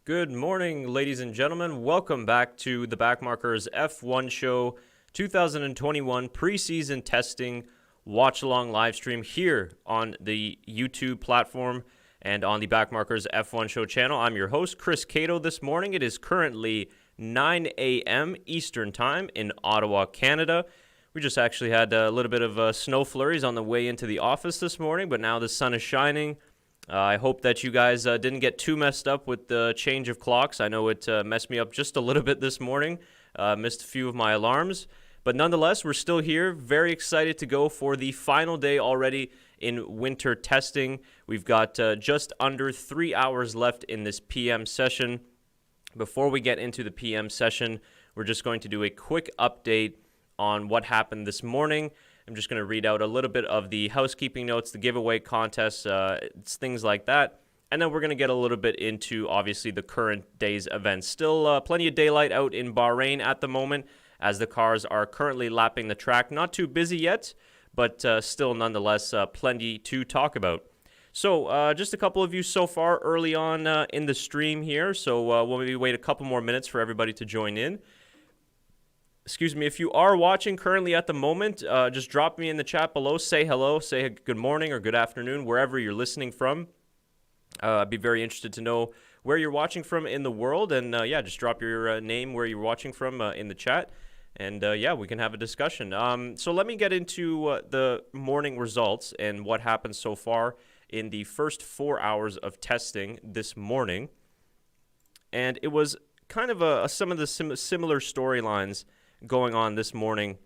Good morning, ladies and gentlemen. Welcome back to the Backmarkers F1 Show 2021 preseason testing watch-along live stream here on the YouTube platform and on the Backmarkers F1 Show channel. I'm your host, Chris Cato, this morning. It is currently 9 a.m. Eastern Time in Ottawa, Canada. We just actually had a little bit of snow flurries on the way into the office this morning, but now the sun is shining. I hope that you guys didn't get too messed up with the change of clocks. I know it messed me up just a little bit this morning. Missed a few of my alarms. But nonetheless, we're still here. Very excited to go for the final day already in winter testing. We've got just under 3 hours left in this PM session. Before we get into the PM session, we're just going to do a quick update on what happened this morning. I'm just going to read out a little bit of the housekeeping notes, the giveaway contests, things like that. And then we're going to get a little bit into, obviously, the current day's events. Still plenty of daylight out in Bahrain at the moment as the cars are currently lapping the track. Not too busy yet, but still nonetheless plenty to talk about. So just a couple of you so far early on in the stream here. So we'll maybe wait a couple more minutes for everybody to join in. Excuse me, if you are watching currently at the moment, just drop me in the chat below. Say hello, say good morning or good afternoon, wherever you're listening from. I'd be very interested to know where you're watching from in the world. And yeah, just drop your name, where you're watching from in the chat. And yeah, we can have a discussion. So let me get into the morning results and what happened so far in the first 4 hours of testing this morning. And it was kind of some of the similar storylines going on this morning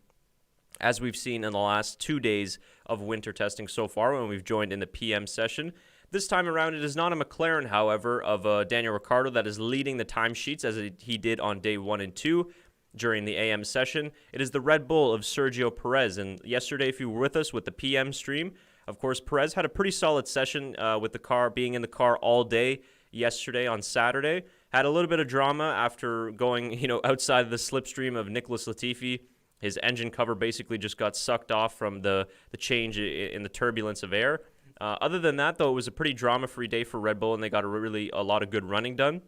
as we've seen in the last 2 days of winter testing so far when we've joined in the PM session. This time around, it is not a McLaren, however, of Daniel Ricciardo that is leading the timesheets as he did on day 1 and 2 during the AM session. It is the Red Bull of Sergio Perez. And yesterday, if you were with us with the PM stream, of course, Perez had a pretty solid session with the car, being in the car all day yesterday on Saturday. Had a little bit of drama after going, outside of the slipstream of Nicholas Latifi. His engine cover basically just got sucked off from the change in the turbulence of air. Other than that, though, it was a pretty drama-free day for Red Bull, and they got a lot of good running done.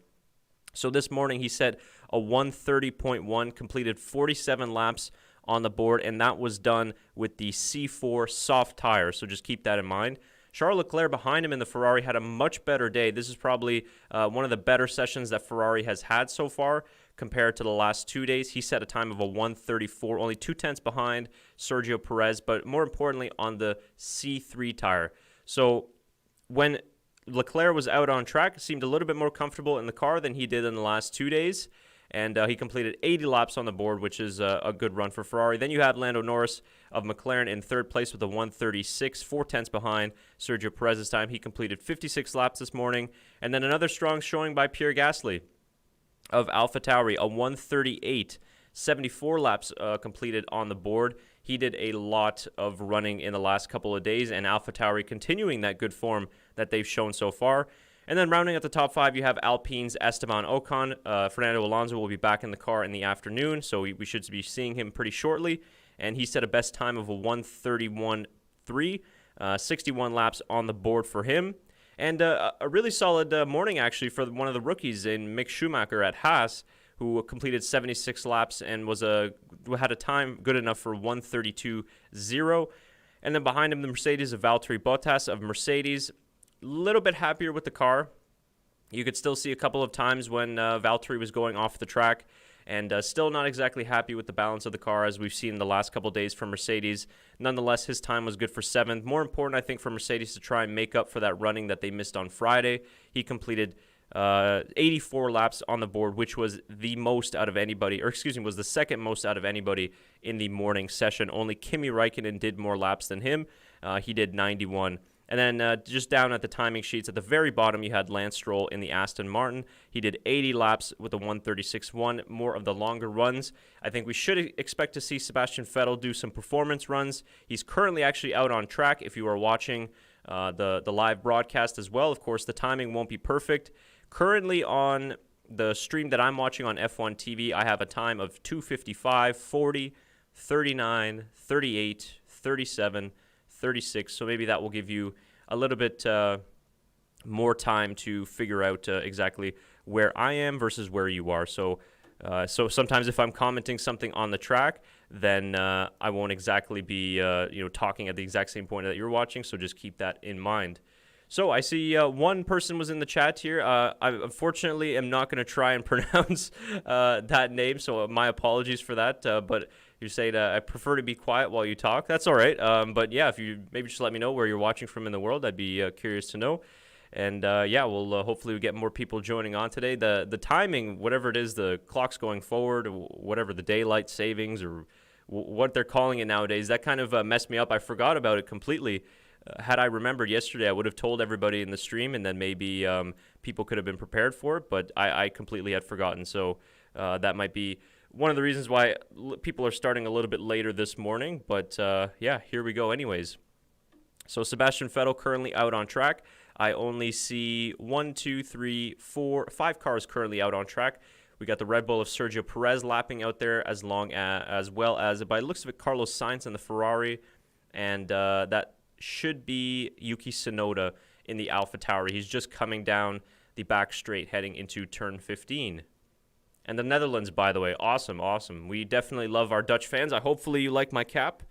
So this morning, he set a 130.1, completed 47 laps on the board, and that was done with the C4 soft tire. So just keep that in mind. Charles Leclerc behind him in the Ferrari had a much better day. This is probably one of the better sessions that Ferrari has had so far compared to the last 2 days. He set a time of a 134, only 0.2 behind Sergio Perez, but more importantly on the C3 tire. So when Leclerc was out on track, it seemed a little bit more comfortable in the car than he did in the last 2 days. And he completed 80 laps on the board, which is a good run for Ferrari. Then you have Lando Norris of McLaren in third place with a 136, 0.4 behind Sergio Perez's time. He completed 56 laps this morning. And then another strong showing by Pierre Gasly of AlphaTauri, a 138, 74 laps completed on the board. He did a lot of running in the last couple of days, and AlphaTauri continuing that good form that they've shown so far. And then rounding out the top 5, you have Alpine's Esteban Ocon. Fernando Alonso will be back in the car in the afternoon, so we should be seeing him pretty shortly. And he set a best time of a 131.3, 61 laps on the board for him. And a really solid morning, actually, for one of the rookies in Mick Schumacher at Haas, who completed 76 laps and had a time good enough for 132.0. And then behind him, the Mercedes of Valtteri Bottas of Mercedes. Little bit happier with the car. You could still see a couple of times when Valtteri was going off the track, and still not exactly happy with the balance of the car as we've seen the last couple of days from Mercedes. Nonetheless, his time was good for 7th. More important, I think, for Mercedes to try and make up for that running that they missed on Friday. He completed 84 laps on the board, which was the most out of anybody, was the second most out of anybody in the morning session. Only Kimi Räikkönen did more laps than him. He did 91. And then just down at the timing sheets, at the very bottom, you had Lance Stroll in the Aston Martin. He did 80 laps with a 136.1, more of the longer runs. I think we should expect to see Sebastian Vettel do some performance runs. He's currently actually out on track if you are watching the live broadcast as well. Of course, the timing won't be perfect. Currently on the stream that I'm watching on F1 TV, I have a time of 2:55, 40, 39, 38, 37, 36, so maybe that will give you a little bit more time to figure out exactly where I am versus where you are. So sometimes if I'm commenting something on the track, then I won't exactly be talking at the exact same point that you're watching. So just keep that in mind. So I see one person was in the chat here. I unfortunately am not going to try and pronounce that name, so my apologies for that. But you say I prefer to be quiet while you talk. That's all right. But yeah, if you maybe just let me know where you're watching from in the world, I'd be curious to know. And we'll hopefully get more people joining on today. The timing, whatever it is, the clock's going forward, whatever the daylight savings or what they're calling it nowadays, that kind of messed me up. I forgot about it completely. Had I remembered yesterday, I would have told everybody in the stream, and then maybe people could have been prepared for it, but I completely had forgotten. So that might be one of the reasons why people are starting a little bit later this morning. But here we go anyways. So Sebastian Vettel currently out on track. I only see 1, 2, 3, 4, 5 cars currently out on track. We got the Red Bull of Sergio Perez lapping out there, as well as, by the looks of it, Carlos Sainz in the Ferrari, and that should be Yuki Tsunoda in the AlphaTauri. He's just coming down the back straight heading into turn 15. And the Netherlands, by the way, awesome. We definitely love our Dutch fans. Hopefully you like my cap.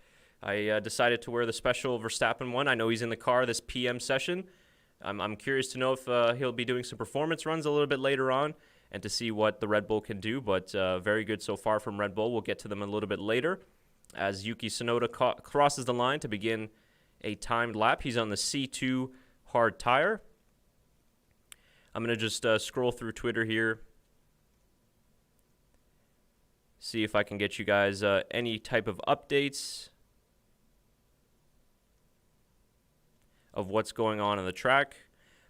I decided to wear the special Verstappen one. I know he's in the car this PM session. I'm curious to know if he'll be doing some performance runs a little bit later on and to see what the Red Bull can do, but very good so far from Red Bull. We'll get to them a little bit later as Yuki Tsunoda crosses the line to begin a timed lap. He's on the C2 hard tire. I'm going to just scroll through Twitter here, see if I can get you guys any type of updates of what's going on the track.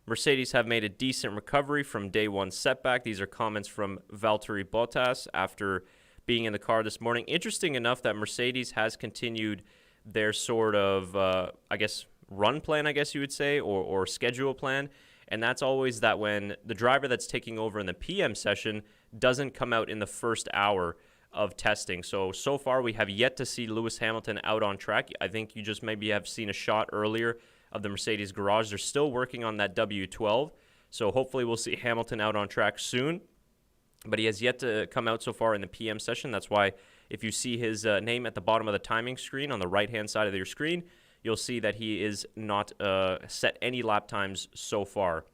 Mercedes have made a decent recovery from day one setback. These are comments from Valtteri Bottas after being in the car this morning. Interesting enough that Mercedes has continued their sort of, run plan, I guess you would say, or schedule plan. And that's always that when the driver that's taking over in the PM session doesn't come out in the first hour of testing. So far we have yet to see Lewis Hamilton out on track. I think you just maybe have seen a shot earlier of the Mercedes garage. They're still working on that W12. So hopefully we'll see Hamilton out on track soon. But he has yet to come out so far in the PM session. That's why if you see his name at the bottom of the timing screen on the right-hand side of your screen, you'll see that he is not set any lap times so far.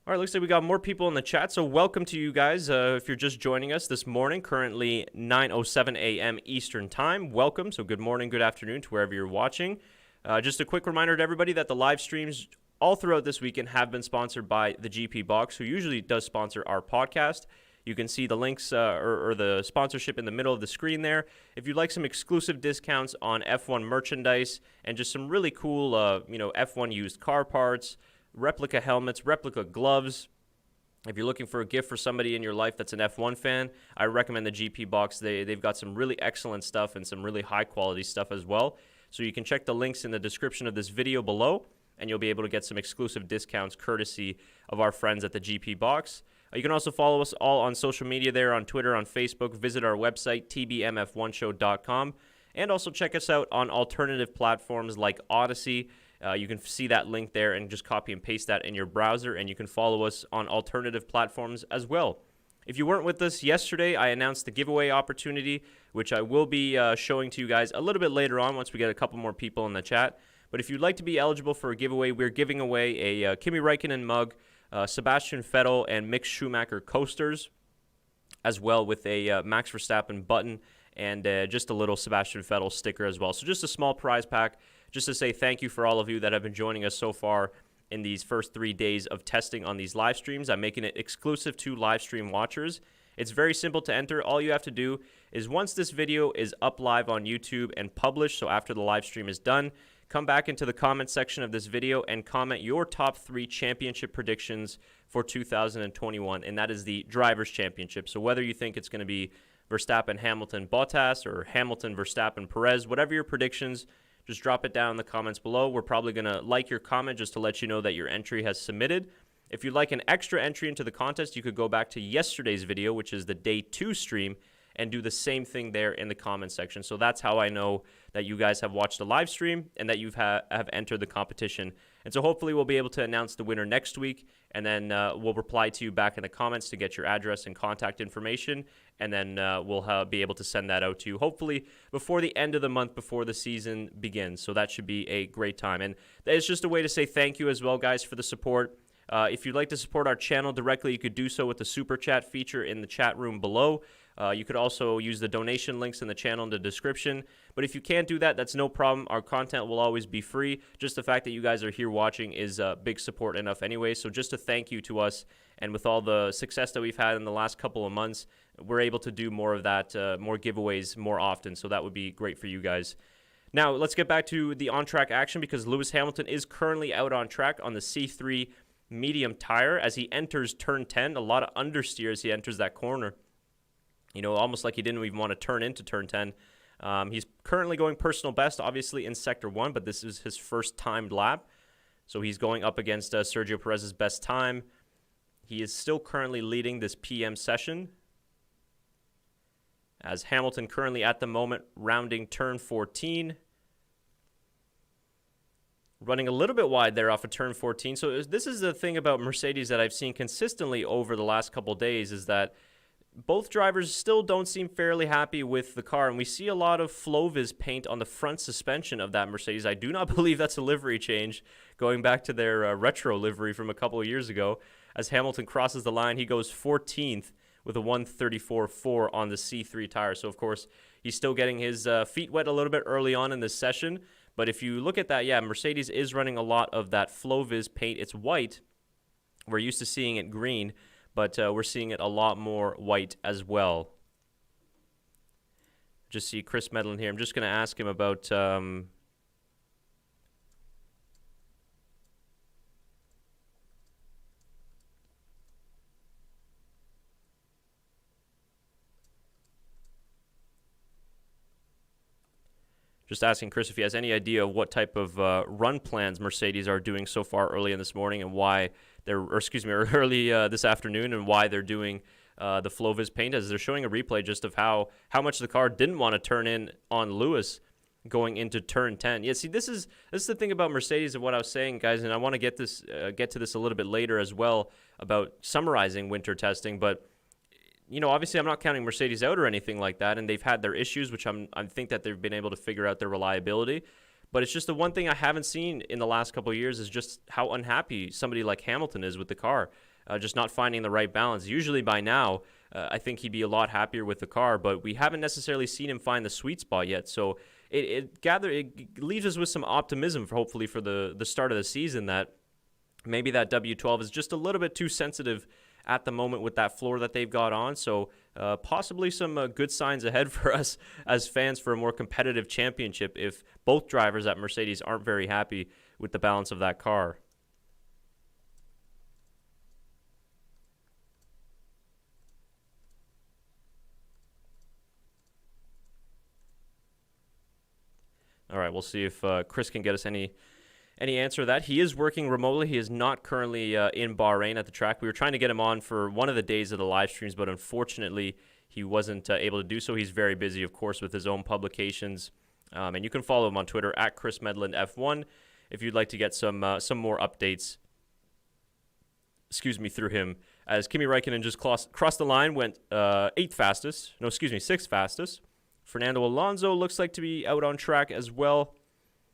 All right, looks like we got more people in the chat, so welcome to you guys. If you're just joining us this morning, currently 9:07 a.m. Eastern Time, welcome. So good morning, good afternoon to wherever you're watching. Just a quick reminder to everybody that the live streams all throughout this weekend have been sponsored by the GP Box, who usually does sponsor our podcast. You can see the links or the sponsorship in the middle of the screen there. If you'd like some exclusive discounts on F1 merchandise and just some really cool, F1 used car parts, replica helmets, replica gloves. If you're looking for a gift for somebody in your life that's an F1 fan, I recommend the GP Box. They've got some really excellent stuff and some really high-quality stuff as well. So you can check the links in the description of this video below, and you'll be able to get some exclusive discounts courtesy of our friends at the GP Box. You can also follow us all on social media there, on Twitter, on Facebook. Visit our website, tbmf1show.com, and also check us out on alternative platforms like Odyssey. You can see that link there and just copy and paste that in your browser, and you can follow us on alternative platforms as well. If you weren't with us yesterday, I announced the giveaway opportunity, which I will be showing to you guys a little bit later on once we get a couple more people in the chat. But if you'd like to be eligible for a giveaway, we're giving away a Kimi Räikkönen mug, Sebastian Vettel and Mick Schumacher coasters, as well with a Max Verstappen button and just a little Sebastian Vettel sticker as well. So just a small prize pack, just to say thank you for all of you that have been joining us so far in these first 3 days of testing on these live streams. I'm making it exclusive to live stream watchers. It's very simple to enter. All you have to do is once this video is up live on YouTube and published, so after the live stream is done, come back into the comment section of this video and comment your top 3 championship predictions for 2021, and that is the Drivers' Championship. So whether you think it's going to be Verstappen, Hamilton, Bottas, or Hamilton, Verstappen, Perez, whatever your predictions, just drop it down in the comments below. We're probably going to like your comment just to let you know that your entry has submitted. If you'd like an extra entry into the contest, you could go back to yesterday's video, which is the day 2 stream, and do the same thing there in the comment section. So that's how I know that you guys have watched the live stream and that have entered the competition. And so hopefully we'll be able to announce the winner next week, and then we'll reply to you back in the comments to get your address and contact information, and then we'll be able to send that out to you hopefully before the end of the month, before the season begins. So that should be a great time. And it's just a way to say thank you as well, guys, for the support. If you'd like to support our channel directly, you could do so with the Super Chat feature in the chat room below. You could also use the donation links in the channel in the description. But if you can't do that, that's no problem. Our content will always be free. Just the fact that you guys are here watching is big support enough anyway. So just a thank you to us. And with all the success that we've had in the last couple of months, we're able to do more of that, more giveaways more often. So that would be great for you guys. Now, let's get back to the on-track action, because Lewis Hamilton is currently out on track on the C3 medium tire as he enters turn 10. A lot of understeer as he enters that corner. You know, almost like he didn't even want to turn into turn 10. He's currently going personal best, obviously, in Sector 1, but this is his first timed lap. So he's going up against Sergio Perez's best time. He is still currently leading this PM session, as Hamilton currently at the moment rounding turn 14. Running a little bit wide there off of turn 14. So this is the thing about Mercedes that I've seen consistently over the last couple of days, is that both drivers still don't seem fairly happy with the car, and we see a lot of Floviz paint on the front suspension of that Mercedes. I do not believe that's a livery change, going back to their retro livery from a couple of years ago. As Hamilton crosses the line, he goes 14th with a 134.4 on the C3 tire. So, of course, he's still getting his feet wet a little bit early on in this session. But if you look at that, yeah, Mercedes is running a lot of that Floviz paint. It's white. We're used to seeing it green, but we're seeing it a lot more white as well. Just see Chris Medlin here. I'm just going to ask him about just asking Chris if he has any idea of what type of run plans Mercedes are doing so far early in this morning, and why they're, or excuse me, early this afternoon, and why they're doing the Floviz paint, as they're showing a replay just of how much the car didn't want to turn in on Lewis going into turn 10. Yeah, see, this is the thing about Mercedes and what I was saying, guys, and I want to get to this a little bit later as well about summarizing winter testing, but you know, obviously I'm not counting Mercedes out or anything like that, and they've had their issues, which I think that they've been able to figure out their reliability. But it's just the one thing I haven't seen in the last couple of years is just how unhappy somebody like Hamilton is with the car, just not finding the right balance. Usually by now, I think he'd be a lot happier with the car, but we haven't necessarily seen him find the sweet spot yet. So it leaves us with some optimism, hopefully, for the start of the season, that maybe that W12 is just a little bit too sensitive at the moment with that floor that they've got on. So possibly some good signs ahead for us as fans for a more competitive championship if both drivers at Mercedes aren't very happy with the balance of that car. All right, we'll see if Chris can get us any answer to that. He is working remotely. He is not currently in Bahrain at the track. We were trying to get him on for one of the days of the live streams, but unfortunately he wasn't able to do so. He's very busy, of course, with his own publications. And you can follow him on Twitter at Chris Medlin F1 if you'd like to get some more updates, through him. As Kimi Räikkönen just crossed the line, went 6th fastest. Fernando Alonso looks like to be out on track as well.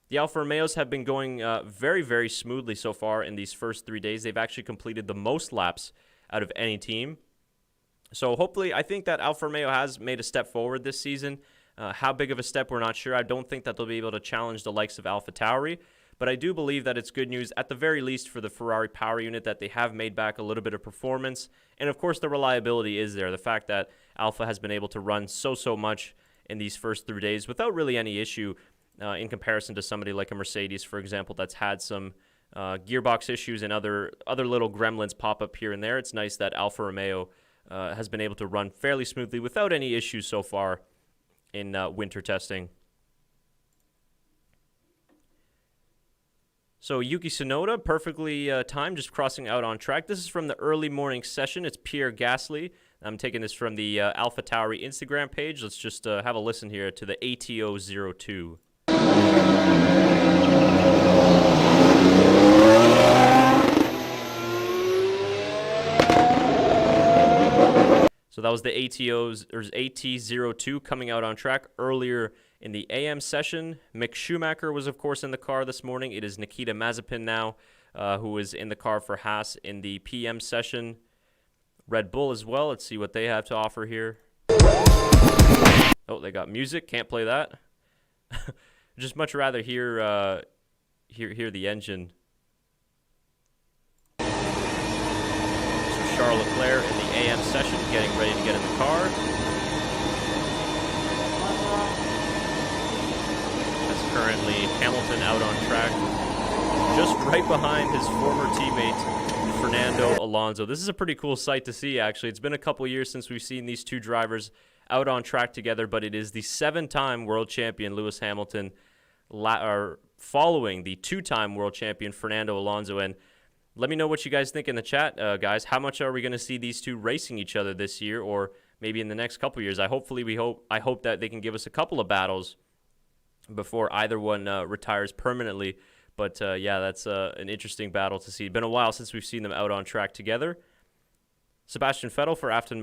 The Alfa Romeos have been going very, very smoothly so far in these first 3 days. They've actually completed the most laps out of any team. So hopefully, I think that Alfa Romeo has made a step forward this season. How big of a step, we're not sure. I don't think that they'll be able to challenge the likes of AlphaTauri, but I do believe that it's good news, at the very least, for the Ferrari power unit, that they have made back a little bit of performance. And of course, the reliability is there. The fact that Alfa has been able to run so much in these first 3 days without really any issue, in comparison to somebody like a Mercedes, for example, that's had some gearbox issues and other little gremlins pop up here and there. It's nice that Alfa Romeo has been able to run fairly smoothly without any issues so far in winter testing. So Yuki Tsunoda, perfectly timed, just crossing out on track. This is from the early morning session. It's Pierre Gasly. I'm taking this from the AlphaTauri Instagram page. Let's just have a listen here to the ATO02. So that was the AT02 coming out on track earlier in the AM session. Mick Schumacher was, of course, in the car this morning. It is Nikita Mazepin now, who is in the car for Haas in the PM session. Red Bull as well. Let's see what they have to offer here. Oh, they got music. Can't play that. Just much rather hear the engine. Charles Leclerc in the AM session, getting ready to get in the car. As currently Hamilton out on track, just right behind his former teammate, Fernando Alonso. This is a pretty cool sight to see, actually. It's been a couple years since we've seen these two drivers out on track together, but it is the 7-time world champion Lewis Hamilton following the 2-time world champion Fernando Alonso. And let me know what you guys think in the chat, guys. How much are we going to see these two racing each other this year, or maybe in the next couple years? I hope that they can give us a couple of battles before either one retires permanently. But yeah, that's an interesting battle to see. Been a while since we've seen them out on track together. Sebastian Vettel for Aston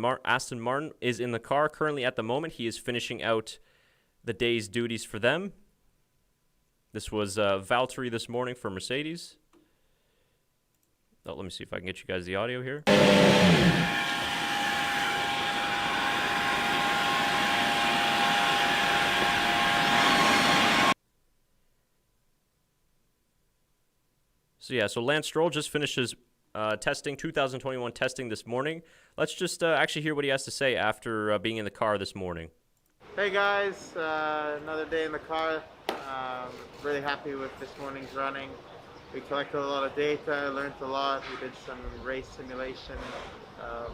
Martin is in the car currently at the moment. He is finishing out the day's duties for them. This was Valtteri this morning for Mercedes. Oh, let me see if I can get you guys the audio here. So yeah, so Lance Stroll just finishes testing, 2021 testing this morning. Let's just actually hear what he has to say after being in the car this morning. Hey guys, another day in the car. Really happy with this morning's running. We collected a lot of data, learned a lot. We did some race simulation,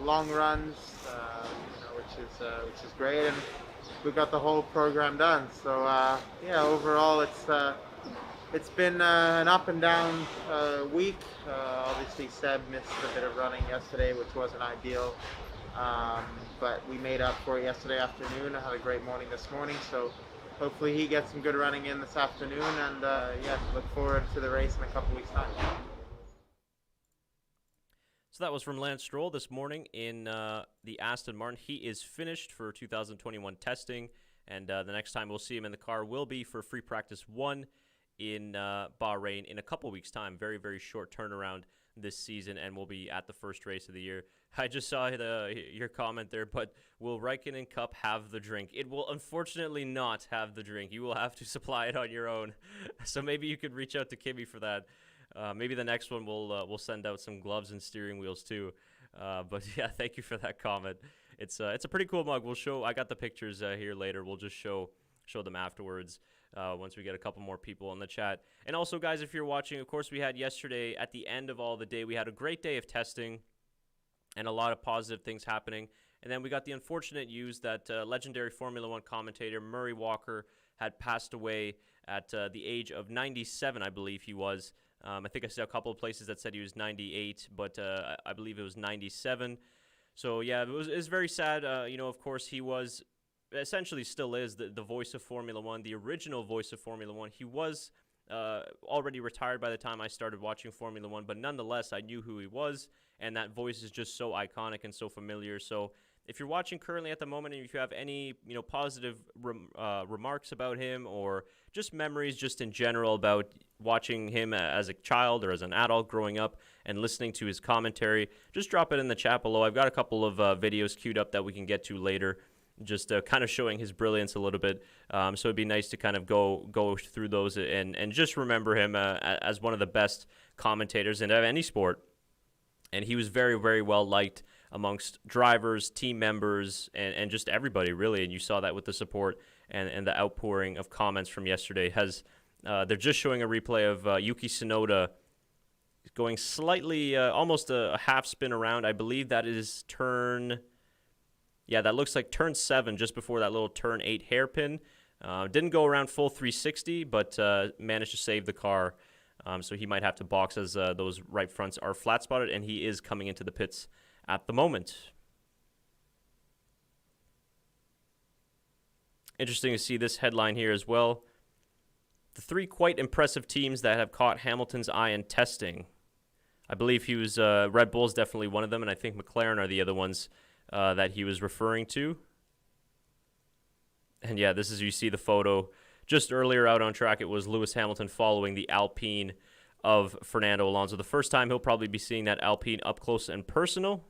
long runs, which is great, and we got the whole program done. So yeah, overall it's been an up and down week. Obviously Seb missed a bit of running yesterday, which wasn't ideal, but we made up for it yesterday afternoon. I had a great morning this morning, so hopefully he gets some good running in this afternoon, and yeah, look forward to the race in a couple weeks' time. So that was from Lance Stroll this morning in the Aston Martin. He is finished for 2021 testing, and the next time we'll see him in the car will be for Free Practice 1 in Bahrain in a couple weeks' time. Very, very short turnaround this season, and we'll be at the first race of the year. I just saw your comment there, but will Raikkonen Cup have the drink? It will unfortunately not have the drink. You will have to supply it on your own. So maybe you could reach out to Kimmy for that. Maybe the next one we'll send out some gloves and steering wheels too. But yeah, thank you for that comment. It's a pretty cool mug. I got the pictures here later. We'll just show them afterwards. Once we get a couple more people in the chat. And also, guys, if you're watching, of course, we had yesterday, at the end of all the day, we had a great day of testing and a lot of positive things happening. And then we got the unfortunate news that legendary Formula One commentator Murray Walker had passed away at the age of 97, I believe he was. I think I saw a couple of places that said he was 98, but I believe it was 97. So, yeah, it was very sad. Of course, he was essentially still is the voice of Formula One, the original voice of Formula One. He was already retired by the time I started watching Formula One, but nonetheless, I knew who he was, and that voice is just so iconic and so familiar. So if you're watching currently at the moment, and if you have any positive remarks about him, or just memories just in general about watching him as a child or as an adult growing up and listening to his commentary, just drop it in the chat below. I've got a couple of videos queued up that we can get to later, just kind of showing his brilliance a little bit. So it'd be nice to kind of go through those and just remember him as one of the best commentators in any sport. And he was very, very well liked amongst drivers, team members, and just everybody, really. And you saw that with the support and the outpouring of comments from yesterday. They're just showing a replay of Yuki Tsunoda going slightly, almost a half spin around. I believe that is turn... Yeah, that looks like turn 7, just before that little turn 8 hairpin. Didn't go around full 360, but managed to save the car. So he might have to box as those right fronts are flat spotted, and he is coming into the pits at the moment. Interesting to see this headline here as well. the three quite impressive teams that have caught Hamilton's eye in testing. I believe he was Red Bull is definitely one of them, and I think McLaren are the other ones that he was referring to. And yeah, this is, you see the photo just earlier out on track. It was Lewis Hamilton following the Alpine of Fernando Alonso. The first time he'll probably be seeing that Alpine up close and personal.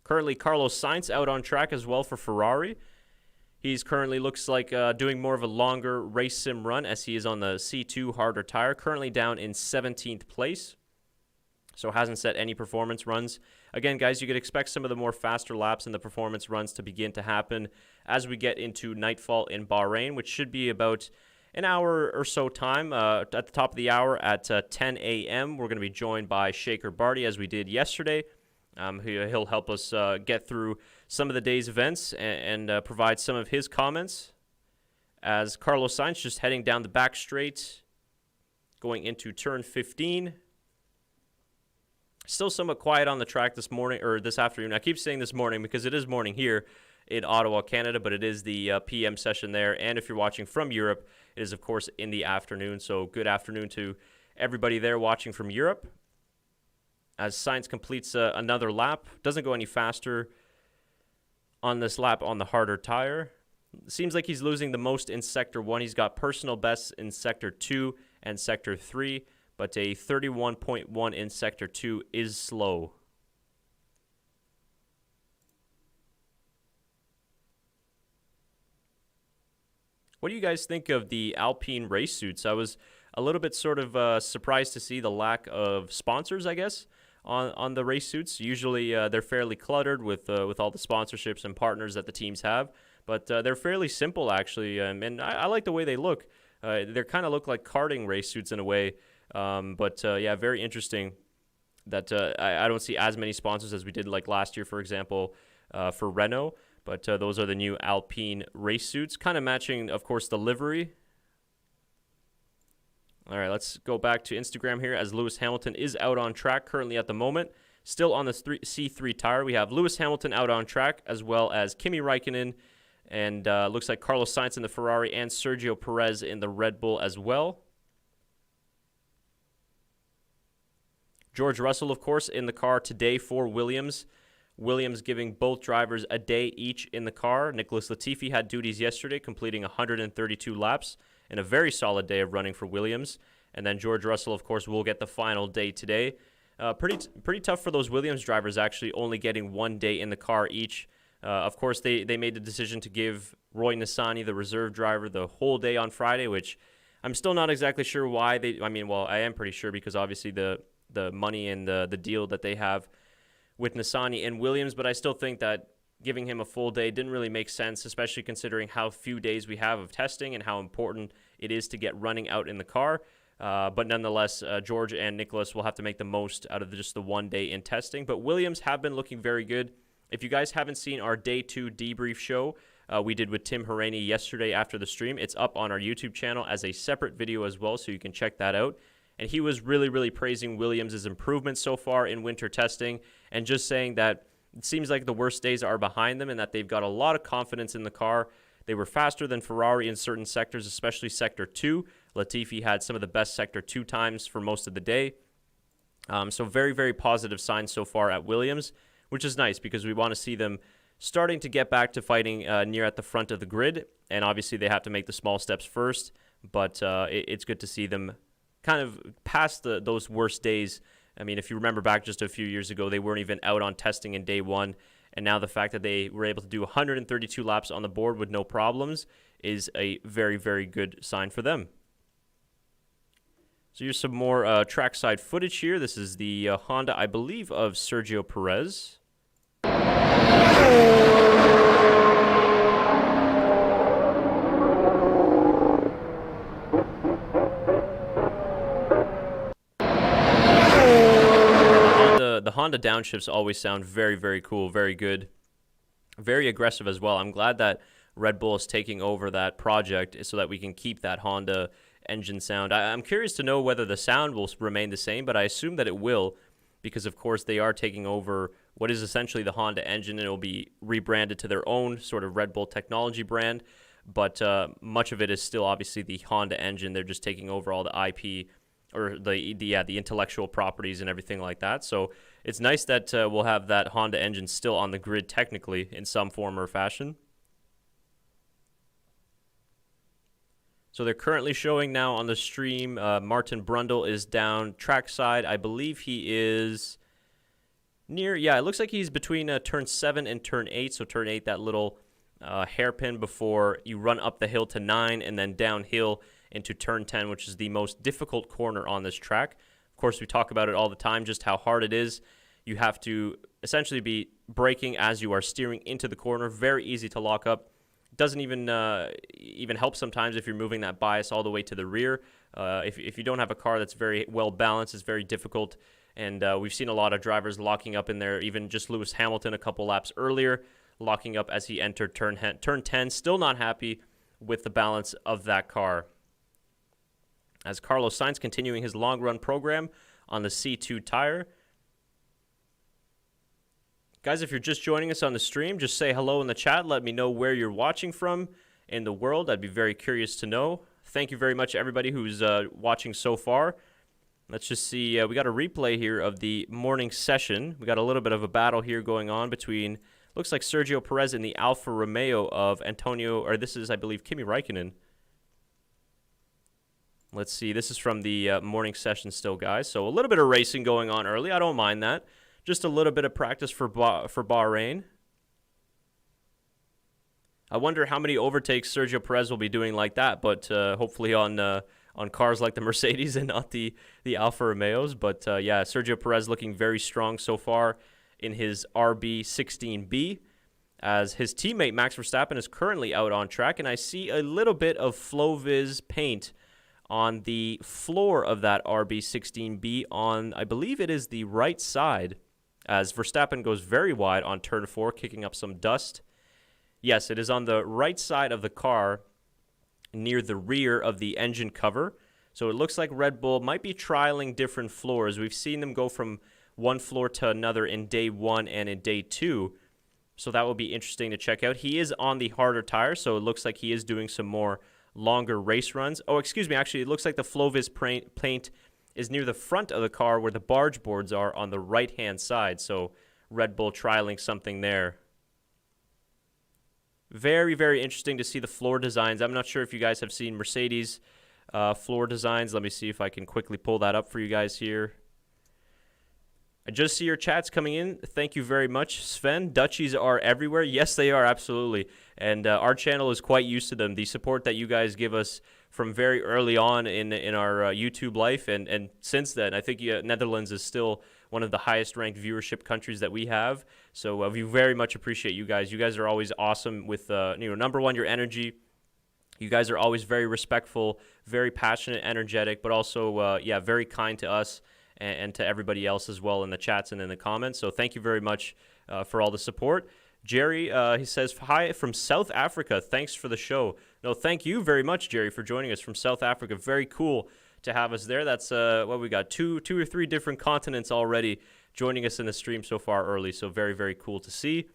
Currently, Carlos Sainz out on track as well for Ferrari. He's currently looks like doing more of a longer race sim run as he is on the C2 harder tire. Currently down in 17th place. So hasn't set any performance runs. Again, guys, you could expect some of the more faster laps and the performance runs to begin to happen as we get into nightfall in Bahrain, which should be about an hour or so time. At the top of the hour at 10 a.m., we're going to be joined by Shaker Barty, as we did yesterday. He'll help us get through some of the day's events and provide some of his comments. As Carlos Sainz just heading down the back straight, going into turn 15. Still somewhat quiet on the track this morning, or this afternoon. I keep saying this morning because it is morning here in Ottawa, Canada, but it is the PM session there. And if you're watching from Europe, it is, of course, in the afternoon. So good afternoon to everybody there watching from Europe. As Sainz completes another lap, doesn't go any faster on this lap on the harder tire. Seems like he's losing the most in Sector 1. He's got personal bests in Sector 2 and Sector 3. But a 31.1 in Sector 2 is slow. What do you guys think of the Alpine race suits? I was a little bit sort of surprised to see the lack of sponsors, I guess, on the race suits. Usually they're fairly cluttered with all the sponsorships and partners that the teams have. But they're fairly simple, actually, and I like the way they look. They kind of look like karting race suits in a way. Yeah, very interesting that I don't see as many sponsors as we did like last year, for example, for Renault. But those are the new Alpine race suits, kind of matching, of course, the livery. All right, let's go back to Instagram here as Lewis Hamilton is out on track currently at the moment. Still on the C3 tire, we have Lewis Hamilton out on track as well as Kimi Räikkönen. And looks like Carlos Sainz in the Ferrari and Sergio Perez in the Red Bull as well. George Russell, of course, in the car today for Williams. Williams giving both drivers a day each in the car. Nicholas Latifi had duties yesterday, completing 132 laps in a very solid day of running for Williams. And then George Russell, of course, will get the final day today. Pretty tough for those Williams drivers, actually, only getting 1 day in the car each. Of course, they made the decision to give Roy Nissany, the reserve driver, the whole day on Friday, which I'm still not exactly sure why. I am pretty sure because obviously the money and the deal that they have with Nissany and Williams, but I still think that giving him a full day didn't really make sense, especially considering how few days we have of testing and how important it is to get running out in the car. But nonetheless, George and Nicholas will have to make the most out of just the 1 day in testing. But Williams have been looking very good. If you guys haven't seen our Day 2 debrief show we did with Tim Hauraney yesterday after the stream, it's up on our YouTube channel as a separate video as well, so you can check that out. And he was really, really praising Williams' improvements so far in winter testing and just saying that it seems like the worst days are behind them and that they've got a lot of confidence in the car. They were faster than Ferrari in certain sectors, especially Sector 2. Latifi had some of the best Sector 2 times for most of the day. So very, very positive signs so far at Williams, which is nice because we want to see them starting to get back to fighting near at the front of the grid. And obviously they have to make the small steps first, but it's good to see them kind of past those worst days. I mean, if you remember back just a few years ago, they weren't even out on testing in day one. And now the fact that they were able to do 132 laps on the board with no problems is a very, very good sign for them. So here's some more trackside footage here. This is the Honda, I believe, of Sergio Perez. The Honda downshifts always sound very, very cool, very good, very aggressive as well. I'm glad that Red Bull is taking over that project so that we can keep that Honda engine sound. I'm curious to know whether the sound will remain the same, but I assume that it will because, of course, they are taking over what is essentially the Honda engine, and it will be rebranded to their own sort of Red Bull technology brand. But much of it is still obviously the Honda engine. They're just taking over all the IP or the intellectual properties and everything like that. So it's nice that we'll have that Honda engine still on the grid technically in some form or fashion. So they're currently showing now on the stream, Martin Brundle is down trackside. I believe he is near, it looks like he's between turn 7 and turn 8. So turn 8, that little hairpin before you run up the hill to 9 and then downhill into turn 10, which is the most difficult corner on this track. Of course, we talk about it all the time, just how hard it is. You have to essentially be braking as you are steering into the corner. Very easy to lock up. Doesn't even help sometimes if you're moving that bias all the way to the rear. If you don't have a car that's very well balanced, it's very difficult. And we've seen a lot of drivers locking up in there. Even just Lewis Hamilton a couple laps earlier, locking up as he entered turn 10. Still not happy with the balance of that car. As Carlos Sainz continuing his long run program on the C2 tire. Guys, if you're just joining us on the stream, just say hello in the chat. Let me know where you're watching from in the world. I'd be very curious to know. Thank you very much, everybody who's watching so far. Let's just see. We got a replay here of the morning session. We got a little bit of a battle here going on between, looks like Sergio Perez and the Alfa Romeo of Antonio, or this is, I believe, Kimi Räikkönen. Let's see. This is from the morning session still, guys. So a little bit of racing going on early. I don't mind that. Just a little bit of practice for Bahrain. I wonder how many overtakes Sergio Perez will be doing like that, but hopefully on cars like the Mercedes and not the Alfa Romeos. But yeah, Sergio Perez looking very strong so far in his RB16B, as his teammate Max Verstappen is currently out on track, and I see a little bit of Floviz paint on the floor of that RB16B on, I believe it is the right side, as Verstappen goes very wide on turn 4, kicking up some dust. Yes, it is on the right side of the car near the rear of the engine cover. So it looks like Red Bull might be trialing different floors. We've seen them go from one floor to another in day 1 and in day 2. So that will be interesting to check out. He is on the harder tire, so it looks like he is doing some more longer race runs. Oh, excuse me, actually, it looks like the Floviz paint is near the front of the car where the barge boards are on the right-hand side. So Red Bull trialing something there. Very, very interesting to see the floor designs. I'm not sure if you guys have seen Mercedes floor designs. Let me see if I can quickly pull that up for you guys here. I just see your chats coming in. Thank you very much, Sven. Dutchies are everywhere. Yes, they are, absolutely. And our channel is quite used to them. The support that you guys give us from very early on in our YouTube life, and since then, I think Netherlands is still one of the highest ranked viewership countries that we have. So we very much appreciate you guys. You guys are always awesome with, number one, your energy. You guys are always very respectful, very passionate, energetic, but also, very kind to us and to everybody else as well in the chats and in the comments. So thank you very much for all the support. Jerry, he says, hi from South Africa. Thanks for the show. No, thank you very much, Jerry, for joining us from South Africa. Very cool to have us there. That's what we got, two or three different continents already joining us in the stream so far early. So very, very cool to see.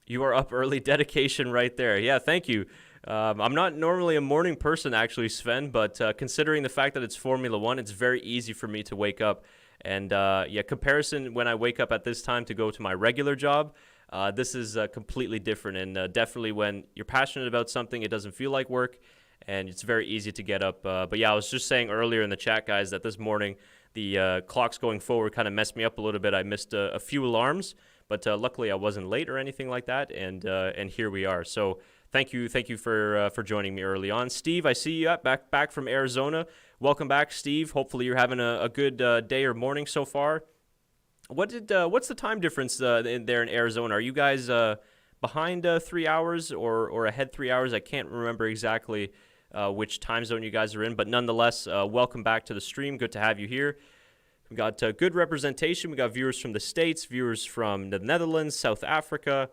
You are up early. Dedication right there. Yeah, thank you. I'm not normally a morning person, actually, Sven, but considering the fact that it's Formula One, it's very easy for me to wake up. And comparison when I wake up at this time to go to my regular job, this is completely different. And definitely when you're passionate about something, it doesn't feel like work, and it's very easy to get up. But yeah, I was just saying earlier in the chat, guys, that this morning the clocks going forward kind of messed me up a little bit. I missed a few alarms, but luckily I wasn't late or anything like that, and here we are. So thank you for joining me early on. Steve, I see you back from Arizona. Welcome back, Steve. Hopefully you're having a good day or morning so far. What's the time difference there in Arizona? Are you guys behind 3 hours or ahead 3 hours? I can't remember exactly which time zone you guys are in, but nonetheless, welcome back to the stream. Good to have you here. We got good representation. We got viewers from the States, viewers from the Netherlands, South Africa.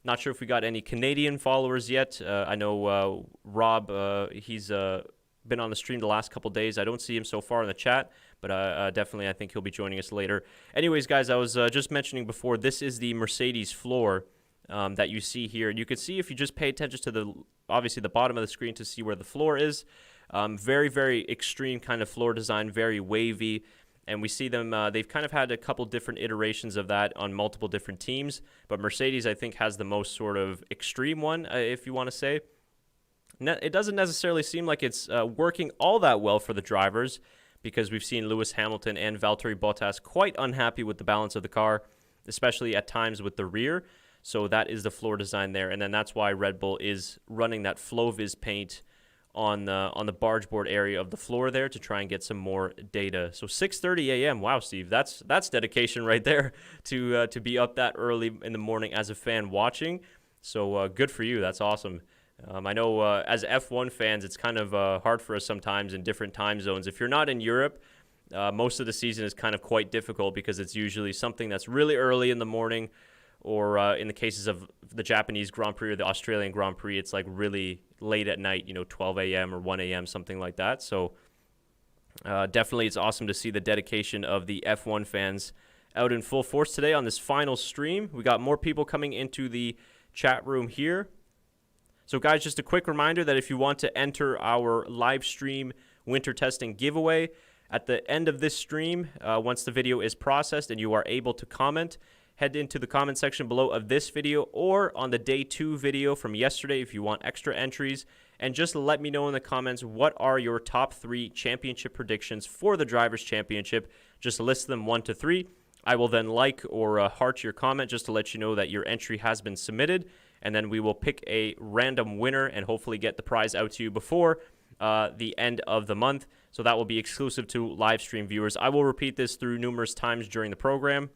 Not sure if we got any Canadian followers yet. I know Rob, he's been on the stream the last couple days. I don't see him so far in the chat, But definitely, I think he'll be joining us later. Anyways, guys, I was just mentioning before, this is the Mercedes floor that you see here. And you can see if you just pay attention to obviously the bottom of the screen to see where the floor is. Very, very extreme kind of floor design, very wavy. And we see them, they've kind of had a couple different iterations of that on multiple different teams. But Mercedes, I think, has the most sort of extreme one, if you want to say. It doesn't necessarily seem like it's working all that well for the drivers, because we've seen Lewis Hamilton and Valtteri Bottas quite unhappy with the balance of the car, especially at times with the rear. So that is the floor design there. And then that's why Red Bull is running that FlowViz paint on the barge board area of the floor there to try and get some more data. So 6:30 a.m. Wow, Steve, that's dedication right there to be up that early in the morning as a fan watching. So good for you. That's awesome. I know as F1 fans, it's kind of hard for us sometimes in different time zones. If you're not in Europe, most of the season is kind of quite difficult because it's usually something that's really early in the morning, or in the cases of the Japanese Grand Prix or the Australian Grand Prix, it's like really late at night, 12 a.m. or 1 a.m., something like that. So definitely it's awesome to see the dedication of the F1 fans out in full force today on this final stream. We got more people coming into the chat room here. So guys, just a quick reminder that if you want to enter our live stream winter testing giveaway, at the end of this stream, once the video is processed and you are able to comment, head into the comment section below of this video or on the day 2 video from yesterday if you want extra entries, and just let me know in the comments what are your top 3 championship predictions for the Drivers' Championship. Just list them 1 to 3. I will then like or heart your comment just to let you know that your entry has been submitted, and then we will pick a random winner and hopefully get the prize out to you before the end of the month. So that will be exclusive to live stream viewers. I will repeat this through numerous times during the program.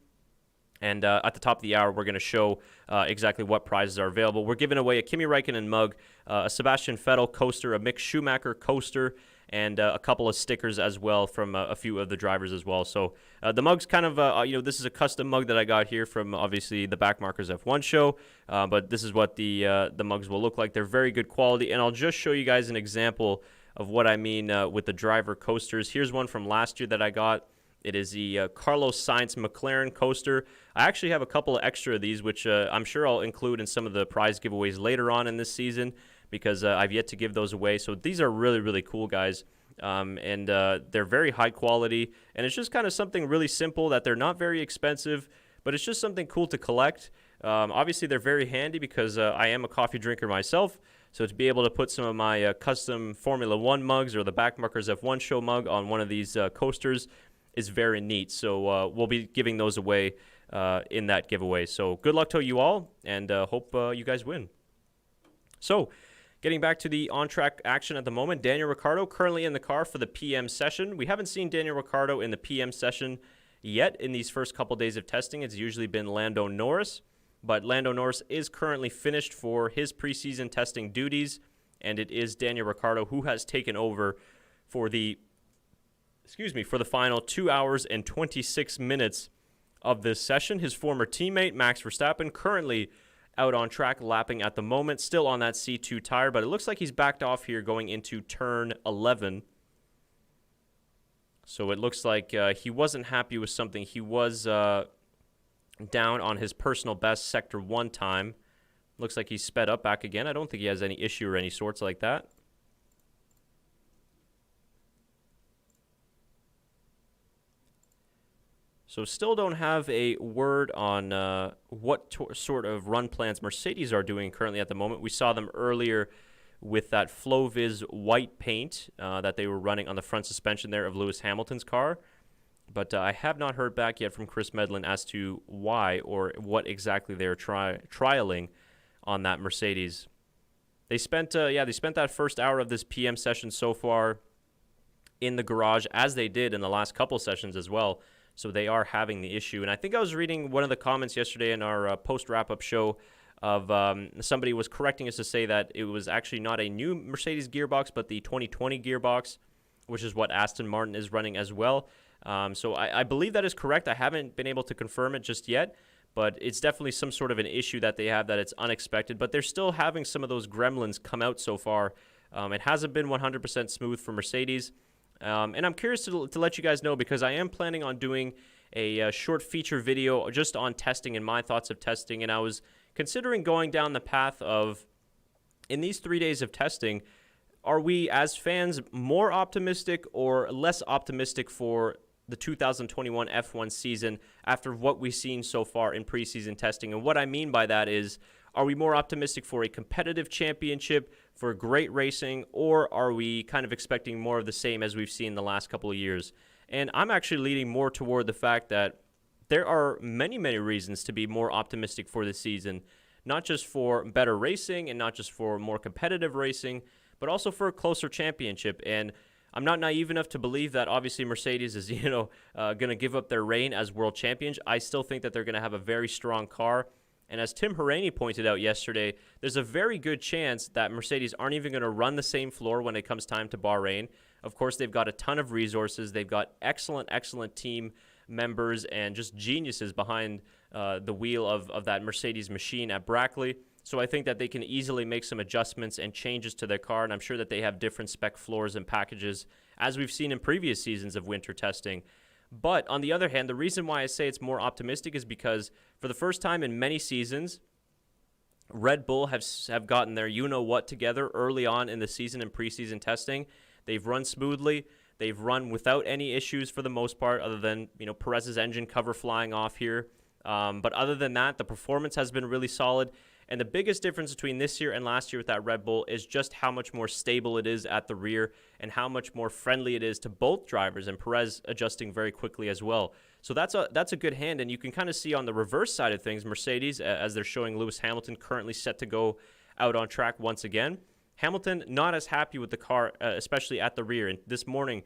And at the top of the hour, we're going to show exactly what prizes are available. We're giving away a Kimi Räikkönen mug, a Sebastian Vettel coaster, a Mick Schumacher coaster, and a couple of stickers as well from a few of the drivers as well. So the mug's kind of, this is a custom mug that I got here from obviously the Backmarkers F1 show, but this is what the mugs will look like. They're very good quality, and I'll just show you guys an example of what I mean with the driver coasters. Here's one from last year that I got. It is the Carlos Sainz McLaren coaster. I actually have a couple of extra of these, which I'm sure I'll include in some of the prize giveaways later on in this season, because I've yet to give those away. So these are really, really cool, guys. And they're very high quality. And it's just kind of something really simple that they're not very expensive, but it's just something cool to collect. Obviously, they're very handy because I am a coffee drinker myself. So to be able to put some of my custom Formula 1 mugs or the Backmarkers F1 show mug on one of these coasters is very neat. So we'll be giving those away in that giveaway. So good luck to you all, and hope you guys win. So getting back to the on-track action at the moment, Daniel Ricciardo currently in the car for the PM session. We haven't seen Daniel Ricciardo in the PM session yet in these first couple days of testing. It's usually been Lando Norris, but Lando Norris is currently finished for his preseason testing duties, and it is Daniel Ricciardo who has taken over for the final 2 hours and 26 minutes of this session. His former teammate, Max Verstappen, currently out on track, lapping at the moment, still on that C2 tire, but it looks like he's backed off here going into turn 11. So it looks like he wasn't happy with something. He was down on his personal best Sector 1 time. Looks like he's sped up back again. I don't think he has any issue or any sorts like that. So still don't have a word on what sort of run plans Mercedes are doing currently at the moment. We saw them earlier with that FlowViz white paint that they were running on the front suspension there of Lewis Hamilton's car. But I have not heard back yet from Chris Medlin as to why or what exactly they're trialing on that Mercedes. They spent that first hour of this PM session so far in the garage, as they did in the last couple sessions as well. So they are having the issue. And I think I was reading one of the comments yesterday in our post-wrap-up show of somebody was correcting us to say that it was actually not a new Mercedes gearbox, but the 2020 gearbox, which is what Aston Martin is running as well. So I believe that is correct. I haven't been able to confirm it just yet, but it's definitely some sort of an issue that they have that it's unexpected. But they're still having some of those gremlins come out so far. It hasn't been 100% smooth for Mercedes. And I'm curious to let you guys know, because I am planning on doing a short feature video just on testing and my thoughts of testing. And I was considering going down the path of, in these 3 days of testing, are we as fans more optimistic or less optimistic for the 2021 F1 season after what we've seen so far in preseason testing? And what I mean by that is, are we more optimistic for a competitive championship, for great racing, or are we kind of expecting more of the same as we've seen the last couple of years? And I'm actually leaning more toward the fact that there are many, many reasons to be more optimistic for this season, not just for better racing and not just for more competitive racing, but also for a closer championship. And I'm not naive enough to believe that obviously Mercedes is, going to give up their reign as world champions. I still think that they're going to have a very strong car. And as Tim Hauraney pointed out yesterday, there's a very good chance that Mercedes aren't even going to run the same floor when it comes time to Bahrain. Of course, they've got a ton of resources. They've got excellent team members and just geniuses behind the wheel of that Mercedes machine at Brackley. So I think that they can easily make some adjustments and changes to their car, and I'm sure that they have different spec floors and packages, as we've seen in previous seasons of winter testing. But on the other hand, the reason why I say it's more optimistic is because for the first time in many seasons, Red Bull have gotten their you-know-what together early on in the season and preseason testing. They've run smoothly. They've run without any issues for the most part, other than Perez's engine cover flying off here. But other than that, the performance has been really solid. And the biggest difference between this year and last year with that Red Bull is just how much more stable it is at the rear and how much more friendly it is to both drivers, and Perez adjusting very quickly as well. So that's a good hand, and you can kind of see on the reverse side of things, Mercedes, as they're showing Lewis Hamilton currently set to go out on track once again. Hamilton not as happy with the car, especially at the rear. And this morning,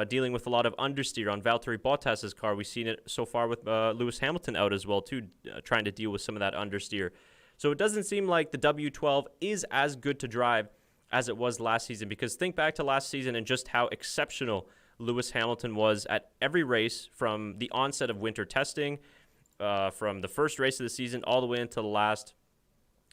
dealing with a lot of understeer on Valtteri Bottas's car. We've seen it so far with Lewis Hamilton out as well, too, trying to deal with some of that understeer. So it doesn't seem like the W12 is as good to drive as it was last season, because think back to last season and just how exceptional Lewis Hamilton was at every race from the onset of winter testing, from the first race of the season all the way into the last.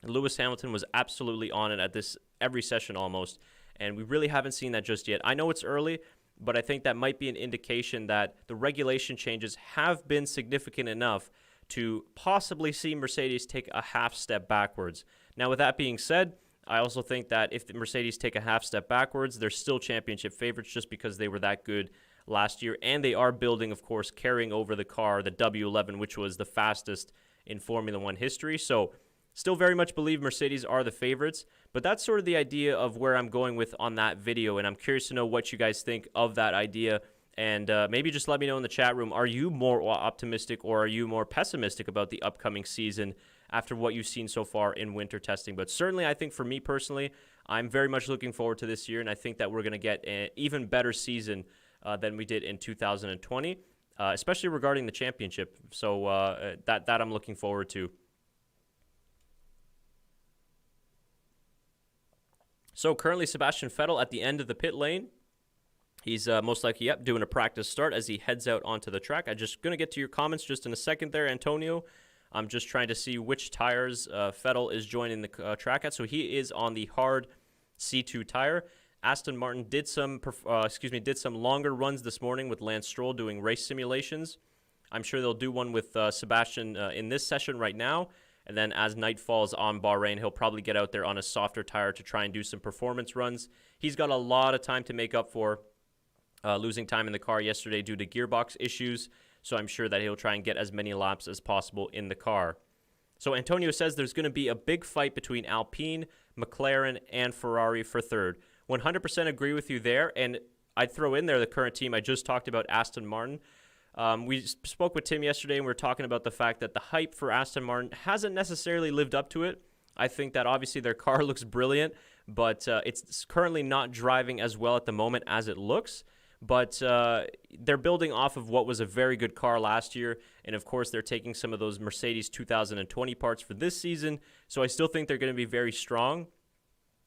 Lewis Hamilton was absolutely on it at this every session almost, and we really haven't seen that just yet. I know it's early, but I think that might be an indication that the regulation changes have been significant enough to possibly see Mercedes take a half step backwards. Now, with that being said, I also think that if the Mercedes take a half step backwards, they're still championship favorites just because they were that good last year. And they are building, of course, carrying over the car, the W11, which was the fastest in Formula One history. So still very much believe Mercedes are the favorites. But that's sort of the idea of where I'm going with on that video. And I'm curious to know what you guys think of that idea. And maybe just let me know in the chat room, are you more optimistic or are you more pessimistic about the upcoming season after what you've seen so far in winter testing? But certainly, I think for me personally, I'm very much looking forward to this year, and I think that we're going to get an even better season than we did in 2020, especially regarding the championship. So that I'm looking forward to. So currently, Sebastian Vettel at the end of the pit lane. He's most likely, doing a practice start as he heads out onto the track. I'm just going to get to your comments just in a second there, Antonio. I'm just trying to see which tires Vettel is joining the track at. So he is on the hard C2 tire. Aston Martin did some longer runs this morning with Lance Stroll doing race simulations. I'm sure they'll do one with Sebastian in this session right now. And then as night falls on Bahrain, he'll probably get out there on a softer tire to try and do some performance runs. He's got a lot of time to make up for losing time in the car yesterday due to gearbox issues, so I'm sure that he'll try and get as many laps as possible in the car. So Antonio says there's going to be a big fight between Alpine, McLaren, and Ferrari for third. 100% agree with you there, and I'd throw in there the current team. I just talked about Aston Martin. We spoke with Tim yesterday, and we were talking about the fact that the hype for Aston Martin hasn't necessarily lived up to it. I think that obviously their car looks brilliant, but it's currently not driving as well at the moment as it looks. But they're building off of what was a very good car last year. And, of course, they're taking some of those Mercedes 2020 parts for this season. So I still think they're going to be very strong.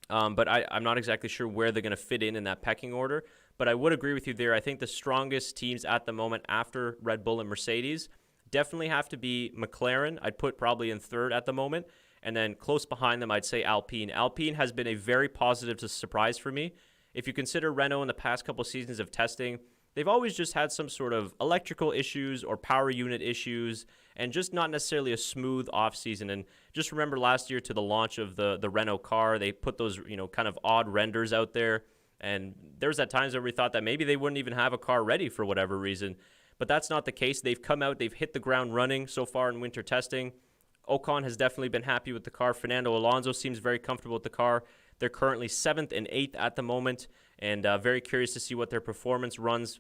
But I'm not exactly sure where they're going to fit in that pecking order. But I would agree with you there. I think the strongest teams at the moment after Red Bull and Mercedes definitely have to be McLaren. I'd put probably in third at the moment. And then close behind them, I'd say Alpine. Alpine has been a very positive surprise for me. if you consider Renault in the past couple seasons of testing, they've always just had some sort of electrical issues or power unit issues and just not necessarily a smooth off season. And just remember last year to the launch of the Renault car, they put those, kind of odd renders out there. And there's at times where we thought that maybe they wouldn't even have a car ready for whatever reason. But that's not the case. They've come out, they've hit the ground running so far in winter testing. Ocon has definitely been happy with the car. Fernando Alonso seems very comfortable with the car. They're currently 7th and 8th at the moment, and very curious to see what their performance runs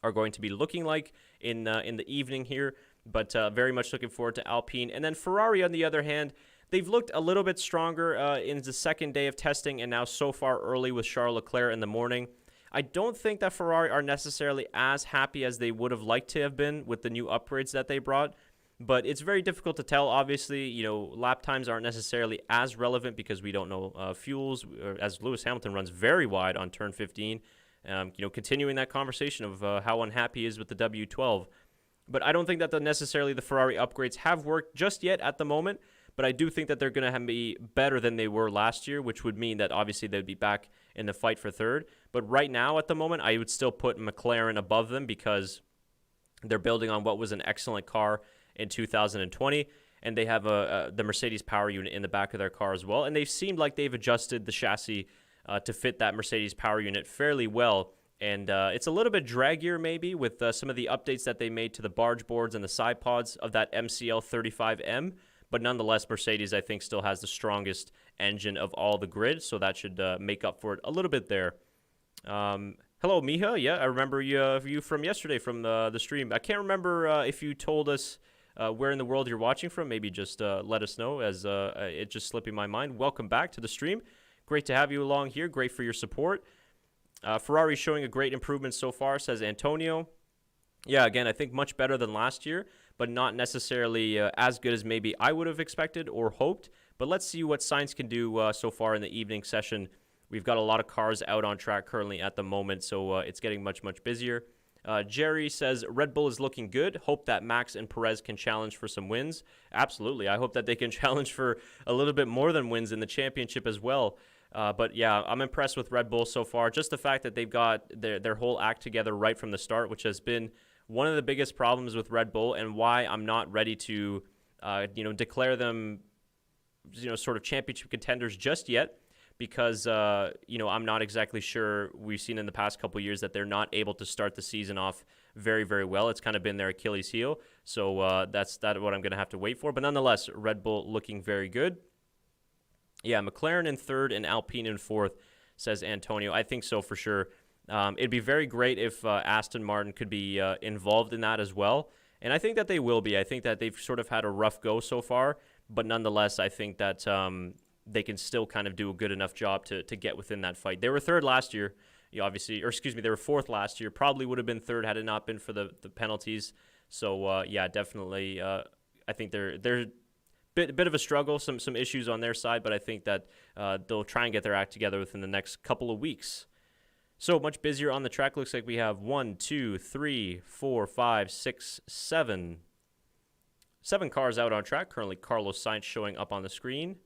are going to be looking like in the evening here. But very much looking forward to Alpine. And then Ferrari, on the other hand, they've looked a little bit stronger in the second day of testing, and now so far early with Charles Leclerc in the morning. I don't think that Ferrari are necessarily as happy as they would have liked to have been with the new upgrades that they brought. But it's very difficult to tell. Obviously, lap times aren't necessarily as relevant because we don't know fuels, as Lewis Hamilton runs very wide on turn 15. Continuing that conversation of how unhappy he is with the W12. But I don't think that necessarily the Ferrari upgrades have worked just yet at the moment. But I do think that they're going to be better than they were last year, which would mean that obviously they'd be back in the fight for third. But right now, at the moment, I would still put McLaren above them because they're building on what was an excellent car in 2020, and they have the Mercedes power unit in the back of their car as well. And they've seemed like they've adjusted the chassis to fit that Mercedes power unit fairly well. And it's a little bit draggier maybe with some of the updates that they made to the barge boards and the side pods of that MCL 35M. But nonetheless, Mercedes, I think, still has the strongest engine of all the grid, so that should make up for it a little bit there. Hello, Miha. Yeah, I remember you from yesterday from the stream. I can't remember if you told us where in the world you're watching from. Maybe just let us know, as it just slipping my mind. Welcome back to the stream. Great to have you along here. Great for your support. Ferrari showing a great improvement so far, says Antonio. Yeah, again, I think much better than last year, but not necessarily as good as maybe I would have expected or hoped. But let's see what Sainz can do so far in the evening session. We've got a lot of cars out on track currently at the moment, so it's getting much, much busier. Jerry says, Red Bull is looking good. Hope that Max and Perez can challenge for some wins. Absolutely. I hope that they can challenge for a little bit more than wins in the championship as well. But yeah, I'm impressed with Red Bull so far. Just the fact that they've got their whole act together right from the start, which has been one of the biggest problems with Red Bull, and why I'm not ready to, declare them, sort of championship contenders just yet. Because, I'm not exactly sure. We've seen in the past couple of years that they're not able to start the season off very, very well. It's kind of been their Achilles heel. So that's what I'm going to have to wait for. But nonetheless, Red Bull looking very good. Yeah, McLaren in third and Alpine in fourth, says Antonio. I think so for sure. It'd be very great if Aston Martin could be involved in that as well. And I think that they will be. I think that they've sort of had a rough go so far. But nonetheless, I think that they can still kind of do a good enough job to get within that fight. They were third last year, they were fourth last year. Probably would have been third had it not been for the penalties. So, definitely, I think they're bit of a struggle, some issues on their side, but I think that they'll try and get their act together within the next couple of weeks. So much busier on the track. Looks like we have 1, 2, 3, 4, 5, 6, 7 cars out on track. Currently, Carlos Sainz showing up on the screen.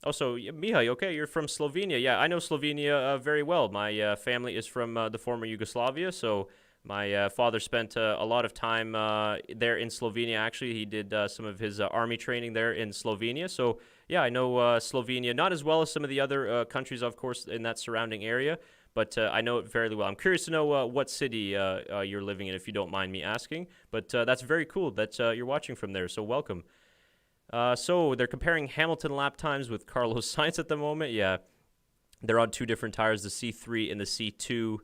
Also, Mihai, okay, you're from Slovenia. Yeah, I know Slovenia very well. My family is from the former Yugoslavia, so my father spent a lot of time there in Slovenia. Actually, he did some of his army training there in Slovenia. So, yeah, I know Slovenia, not as well as some of the other countries, of course, in that surrounding area, but I know it fairly well. I'm curious to know what city you're living in, if you don't mind me asking. But that's very cool that you're watching from there, so welcome. So they're comparing Hamilton lap times with Carlos Sainz at the moment. Yeah, they're on two different tires, the C3 and the C2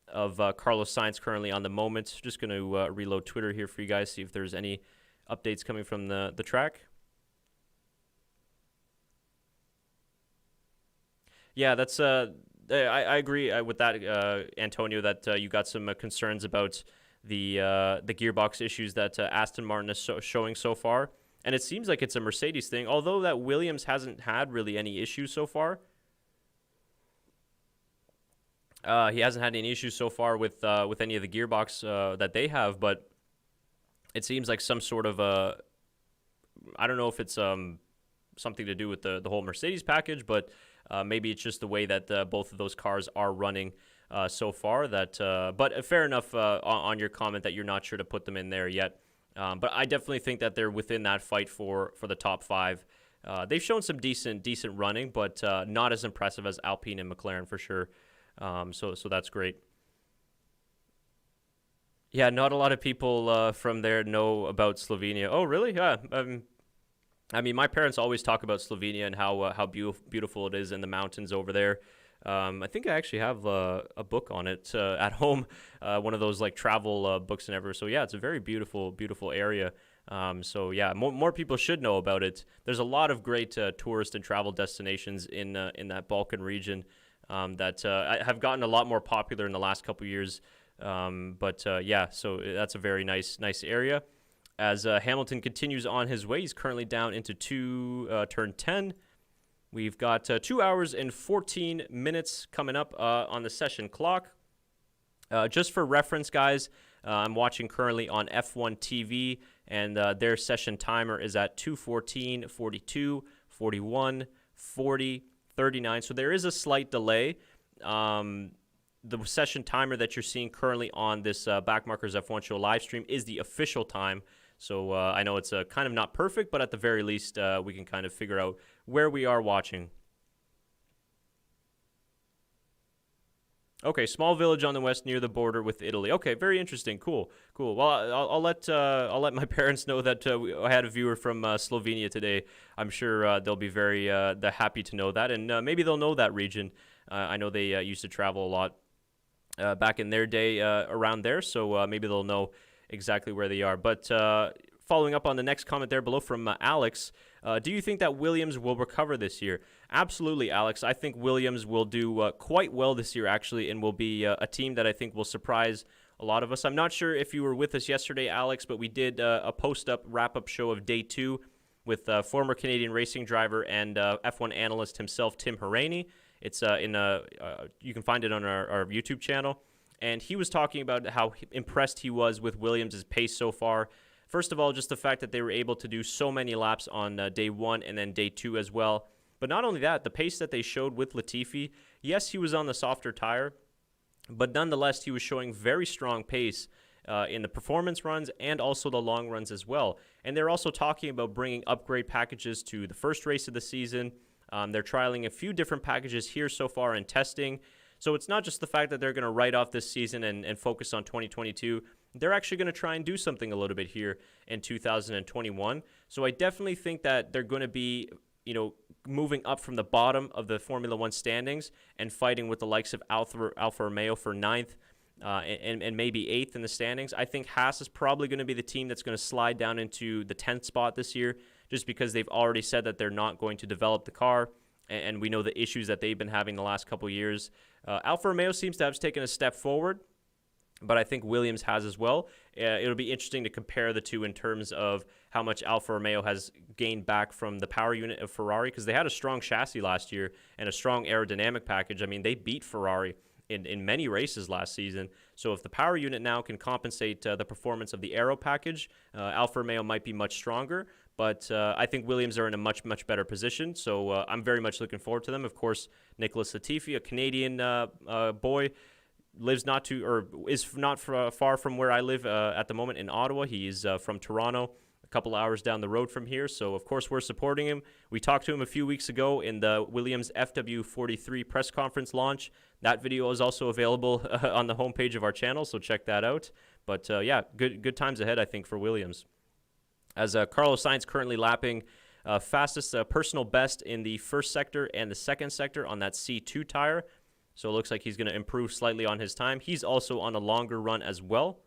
of Carlos Sainz currently on the moment. Just going to reload Twitter here for you guys, see if there's any updates coming from the track. Yeah, that's I agree with that, Antonio, that you got some concerns about the gearbox issues that Aston Martin is showing so far. And it seems like it's a Mercedes thing, although that Williams hasn't had really any issues so far. He hasn't had any issues so far with any of the gearbox that they have, but it seems like some sort of I don't know if it's something to do with the whole Mercedes package, but Maybe it's just the way that both of those cars are running so far. But fair enough on your comment that you're not sure to put them in there yet. But I definitely think that they're within that fight for the top 5. They've shown some decent running, but not as impressive as Alpine and McLaren for sure. So that's great. Yeah, not a lot of people from there know about Slovenia. Oh, really? Yeah. I mean, my parents always talk about Slovenia and how beautiful it is in the mountains over there. I think I actually have a book on it at home, one of those like travel books and everything. So yeah, it's a very beautiful area. So yeah, more people should know about it. There's a lot of great tourist and travel destinations in that Balkan region that have gotten a lot more popular in the last couple of years. Yeah, so that's a very nice area. As Hamilton continues on his way, he's currently down into turn 10. We've got 2 hours and 14 minutes coming up on the session clock. Just for reference, guys, I'm watching currently on F1 TV, and their session timer is at 2:14, 42, 41, 40, 39. So there is a slight delay. The session timer that you're seeing currently on this Backmarkers F1 show live stream is the official time. So I know it's kind of not perfect, but at the very least, we can kind of figure out where we are watching. Okay, small village on the west near the border with Italy. Okay, very interesting. Cool. Well, I'll let my parents know that I had a viewer from Slovenia today. I'm sure they'll be very happy to know that, and maybe they'll know that region. I know they used to travel a lot back in their day around there, so maybe they'll know exactly where they are. But following up on the next comment there below from Alex, do you think that Williams will recover this year? Absolutely, Alex. I think Williams will do quite well this year, actually, and will be a team that I think will surprise a lot of us. I'm not sure if you were with us yesterday, Alex, but we did a post-up, wrap-up show of Day 2 with former Canadian racing driver and F1 analyst himself, Tim Hauraney. It's you can find it on our YouTube channel. And he was talking about how impressed he was with Williams' pace so far. First of all, just the fact that they were able to do so many laps on day 1 and then day 2 as well. But not only that, the pace that they showed with Latifi, yes, he was on the softer tire, but nonetheless, he was showing very strong pace in the performance runs and also the long runs as well. And they're also talking about bringing upgrade packages to the first race of the season. They're trialing a few different packages here so far in testing. So it's not just the fact that they're going to write off this season and focus on 2022. They're actually going to try and do something a little bit here in 2021. So I definitely think that they're going to be, moving up from the bottom of the Formula One standings and fighting with the likes of Alfa Romeo for 9th and maybe 8th in the standings. I think Haas is probably going to be the team that's going to slide down into the 10th spot this year, just because they've already said that they're not going to develop the car. And we know the issues that they've been having the last couple of years. Alfa Romeo seems to have taken a step forward, but I think Williams has as well. It'll be interesting to compare the two in terms of how much Alfa Romeo has gained back from the power unit of Ferrari, because they had a strong chassis last year and a strong aerodynamic package. I mean, they beat Ferrari in many races last season. So if the power unit now can compensate the performance of the aero package, Alfa Romeo might be much stronger. But I think Williams are in a much better position. So I'm very much looking forward to them. Of course, Nicholas Latifi, a Canadian boy, is not far from where I live at the moment in Ottawa. He's from Toronto, a couple hours down the road from here. So, of course, we're supporting him. We talked to him a few weeks ago in the Williams FW43 press conference launch. That video is also available on the homepage of our channel, so check that out. But, yeah, good times ahead, I think, for Williams. As Carlos Sainz currently lapping fastest personal best in the first sector and the second sector on that C2 tire. So it looks like he's going to improve slightly on his time. He's also on a longer run as well.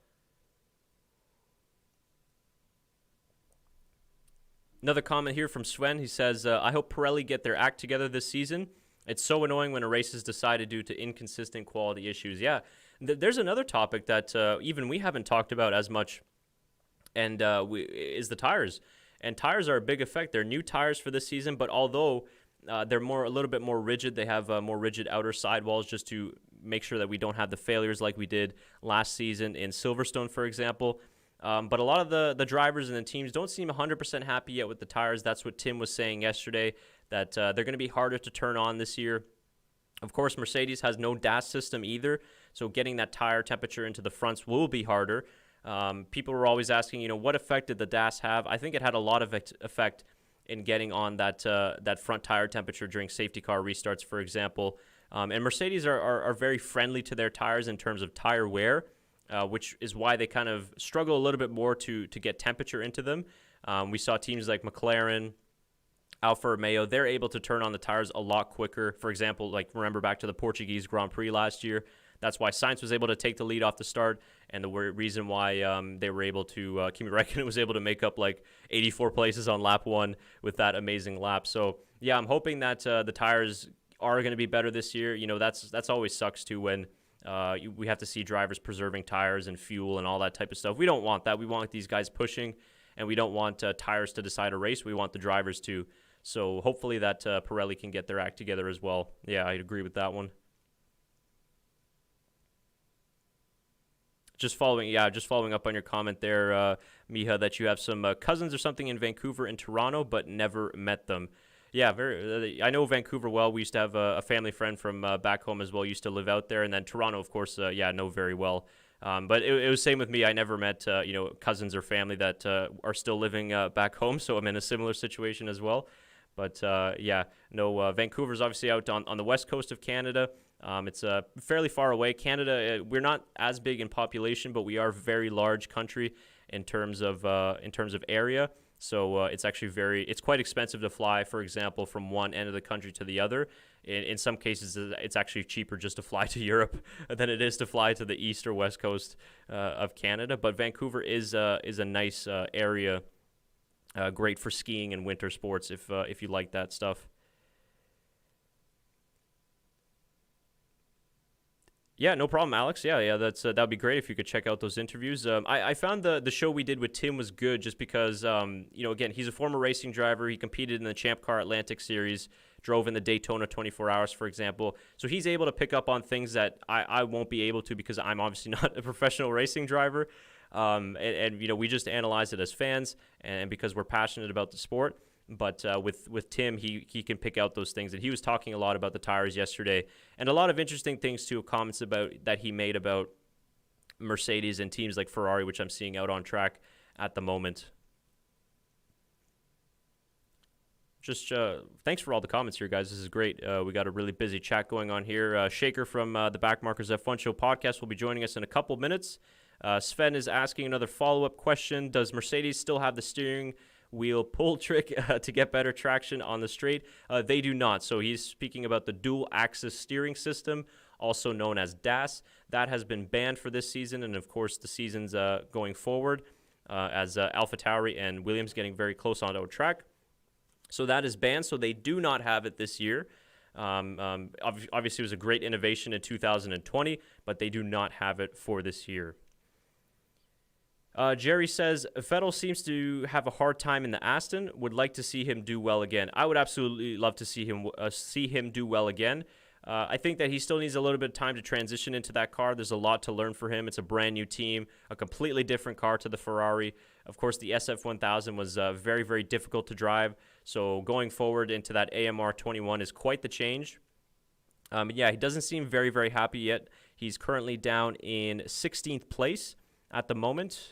Another comment here from Sven. He says, I hope Pirelli get their act together this season. It's so annoying when a race is decided due to inconsistent quality issues. Yeah, there's another topic that even we haven't talked about as much, and is the tires. And tires are a big effect. They're new tires for this season, but although they're a little bit more rigid, they have more rigid outer sidewalls just to make sure that we don't have the failures like we did last season in Silverstone, for example. But a lot of the drivers and the teams don't seem 100% happy yet with the tires. That's what Tim was saying yesterday, that they're going to be harder to turn on this year. Of course, Mercedes has no DAS system either, so getting that tire temperature into the fronts will be harder. People were always asking, what effect did the DAS have? I think it had a lot of effect in getting on that front tire temperature during safety car restarts, for example. And Mercedes are very friendly to their tires in terms of tire wear, which is why they kind of struggle a little bit more to get temperature into them. We saw teams like McLaren, Alfa Romeo, they're able to turn on the tires a lot quicker. For example, like remember back to the Portuguese Grand Prix last year. That's why Sainz was able to take the lead off the start, and the reason why they were able to, Kimi Räikkönen was able to make up like 84 places on lap 1 with that amazing lap. So yeah, I'm hoping that the tires are going to be better this year. That's always sucks too when we have to see drivers preserving tires and fuel and all that type of stuff. We don't want that. We want these guys pushing, and we don't want tires to decide a race. We want the drivers to. So hopefully that Pirelli can get their act together as well. Yeah, I'd agree with that one. Just following up on your comment there, Miha, that you have some cousins or something in Vancouver and Toronto, but never met them. Yeah, I know Vancouver well. We used to have a family friend from back home as well. Used to live out there, and then Toronto, of course. Know very well. But it was same with me. I never met cousins or family that are still living back home, so I'm in a similar situation as well. But Vancouver's obviously out on the west coast of Canada. It's fairly far away. Canada, we're not as big in population, but we are a very large country in terms of area. So it's actually it's quite expensive to fly, for example, from one end of the country to the other. In some cases, it's actually cheaper just to fly to Europe than it is to fly to the east or west coast of Canada. But Vancouver is a nice area. Great for skiing and winter sports if you like that stuff. Yeah, no problem, Alex. Yeah, that'd be great if you could check out those interviews. I found the show we did with Tim was good just because, again, he's a former racing driver. He competed in the Champ Car Atlantic Series, drove in the Daytona 24 Hours, for example. So he's able to pick up on things that I won't be able to because I'm obviously not a professional racing driver. We just analyze it as fans and because we're passionate about the sport. But with Tim, he can pick out those things. And he was talking a lot about the tires yesterday. And a lot of interesting things, too, comments that he made about Mercedes and teams like Ferrari, which I'm seeing out on track at the moment. Just thanks for all the comments here, guys. This is great. We got a really busy chat going on here. Shaker from the Backmarkers F1 Show podcast will be joining us in a couple minutes. Sven is asking another follow-up question. Does Mercedes still have the steering wheel pull trick to get better traction on the straight? They do not. So he's speaking about the dual axis steering system, also known as DAS. That has been banned for this season, and of course the season's going forward as AlphaTauri and Williams getting very close onto a track. So that is banned, so they do not have it this year. Obviously it was a great innovation in 2020, but they do not have it for this year. Jerry says, Vettel seems to have a hard time in the Aston. Would like to see him do well again. I would absolutely love to see him do well again. I think that he still needs a little bit of time to transition into that car. There's a lot to learn for him. It's a brand new team, a completely different car to the Ferrari. Of course, the SF1000 was very, very difficult to drive. So going forward into that AMR 21 is quite the change. He doesn't seem very, very happy yet. He's currently down in 16th place at the moment.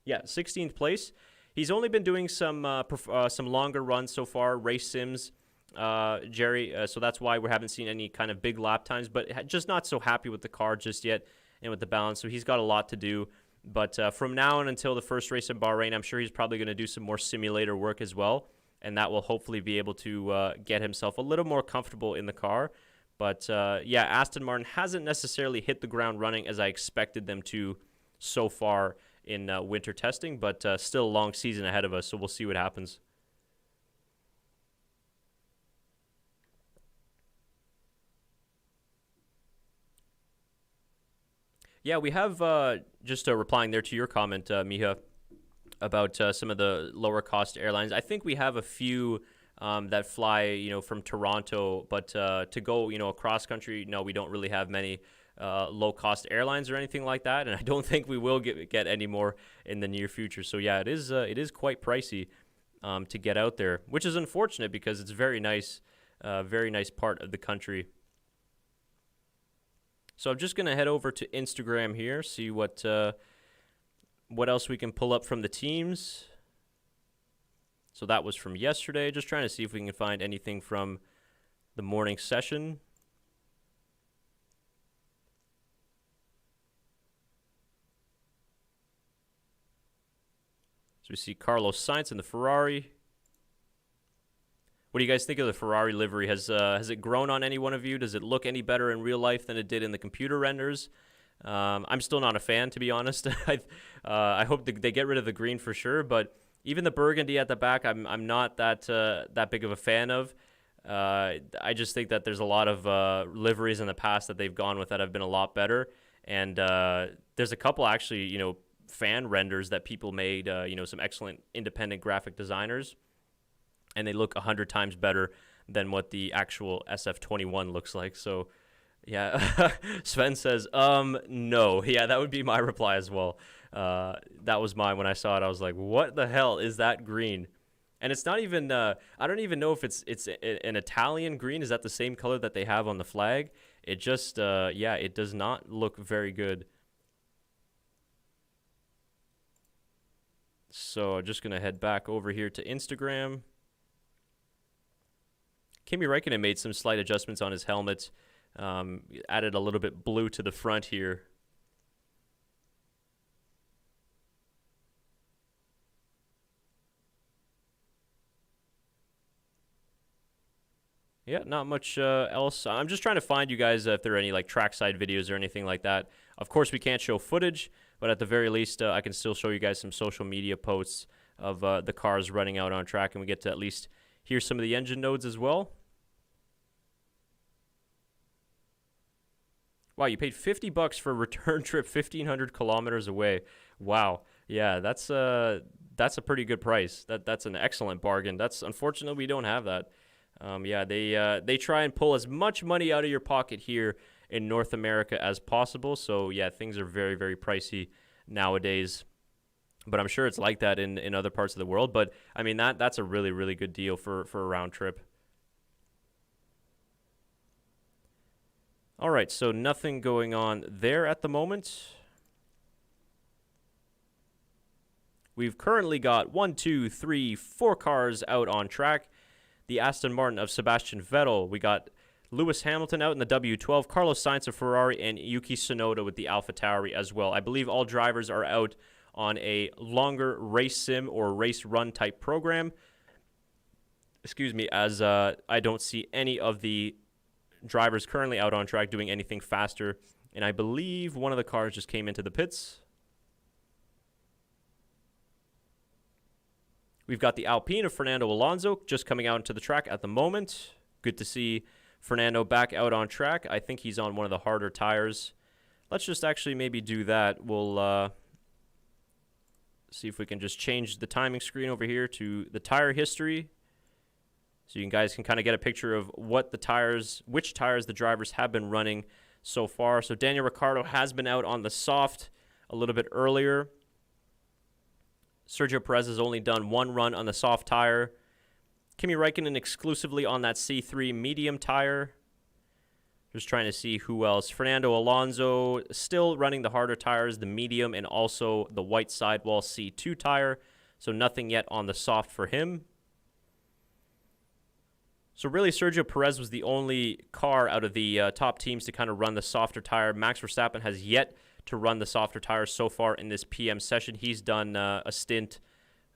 16th place. He's only been doing some longer runs so far, race sims, Jerry. So that's why we haven't seen any kind of big lap times, but just not so happy with the car just yet and with the balance. So he's got a lot to do. But from now on until the first race in Bahrain, I'm sure he's probably going to do some more simulator work as well. And that will hopefully be able to get himself a little more comfortable in the car. But Aston Martin hasn't necessarily hit the ground running as I expected them to so far in winter testing, but still a long season ahead of us, so we'll see what happens. Yeah, we have just replying there to your comment, Miha, about some of the lower cost airlines. I think we have a few that fly, from Toronto, but to go, across country, no, we don't really have many low-cost airlines or anything like that, and I don't think we will get any more in the near future. So yeah, it is quite pricey. to get out there, which is unfortunate because it's very nice part of the country. So I'm just going to head over to Instagram here, see what else we can pull up from the teams. So that was from yesterday. Just trying to see if we can find anything from the morning session. So we see Carlos Sainz in the Ferrari. What do you guys think of the Ferrari livery? Has it grown on any one of you? Does it look any better in real life than it did in the computer renders? I'm still not a fan, to be honest. I hope they get rid of the green for sure, but even the burgundy at the back, I'm not that big of a fan of. I just think that there's a lot of liveries in the past that they've gone with that have been a lot better, and there's a couple actually, fan renders that people made, some excellent independent graphic designers, and they look 100 times better than what the actual SF21 looks like. So, yeah, Sven says, no. Yeah, that would be my reply as well. That was mine when I saw it. I was like, what the hell is that green? And it's not even, I don't even know if it's an Italian green. Is that the same color that they have on the flag? It just, it does not look very good. So I'm just going to head back over here to Instagram. Kimi Räikkönen made some slight adjustments on his helmet. Added a little bit blue to the front here. Yeah, not much else. I'm just trying to find you guys if there are any trackside videos or anything like that. Of course, we can't show footage, but at the very least, I can still show you guys some social media posts of the cars running out on track, and we get to at least hear some of the engine nodes as well. Wow, you paid $50 for a return trip 1,500 kilometers away. Wow, yeah, that's a pretty good price. That's an excellent bargain. Unfortunately, we don't have that. They try and pull as much money out of your pocket here in North America as possible. So yeah, things are very, very pricey nowadays. But I'm sure it's like that in other parts of the world. But I mean that's a really, really good deal for a round trip. All right, so nothing going on there at the moment. We've currently got 1, 2, 3, 4 cars out on track. The Aston Martin of Sebastian Vettel. We got Lewis Hamilton out in the W12, Carlos Sainz of Ferrari, and Yuki Tsunoda with the AlphaTauri as well. I believe all drivers are out on a longer race sim or race run type program. Excuse me, as I don't see any of the drivers currently out on track doing anything faster. And I believe one of the cars just came into the pits. We've got the Alpine of Fernando Alonso just coming out into the track at the moment. Good to see Fernando back out on track. I think he's on one of the harder tires. Let's just actually maybe do that. We'll see if we can just change the timing screen over here to the tire history, so you guys can kind of get a picture of which tires the drivers have been running so far. So Daniel Ricciardo has been out on the soft a little bit earlier. Sergio Perez has only done one run on the soft tire. Kimi Räikkönen exclusively on that C3 medium tire. Just trying to see who else. Fernando Alonso still running the harder tires, the medium, and also the white sidewall C2 tire. So nothing yet on the soft for him. So really, Sergio Perez was the only car out of the top teams to kind of run the softer tire. Max Verstappen has yet to run the softer tires so far in this PM session. He's done a stint,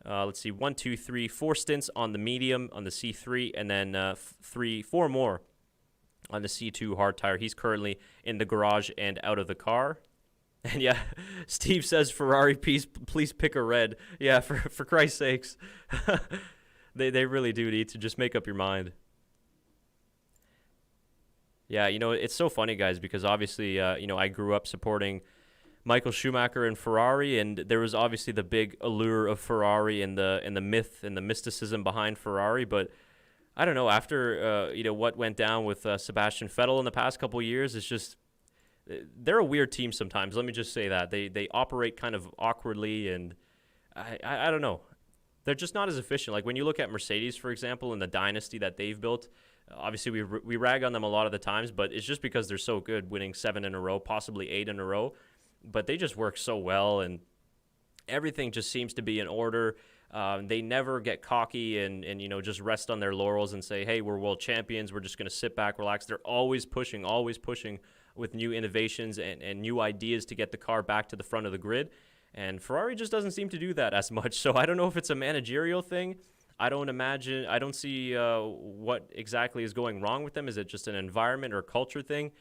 let's see, 1, 2, 3, 4 stints on the medium, on the C3, and then 4 more on the C2 hard tire. He's currently in the garage and out of the car. And yeah, Steve says, Ferrari, please pick a red. Yeah, for Christ's sakes. They really do need to just make up your mind. Yeah, it's so funny, guys, because obviously, I grew up supporting Michael Schumacher and Ferrari, and there was obviously the big allure of Ferrari and the myth and the mysticism behind Ferrari. But I don't know, after what went down with Sebastian Vettel in the past couple of years, it's just they're a weird team sometimes. Let me just say that they operate kind of awkwardly, and I don't know. they're just not as efficient. Like when you look at Mercedes, for example, and the dynasty that they've built, obviously we rag on them a lot of the times, but it's just because they're so good, winning 7 in a row, possibly 8 in a row. But they just work so well, and everything just seems to be in order. They never get cocky and just rest on their laurels and say, hey, we're world champions, we're just going to sit back, relax. They're always pushing with new innovations and new ideas to get the car back to the front of the grid. And Ferrari just doesn't seem to do that as much. So I don't know if it's a managerial thing. I don't see what exactly is going wrong with them. Is it just an environment or culture thing?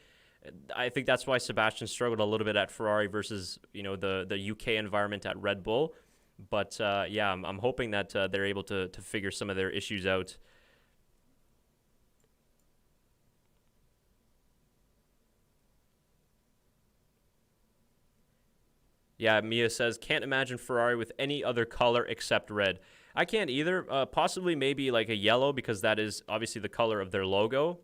I think that's why Sebastian struggled a little bit at Ferrari versus the UK environment at Red Bull. But I'm hoping that they're able to figure some of their issues out. Yeah, Mia says, can't imagine Ferrari with any other color except red. I can't either. Possibly maybe like a yellow, because that is obviously the color of their logo.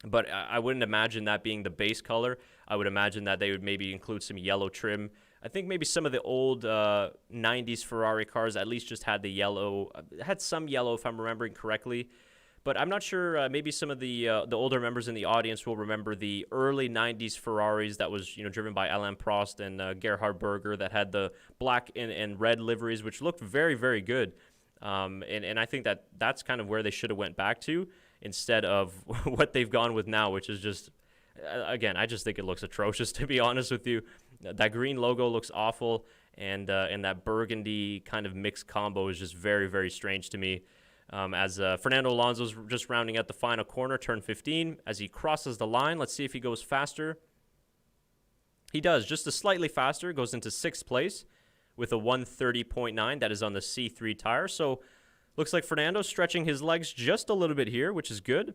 But I wouldn't imagine that being the base color. I would imagine that they would maybe include some yellow trim. I think maybe some of the old 90s Ferrari cars at least just had the yellow, had some yellow if I'm remembering correctly. But I'm not sure, maybe some of the older members in the audience will remember the early 90s Ferraris that was driven by Alain Prost and Gerhard Berger, that had the black and red liveries, which looked very, very good. And I think that's kind of where they should have went back to, instead of what they've gone with now, which is just, again, I just think it looks atrocious, to be honest with you. That green logo looks awful, and that burgundy kind of mixed combo is just very, very strange to me. As Fernando Alonso's just rounding out the final corner, turn 15, as he crosses the line. Let's see if he goes faster. He does, just a slightly faster, goes into 6th place with a 1:30.9. That is on the C3 tire. So looks like Fernando stretching his legs just a little bit here, which is good.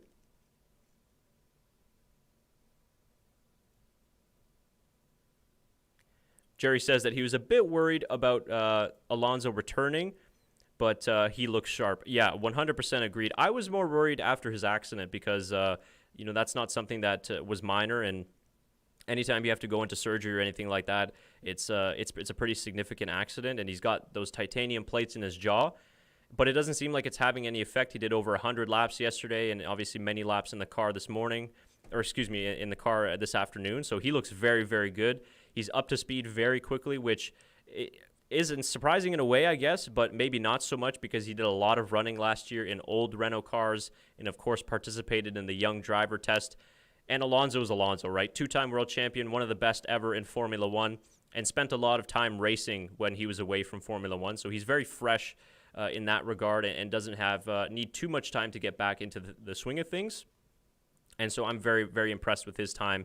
Jerry says that he was a bit worried about Alonso returning, but he looks sharp. Yeah, 100% agreed. I was more worried after his accident because, that's not something that was minor, and anytime you have to go into surgery or anything like that, it's a pretty significant accident, and he's got those titanium plates in his jaw, but it doesn't seem like it's having any effect. He did over 100 laps yesterday, and obviously many laps in the car this morning, in the car this afternoon, so he looks very, very good. He's up to speed very quickly, which isn't surprising in a way, I guess, but maybe not so much, because he did a lot of running last year in old Renault cars and, of course, participated in the young driver test. And Alonso is Alonso, right? 2-time world champion, one of the best ever in Formula One, and spent a lot of time racing when he was away from Formula One. So he's very fresh in that regard, and doesn't need too much time to get back into the swing of things. And so I'm very, very impressed with his time.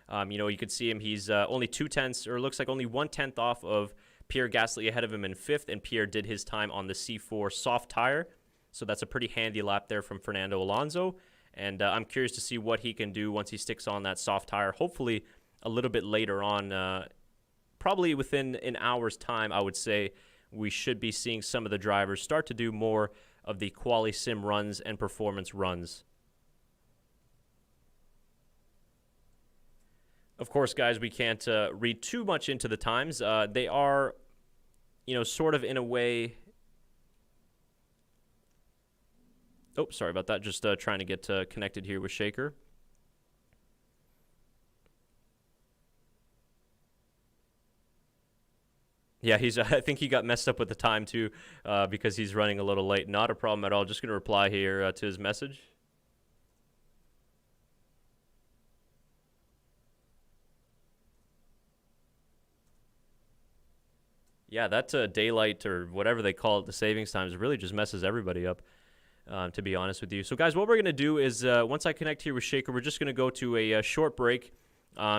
You could see him. He's only 0.2, or looks like only 1/10 off of Pierre Gasly ahead of him in 5th, and Pierre did his time on the C4 soft tire. So that's a pretty handy lap there from Fernando Alonso. And I'm curious to see what he can do once he sticks on that soft tire, hopefully a little bit later on. Probably within an hour's time, I would say, we should be seeing some of the drivers start to do more of the quali sim runs and performance runs. Of course, guys, we can't read too much into the times. They are, sort of in a way. Oh, sorry about that. Just trying to get connected here with Shaker. Yeah, I think he got messed up with the time too, because he's running a little late. Not a problem at all. Just going to reply here to his message. Yeah, that daylight or whatever they call it, the savings times, really just messes everybody up, to be honest with you. So, guys, what we're going to do is once I connect here with Shaker, we're just going to go to a short break,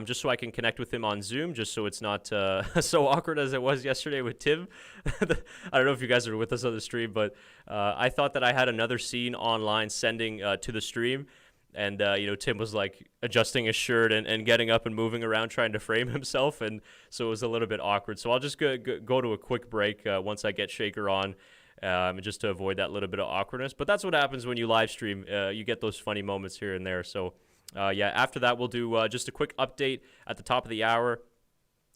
just so I can connect with him on Zoom, just so it's not so awkward as it was yesterday with Tim. I don't know if you guys are with us on the stream, but I thought that I had another scene online sending to the stream. And, Tim was, like, adjusting his shirt and getting up and moving around trying to frame himself. And so it was a little bit awkward. So I'll just go to a quick break once I get Shaker on, just to avoid that little bit of awkwardness. But that's what happens when you live stream. You get those funny moments here and there. So, after that, we'll do just a quick update at the top of the hour.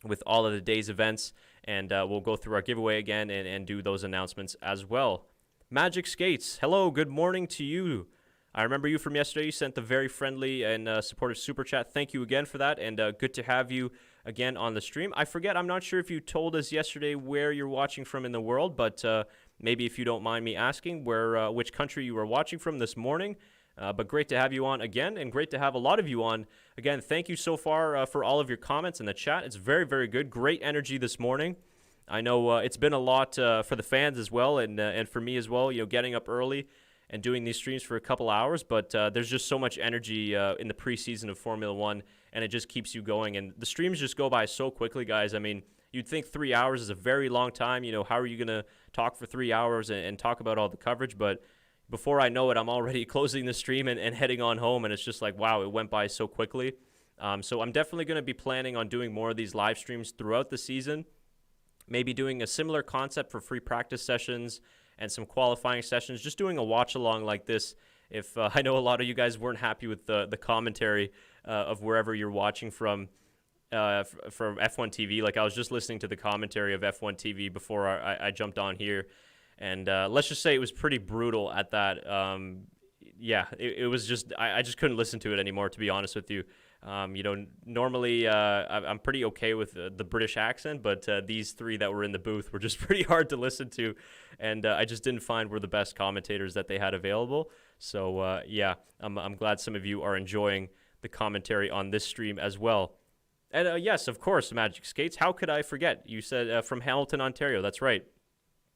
with all of the day's events, and we'll go through our giveaway again and do those announcements as well. Magic Skates, hello, good morning to you. I remember you from yesterday. You sent the very friendly and supportive super chat. Thank you again for that, and good to have you again on the stream. I forget, I'm not sure if you told us yesterday where you're watching from in the world, but maybe if you don't mind me asking which country you were watching from this morning. But great to have you on again, and great to have a lot of you on. Again, thank you so far for all of your comments in the chat. It's very, very good. Great energy this morning. I know it's been a lot for the fans as well, and for me as well, getting up early and doing these streams for a couple hours, but there's just so much energy in the preseason of Formula One, and it just keeps you going. And the streams just go by so quickly, guys. I mean, you'd think 3 hours is a very long time. How are you going to talk for 3 hours and talk about all the coverage? But before I know it, I'm already closing the stream and heading on home, and it's just like, wow, it went by so quickly. So I'm definitely going to be planning on doing more of these live streams throughout the season, maybe doing a similar concept for free practice sessions and some qualifying sessions, just doing a watch-along like this. If I know a lot of you guys weren't happy with the commentary of wherever you're watching from F1 TV. Like, I was just listening to the commentary of F1 TV before I jumped on here, and let's just say it was pretty brutal at that. It was just, I just couldn't listen to it anymore, to be honest with you. Normally I'm pretty okay with the British accent, but these three that were in the booth were just pretty hard to listen to, and I just didn't find were the best commentators that they had available. So I'm glad some of you are enjoying the commentary on this stream as well. And yes, of course, Magic Skates. How could I forget? You said from Hamilton, Ontario. That's right.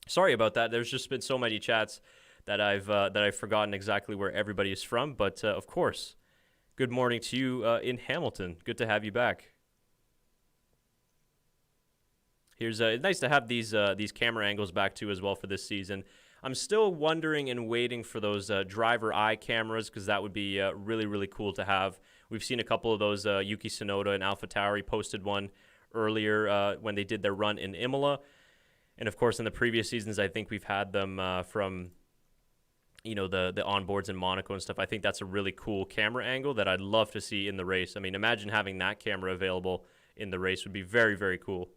Sorry about that. There's just been so many chats that I've forgotten exactly where everybody is from. But of course, good morning to you in Hamilton. Good to have you back. Here's it's nice to have these camera angles back too as well for this season. I'm still wondering and waiting for those driver eye cameras, because that would be really, really cool to have. We've seen a couple of those. Yuki Tsunoda and AlphaTauri posted one earlier when they did their run in Imola. And of course, in the previous seasons, I think we've had them from the onboards in Monaco and stuff. I think that's a really cool camera angle that I'd love to see in the race. I mean, imagine having that camera available in the race would be very, very cool.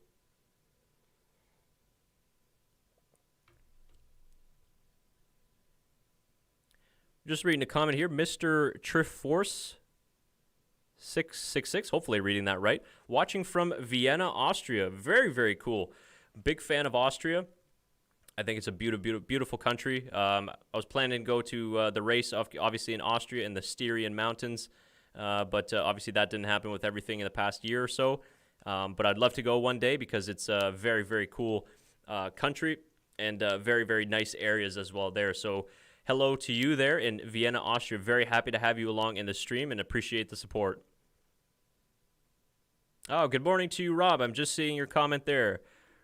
Just reading a comment here, Mr. Triforce 666, hopefully reading that right. Watching from Vienna, Austria. Very, very cool. Big fan of Austria. I think it's a beautiful country. I was planning to go to the race, obviously in Austria in the Styrian Mountains, but obviously that didn't happen with everything in the past year or so. But I'd love to go one day, because it's a very, very cool country, and very, very nice areas as well there. So hello to you there in Vienna, Austria. Very happy to have you along in the stream and appreciate the support. Oh, good morning to you, Rob. I'm just seeing your comment there.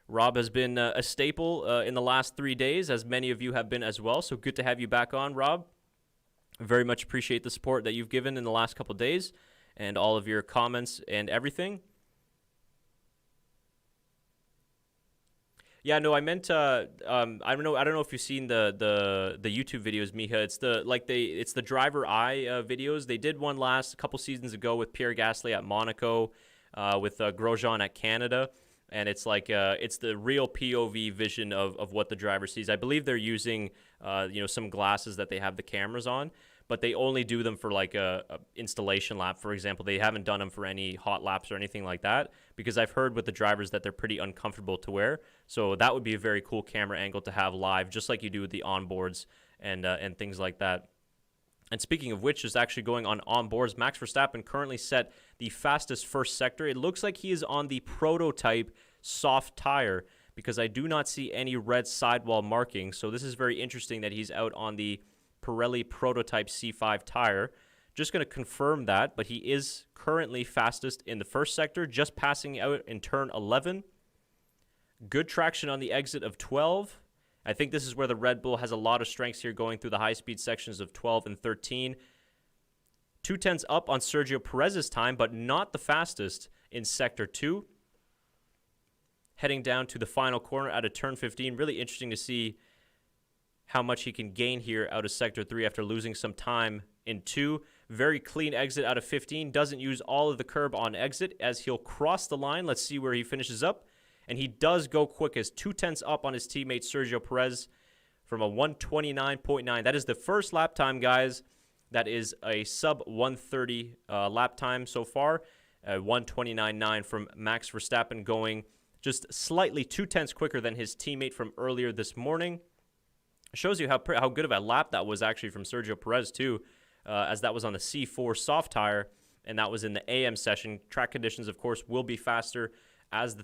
Rob has been a staple in the last 3 days, as many of you have been as well. So good to have you back on, Rob. Very much appreciate the support that you've given in the last couple of days, and all of your comments and everything. Yeah, no, I meant I don't know if you've seen the YouTube videos, Miha. It's the driver eye videos. They did one a couple seasons ago with Pierre Gasly at Monaco, with Grosjean at Canada. And it's like it's the real POV vision of what the driver sees. I believe they're using some glasses that they have the cameras on, but they only do them for like a installation lap, for example. They haven't done them for any hot laps or anything like that, because I've heard with the drivers that they're pretty uncomfortable to wear. So that would be a very cool camera angle to have live, just like you do with the onboards and things like that. And speaking of which, is actually going on onboards. Max Verstappen currently set the fastest first sector. It looks like he is on the prototype soft tire, because I do not see any red sidewall markings. So this is very interesting that he's out on the Pirelli prototype C5 tire. Just going to confirm that, but he is currently fastest in the first sector, just passing out in turn 11. Good traction on the exit of 12. I think this is where the Red Bull has a lot of strengths here, going through the high-speed sections of 12 and 13. 2/10 up on Sergio Perez's time, but not the fastest in Sector 2. Heading down to the final corner out of turn 15. Really interesting to see how much he can gain here out of Sector 3 after losing some time in 2. Very clean exit out of 15. Doesn't use all of the curb on exit as he'll cross the line. Let's see where he finishes up. And he does go quick as 2/10 up on his teammate Sergio Perez from a 129.9. That is the first lap time, guys. That is a sub 130 lap time so far. 129.9 from Max Verstappen, going just slightly 2/10 quicker than his teammate from earlier this morning. Shows you how good of a lap that was actually from Sergio Perez too, as that was on the C4 soft tire, and that was in the AM session. Track conditions, of course, will be faster as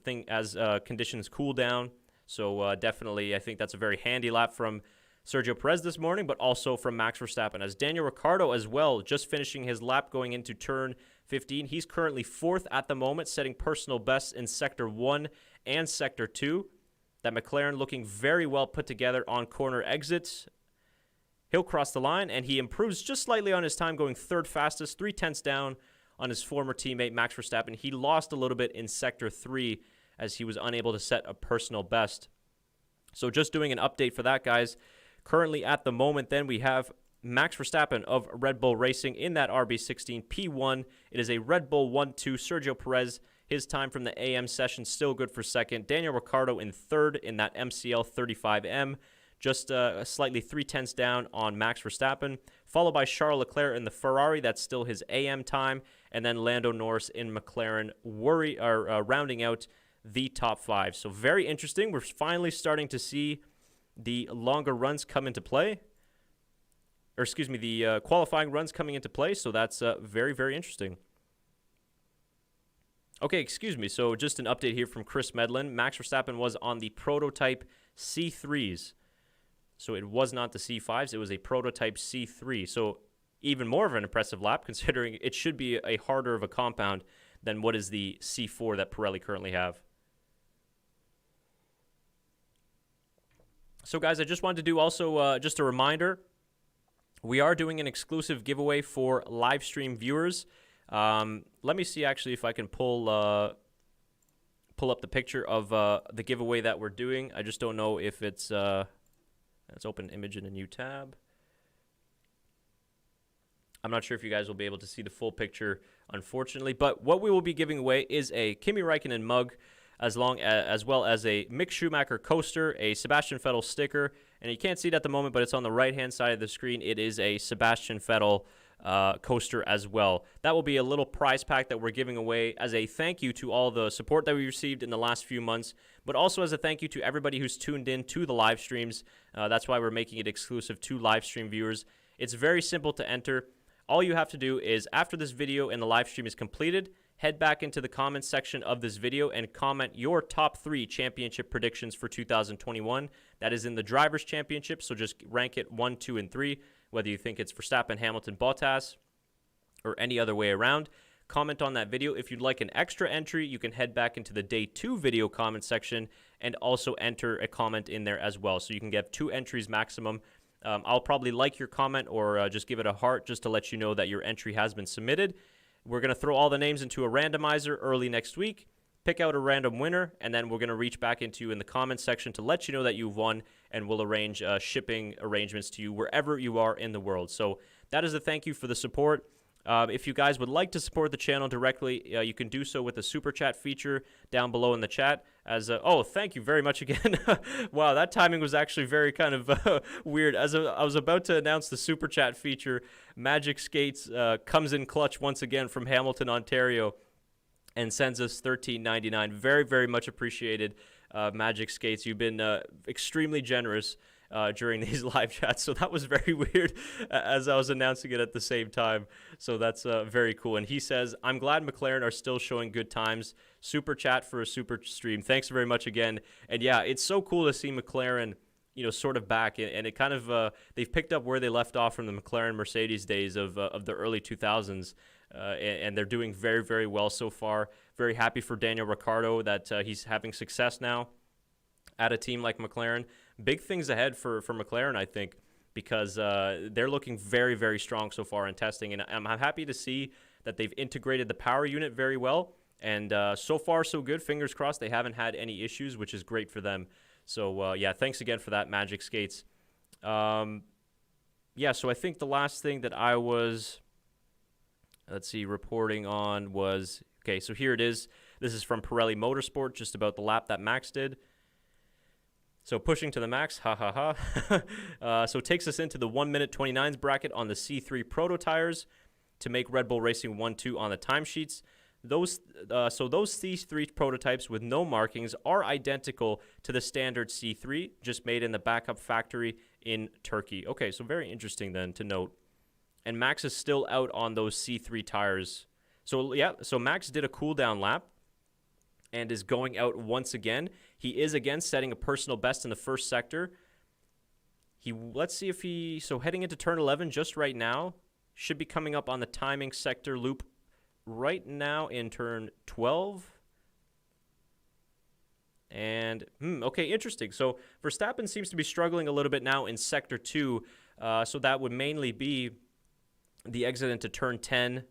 conditions cool down. So definitely, I think that's a very handy lap from Sergio Perez this morning, but also from Max Verstappen. As Daniel Ricciardo as well, just finishing his lap going into turn 15. He's currently 4th at the moment, setting personal bests in Sector 1 and Sector 2. That McLaren looking very well put together on corner exits. He'll cross the line, and he improves just slightly on his time, going 3rd fastest, 3/10 down on his former teammate Max Verstappen. He lost a little bit in Sector 3 as he was unable to set a personal best. So just doing an update for that, guys. Currently at the moment, then, we have Max Verstappen of Red Bull Racing in that RB16 P1. It is a Red Bull 1-2. Sergio Perez, his time from the AM session, still good for 2nd. Daniel Ricciardo in 3rd in that MCL 35M. Just slightly 3/10 down on Max Verstappen, followed by Charles Leclerc in the Ferrari. That's still his AM time. And then Lando Norris in McLaren, rounding out the top 5. So very interesting. We're finally starting to see the longer runs come into play. Or excuse me, the qualifying runs coming into play. So that's very, very interesting. Okay, excuse me. So just an update here from Chris Medlin. Max Verstappen was on the prototype C3s. So it was not the C5s. It was a prototype C3. So even more of an impressive lap, considering it should be a harder of a compound than what is the C4 that Pirelli currently have. So, guys, I just wanted to do also just a reminder. We are doing an exclusive giveaway for live stream viewers. Let me see, actually, if I can pull up the picture of the giveaway that we're doing. I just don't know if it's... let's open image in a new tab. I'm not sure if you guys will be able to see the full picture, unfortunately. But what we will be giving away is a Kimi Räikkönen mug, as well as a Mick Schumacher coaster, a Sebastian Vettel sticker, and you can't see it at the moment, but it's on the right-hand side of the screen. It is a Sebastian Vettel coaster as well. That will be a little prize pack that we're giving away as a thank you to all the support that we received in the last few months, but also as a thank you to everybody who's tuned in to the live streams. That's why we're making it exclusive to live stream viewers. It's very simple to enter. All you have to do is, after this video and the live stream is completed, head back into the comments section of this video and comment your top 3 championship predictions for 2021. That is in the Drivers' Championship, so just rank it 1, 2, and 3, whether you think it's Verstappen, Hamilton, Bottas, or any other way around. Comment on that video. If you'd like an extra entry, you can head back into the Day 2 video comment section and also enter a comment in there as well. So you can get 2 entries maximum. I'll probably like your comment or just give it a heart just to let you know that your entry has been submitted. We're going to throw all the names into a randomizer early next week, pick out a random winner, and then we're going to reach back into you in the comments section to let you know that you've won, and we'll arrange shipping arrangements to you wherever you are in the world. So that is a thank you for the support. If you guys would like to support the channel directly, you can do so with the super chat feature down below in the chat. Oh, thank you very much again. Wow, that timing was actually very kind of weird. As I was about to announce the super chat feature, Magic Skates comes in clutch once again from Hamilton, Ontario, and sends us $13.99. Very, very much appreciated, Magic Skates. You've been extremely generous during these live chats, so that was very weird as I was announcing it at the same time. So that's very cool. And he says, I'm glad McLaren are still showing good times. Super chat for a super stream. Thanks very much again. And yeah, it's so cool to see McLaren, sort of back, and it kind of they've picked up where they left off from the McLaren Mercedes days of the early 2000s, and they're doing very, very well so far. Very happy for Daniel Ricciardo that he's having success now at a team like McLaren. Big things ahead for McLaren, I think, because they're looking very, very strong so far in testing. And I'm happy to see that they've integrated the power unit very well. And so far, so good. Fingers crossed they haven't had any issues, which is great for them. So, yeah, thanks again for that, Magic Skates. Yeah, so I think the last thing that I was Let's see, reporting on was, okay, so here it is. This is from Pirelli Motorsport, just about the lap that Max did. So pushing to the max, ha ha ha. So it takes us into the 1 minute 29s bracket on the C3 Proto tires to make Red Bull Racing 1-2 on the timesheets. Those C3 prototypes with no markings are identical to the standard C3, just made in the backup factory in Turkey. Okay, so very interesting then to note. And Max is still out on those C3 tires. So yeah, so Max did a cool down lap and is going out once again. He is again setting a personal best in the first sector. Let's see if he, so heading into turn 11 just right now, should be coming up on the timing sector loop right now in turn 12. And, okay, interesting. So Verstappen seems to be struggling a little bit now in sector 2. So that would mainly be the exit into turn 10.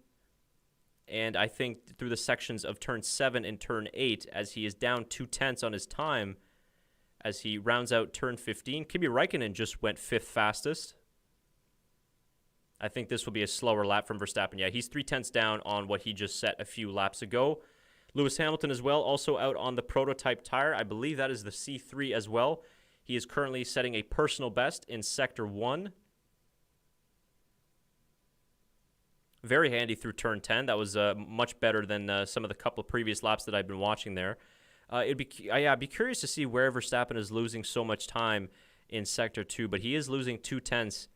And I think through the sections of turn 7 and turn 8, as he is down 2/10 on his time, as he rounds out turn 15. Kimi Räikkönen just went 5th fastest. I think this will be a slower lap from Verstappen. Yeah, he's 3/10 down on what he just set a few laps ago. Lewis Hamilton as well, also out on the prototype tire. I believe that is the C3 as well. He is currently setting a personal best in Sector 1. Very handy through turn 10. That was much better than some of the couple of previous laps that I've been watching there. I'd be curious to see where Verstappen is losing so much time in Sector 2, but he is losing 2/10.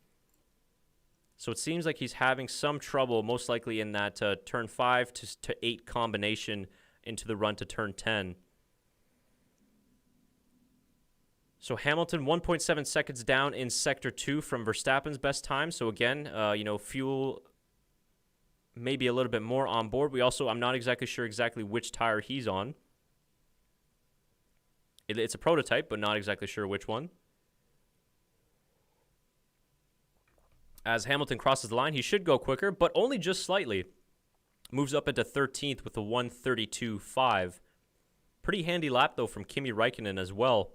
So it seems like he's having some trouble, most likely in that turn 5 to 8 combination into the run to turn 10. So Hamilton 1.7 seconds down in Sector 2 from Verstappen's best time. So again, fuel maybe a little bit more on board. I'm not exactly sure which tire he's on. It's a prototype, but not exactly sure which one. As Hamilton crosses the line, he should go quicker, but only just slightly. Moves up into 13th with a 1:32.5. Pretty handy lap, though, from Kimi Räikkönen as well.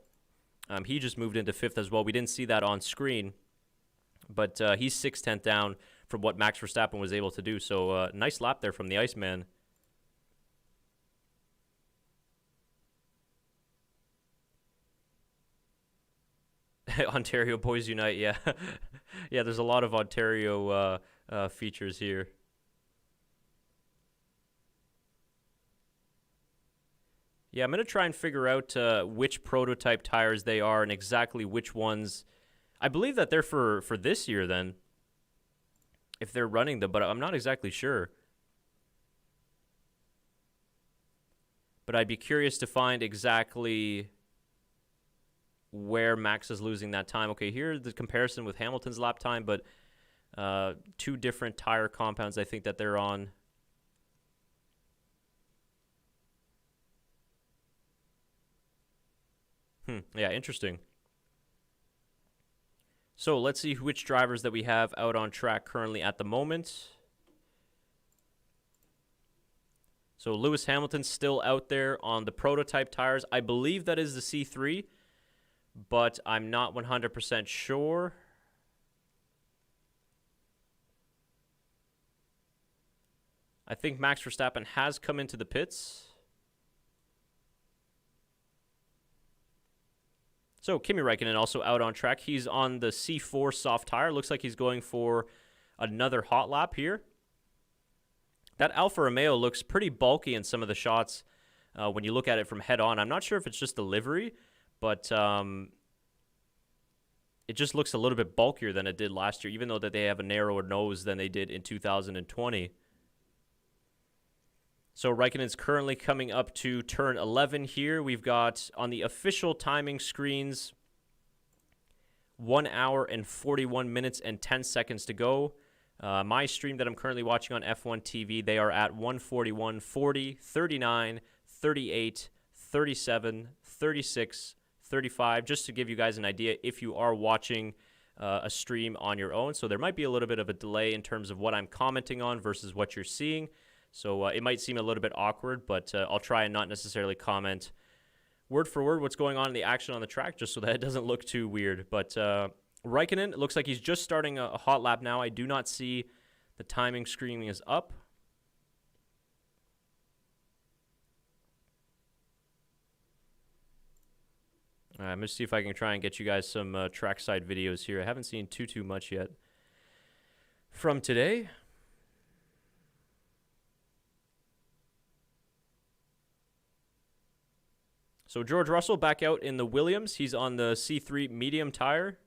He just moved into 5th as well. We didn't see that on screen, but he's 6/10 down from what Max Verstappen was able to do. So nice lap there from the Iceman. Ontario Boys Unite, yeah. Yeah, there's a lot of Ontario features here. Yeah, I'm going to try and figure out which prototype tires they are and exactly which ones. I believe that they're for this year then, if they're running them, but I'm not exactly sure. But I'd be curious to find exactly where Max is losing that time. Okay, here's the comparison with Hamilton's lap time, but 2 different tire compounds I think that they're on. Yeah, interesting. So let's see which drivers that we have out on track currently at the moment. So Lewis Hamilton's still out there on the prototype tires. I believe that is the C3, but I'm not 100% sure. I think Max Verstappen has come into the pits. So Kimi Räikkönen also out on track. He's on the C4 soft tire. Looks like he's going for another hot lap here. That Alfa Romeo looks pretty bulky in some of the shots when you look at it from head on. I'm not sure if it's just the livery, but it just looks a little bit bulkier than it did last year, even though that they have a narrower nose than they did in 2020. So Raikkonen's currently coming up to turn 11 here. We've got on the official timing screens 1 hour and 41 minutes and 10 seconds to go. My stream that I'm currently watching on F1 TV, they are at 1:41, 40, 39, 38, 37, 36, 35, just to give you guys an idea if you are watching a stream on your own. So there might be a little bit of a delay in terms of what I'm commenting on versus what you're seeing. So it might seem a little bit awkward, but I'll try and not necessarily comment word for word what's going on in the action on the track, just so that it doesn't look too weird. But Raikkonen, it looks like he's just starting a hot lap now. I do not see the timing screen is up. I'm going to see if I can try and get you guys some trackside videos here. I haven't seen too much yet from today. So George Russell back out in the Williams. He's on the C3 medium tire.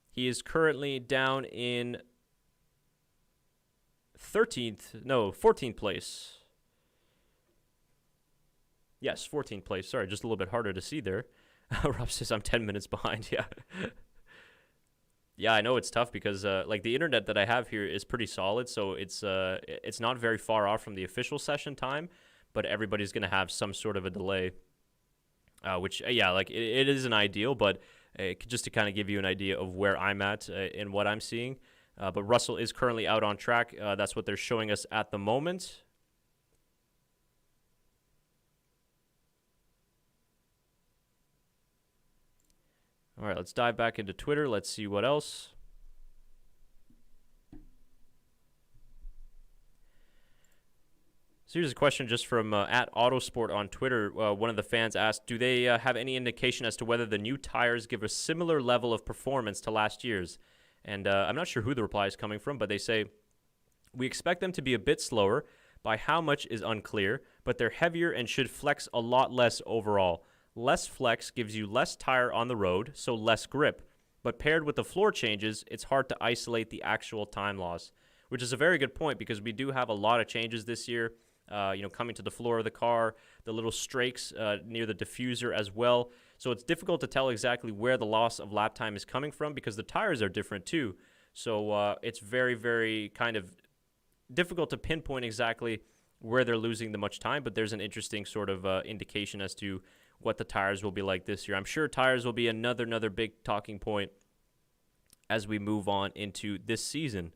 He is currently down in 14th place. Yes, 14th place. Sorry, just a little bit harder to see there. Rob says I'm 10 minutes behind. Yeah. Yeah, I know it's tough because like the internet that I have here is pretty solid, so it's not very far off from the official session time, but everybody's going to have some sort of a delay. Which, yeah, like it isn't ideal, but just to kind of give you an idea of where I'm at and what I'm seeing. But Russell is currently out on track. That's what they're showing us at the moment. All right, let's dive back into Twitter. Let's see what else. So here's a question just from at Autosport on Twitter. One of the fans asked, do they have any indication as to whether the new tires give a similar level of performance to last year's? And I'm not sure who the reply is coming from, but they say, we expect them to be a bit slower. By how much is unclear, but they're heavier and should flex a lot less overall. Less flex gives you less tire on the road, so less grip. But paired with the floor changes, it's hard to isolate the actual time loss, which is a very good point because we do have a lot of changes this year. Coming to the floor of the car, the little strakes near the diffuser as well. So it's difficult to tell exactly where the loss of lap time is coming from because the tires are different too. So it's very, very kind of difficult to pinpoint exactly where they're losing the much time, but there's an interesting sort of indication as to what the tires will be like this year. I'm sure tires will be another big talking point as we move on into this season.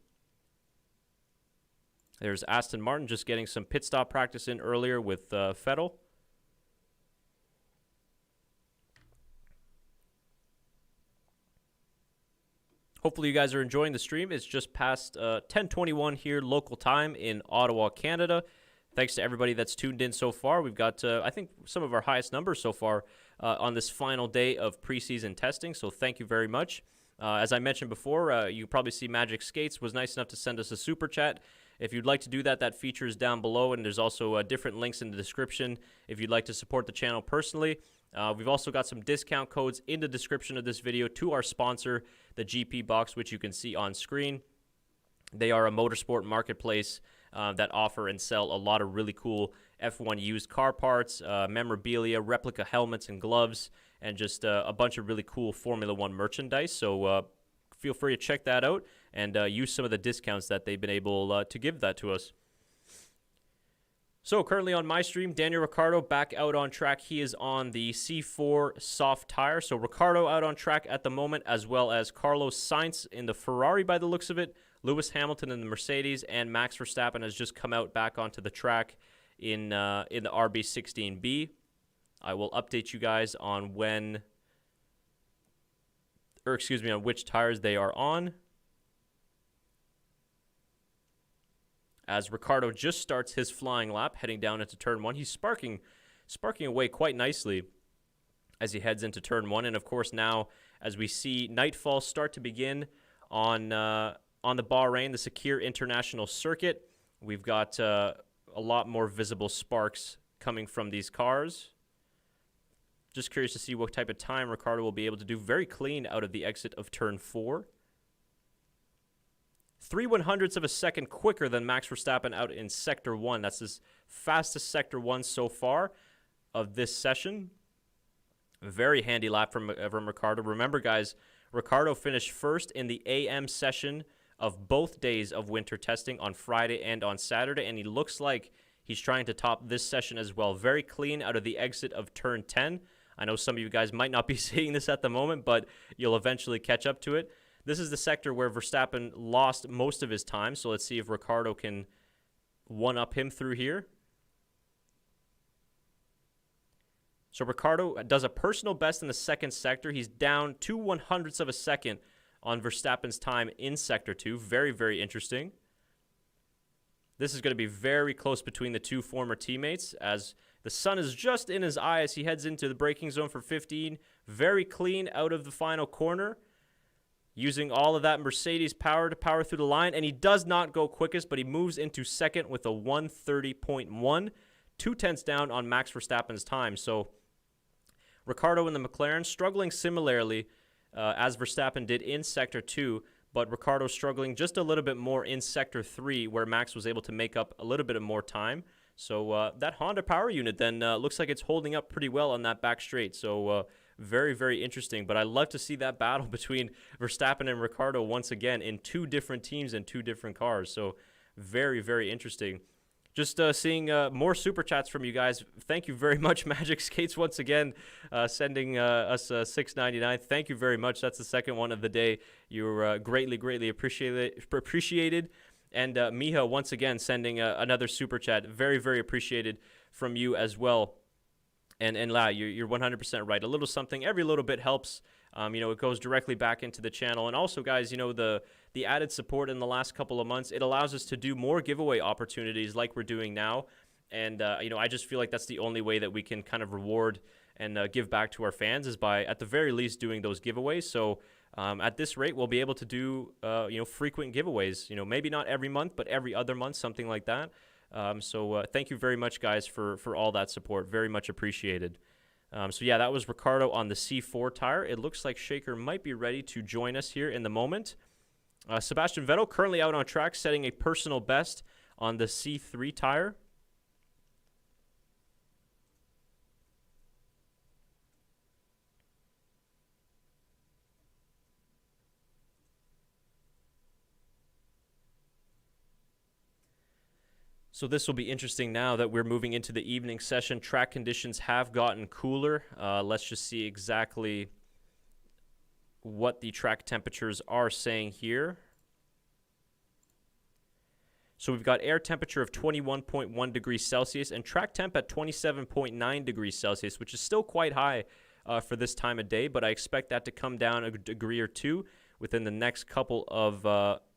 There's Aston Martin just getting some pit stop practice in earlier with Vettel. Hopefully you guys are enjoying the stream. It's just past 10:21 here local time in Ottawa, Canada. Thanks to everybody that's tuned in so far. We've got, I think, some of our highest numbers so far on this final day of preseason testing, so thank you very much. As I mentioned before, you probably see Magic Skates was nice enough to send us a super chat. If you'd like to do that, that feature is down below, and there's also different links in the description if you'd like to support the channel personally. We've also got some discount codes in the description of this video to our sponsor, the GP Box, which you can see on screen. They are a motorsport marketplace that offer and sell a lot of really cool F1 used car parts, memorabilia, replica helmets and gloves, and just a bunch of really cool Formula One merchandise. So feel free to check that out and use some of the discounts that they've been able to give that to us. So currently on my stream, Daniel Ricciardo back out on track. He is on the C4 soft tire. So Ricciardo out on track at the moment, as well as Carlos Sainz in the Ferrari by the looks of it, Lewis Hamilton in the Mercedes, and Max Verstappen has just come out back onto the track in the RB16B. I will update you guys on on which tires they are on. As Ricciardo just starts his flying lap, heading down into Turn 1. He's sparking away quite nicely as he heads into Turn 1. And, of course, now as we see nightfall start to begin on the Bahrain, the Sakir International Circuit, we've got a lot more visible sparks coming from these cars. Just curious to see what type of time Ricciardo will be able to do. Very clean out of the exit of Turn 4. 3/100ths of a second quicker than Max Verstappen out in Sector 1. That's his fastest Sector 1 so far of this session. Very handy lap from Ricciardo. Remember, guys, Ricciardo finished first in the AM session of both days of winter testing on Friday and on Saturday, and he looks like he's trying to top this session as well. Very clean out of the exit of Turn 10. I know some of you guys might not be seeing this at the moment, but you'll eventually catch up to it. This is the sector where Verstappen lost most of his time, so let's see if Ricciardo can one-up him through here. So Ricciardo does a personal best in the second sector. He's down 2/100ths of a second on Verstappen's time in Sector 2. Very, very interesting. This is going to be very close between the two former teammates as The sun is just in his eye as he heads into the braking zone for 15. Very clean out of the final corner, using all of that Mercedes power to power through the line. And he does not go quickest, but he moves into second with a 1:30.1. 2/10 down on Max Verstappen's time. So Ricciardo and the McLaren struggling similarly as Verstappen did in Sector 2, but Ricciardo struggling just a little bit more in Sector 3, where Max was able to make up a little bit of more time. So that Honda power unit then looks like it's holding up pretty well on that back straight. So very, very interesting. But I love to see that battle between Verstappen and Ricciardo once again in two different teams and two different cars. So very, very interesting. Just seeing more super chats from you guys. Thank you very much, Magic Skates, once again, sending us $6.99. Thank you very much. That's the second one of the day. You're greatly, greatly appreciated. And Miha, once again, sending another super chat. Very, very appreciated from you as well. And La, you're 100% right. A little something, every little bit helps. It goes directly back into the channel. And also, guys, the added support in the last couple of months, it allows us to do more giveaway opportunities like we're doing now. And, I just feel like that's the only way that we can kind of reward and give back to our fans is by, at the very least, doing those giveaways. So at this rate, we'll be able to do, frequent giveaways. Maybe not every month, but every other month, something like that. So thank you very much, guys, for all that support. Very much appreciated. That was Ricciardo on the C4 tire. It looks like Shaker might be ready to join us here in the moment. Sebastian Vettel currently out on track, setting a personal best on the C3 tire. So this will be interesting now that we're moving into the evening session. Track conditions have gotten cooler. Let's just see exactly what the track temperatures are saying here. So we've got air temperature of 21.1 degrees Celsius and track temp at 27.9 degrees Celsius, which is still quite high for this time of day, but I expect that to come down a degree or two within the next couple of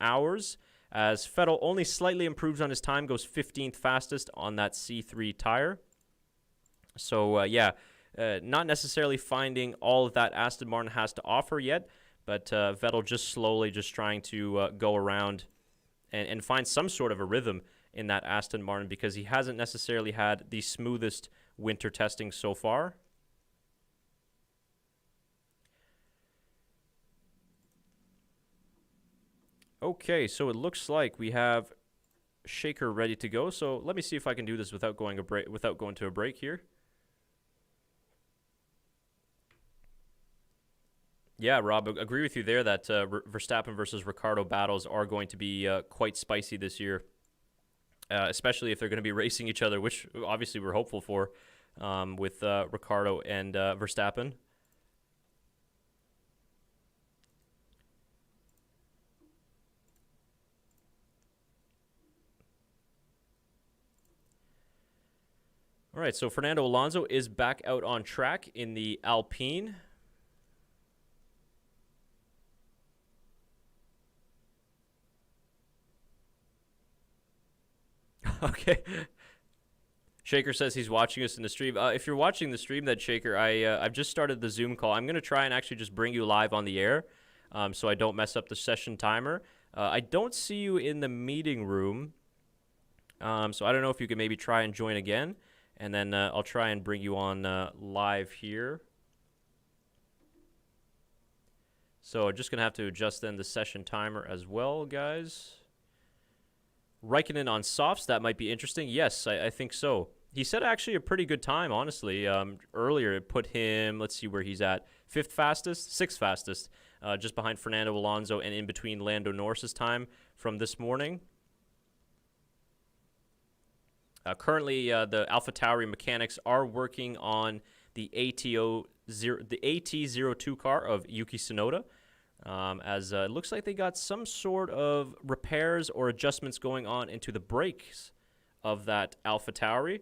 hours, as Vettel only slightly improves on his time, goes 15th fastest on that C3 tire. So, not necessarily finding all of that Aston Martin has to offer yet, but Vettel just slowly just trying to go around and find some sort of a rhythm in that Aston Martin, because he hasn't necessarily had the smoothest winter testing so far. Okay, so it looks like we have Shaker ready to go. So let me see if I can do this without going to a break here. Yeah, Rob, agree with you there that Verstappen versus Ricciardo battles are going to be quite spicy this year, especially if they're going to be racing each other, which obviously we're hopeful for with Ricciardo and Verstappen. All right, so Fernando Alonso is back out on track in the Alpine. Okay. Shaker says he's watching us in the stream. If you're watching the stream, then Shaker, I've just started the Zoom call. I'm going to try and actually just bring you live on the air so I don't mess up the session timer. I don't see you in the meeting room, so I don't know if you could maybe try and join again. And then I'll try and bring you on live here. So just going to have to adjust then the session timer as well, guys. Raikkonen on softs, that might be interesting. Yes, I think so. He said actually a pretty good time, honestly. Earlier it put him, let's see where he's at, 5th fastest, 6th fastest, just behind Fernando Alonso and in between Lando Norris's time from this morning. Currently, the AlphaTauri mechanics are working on the AT02 car of Yuki Tsunoda, as it looks like they got some sort of repairs or adjustments going on into the brakes of that AlphaTauri.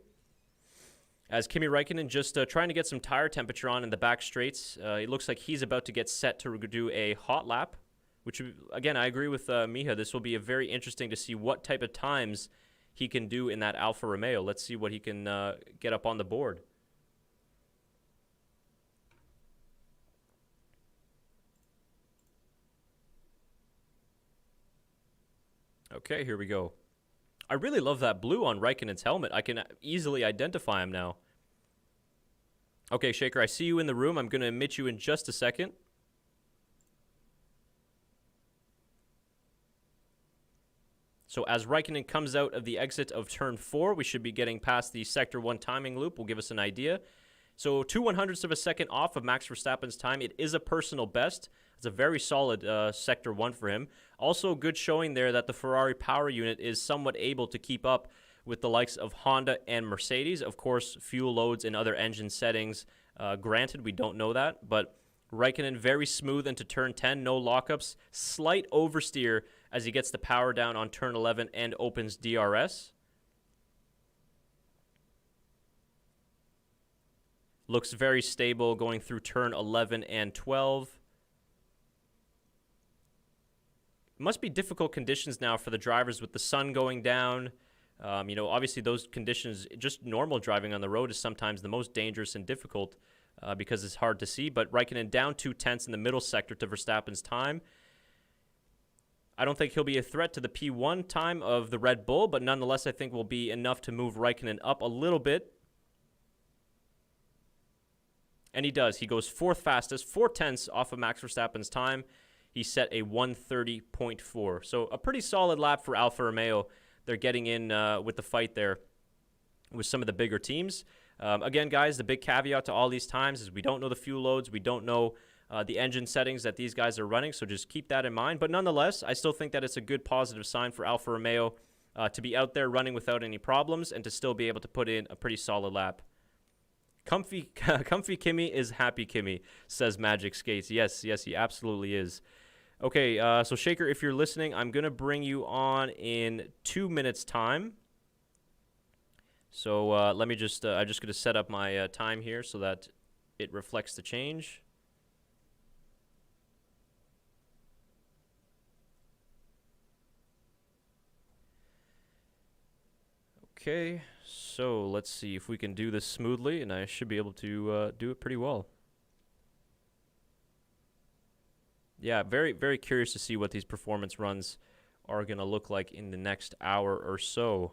As Kimi Räikkönen just trying to get some tire temperature on in the back straights. It looks like he's about to get set to do a hot lap, which, again, I agree with Miha. This will be very interesting to see what type of times he can do in that Alfa Romeo. Let's see what he can get up on the board. Okay, here we go. I really love that blue on Raikkonen's helmet. I can easily identify him now. Okay, Shaker, I see you in the room. I'm going to admit you in just a second. So as Raikkonen comes out of the exit of turn 4, we should be getting past the Sector 1 timing loop. Will give us an idea. So 2/100ths of a second off of Max Verstappen's time. It is a personal best. It's a very solid Sector 1 for him. Also, good showing there that the Ferrari power unit is somewhat able to keep up with the likes of Honda and Mercedes. Of course, fuel loads and other engine settings, granted, we don't know that. But Raikkonen very smooth into turn 10, no lockups. Slight oversteer as he gets the power down on turn 11 and opens DRS. Looks very stable going through turn 11 and 12. Must be difficult conditions now for the drivers with the sun going down. Obviously those conditions, just normal driving on the road is sometimes the most dangerous and difficult because it's hard to see. But Raikkonen down 2/10 in the middle sector to Verstappen's time. I don't think he'll be a threat to the P1 time of the Red Bull, but nonetheless I think will be enough to move Raikkonen up a little bit. And he does. He goes 4th fastest, 4/10 off of Max Verstappen's time. He set a 1:30.4. So a pretty solid lap for Alfa Romeo. They're getting in with the fight there with some of the bigger teams. Again, guys, the big caveat to all these times is we don't know the fuel loads. We don't know the engine settings that these guys are running, so just keep that in mind. But nonetheless, I still think that it's a good positive sign for Alfa Romeo to be out there running without any problems and to still be able to put in a pretty solid lap. Comfy Kimmy is happy Kimmy, says Magic Skates. Yes, he absolutely is. Okay, so Shaker, if you're listening, I'm going to bring you on in 2 minutes' time. So let me just, I'm just going to set up my time here so that it reflects the change. Okay, so let's see if we can do this smoothly, and I should be able to do it pretty well. Yeah, very, very curious to see what these performance runs are going to look like in the next hour or so.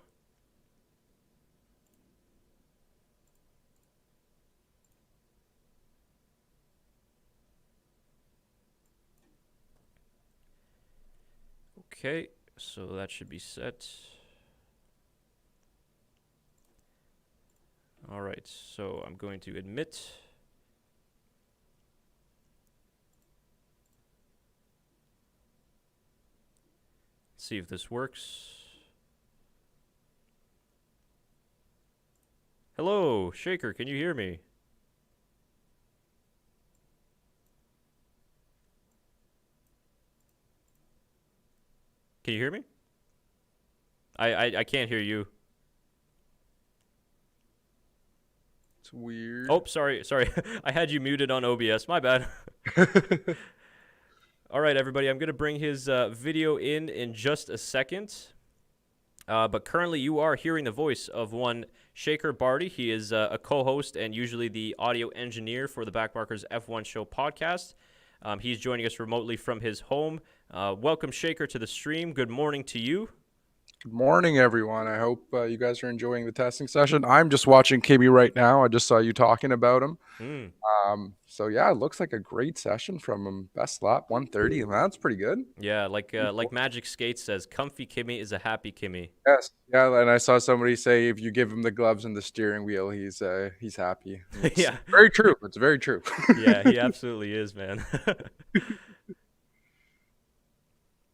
Okay, so that should be set. All right, so I'm going to admit. See if this works. Hello, Shaker, can you hear me? Can you hear me? I can't hear you. It's weird. Oh, sorry. I had you muted on OBS. My bad. All right, everybody. I'm going to bring his video in just a second. But currently, you are hearing the voice of one Shaker Barty. He is a co-host and usually the audio engineer for the Backmarkers F1 Show podcast. He's joining us remotely from his home. Welcome, Shaker, to the stream. Good morning to you. Good morning, everyone. I hope you guys are enjoying the testing session. I'm just watching Kimmy right now. I just saw you talking about him. So yeah, it looks like a great session from him. Best lap, 1:30, and that's pretty good. Yeah, like Magic Skates says, comfy Kimmy is a happy Kimmy. Yes, yeah, and I saw somebody say if you give him the gloves and the steering wheel, he's happy. It's yeah, very true. It's very true. Yeah, he absolutely is, man.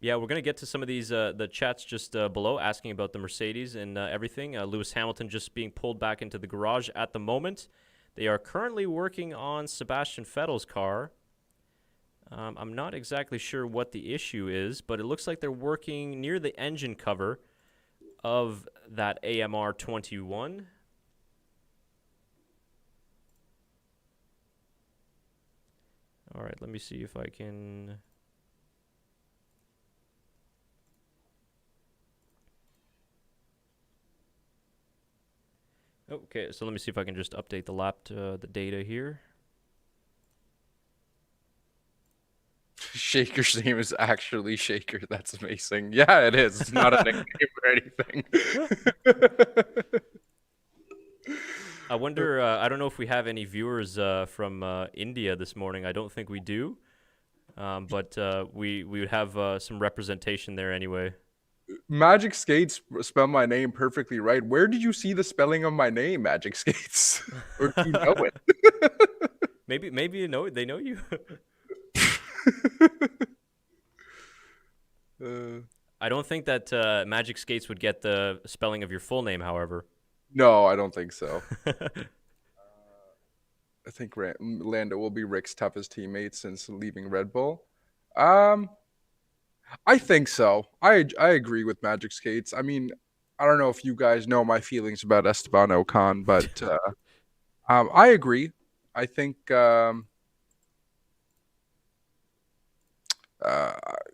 Yeah, we're going to get to some of these, the chats just below, asking about the Mercedes and everything. Lewis Hamilton just being pulled back into the garage at the moment. They are currently working on Sebastian Vettel's car. I'm not exactly sure what the issue is, but it looks like they're working near the engine cover of that AMR 21. All right, let me see if I can... Okay, so let me see if I can just update the data here. Shaker's name is actually Shaker. That's amazing. Yeah, it is. It's not a nickname or anything. I wonder. I don't know if we have any viewers from India this morning. I don't think we do, but we would have some representation there anyway. Magic Skates spell my name perfectly right. Where did you see the spelling of my name, Magic Skates? Or do you know it? Maybe they know you. I don't think that Magic Skates would get the spelling of your full name, however. No, I don't think so. I think Lando will be Rick's toughest teammate since leaving Red Bull. Um, I think so. I agree with Magic Skates. I mean, I don't know if you guys know my feelings about Esteban Ocon, but I agree. I think uh,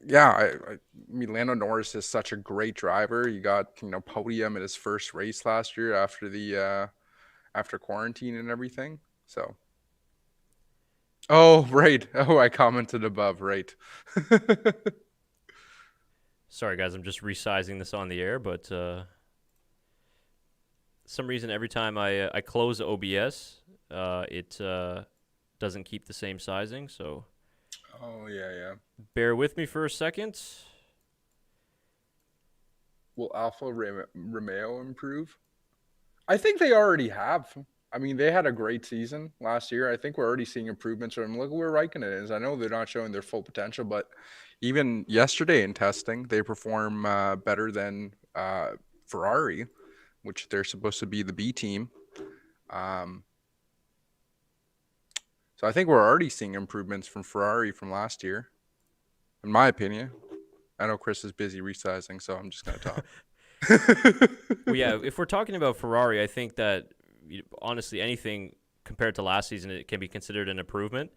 yeah, I mean, Lando Norris is such a great driver. He got podium in his first race last year after the after quarantine and everything. So, oh right, oh I commented above, right. Sorry, guys, I'm just resizing this on the air, but some reason every time I close OBS, it doesn't keep the same sizing. So, Oh yeah. bear with me for a second. Will Romeo improve? I think they already have. I mean, they had a great season last year. I think we're already seeing improvements from them. Look at where Raikkonen is. I know they're not showing their full potential, but even yesterday in testing, they perform better than Ferrari, which they're supposed to be the B team. Um, so I think we're already seeing improvements from Ferrari from last year, in my opinion. I know Chris is busy resizing, so I'm just going to talk. Well, yeah, if we're talking about Ferrari, I think that honestly, anything compared to last season, it can be considered an improvement.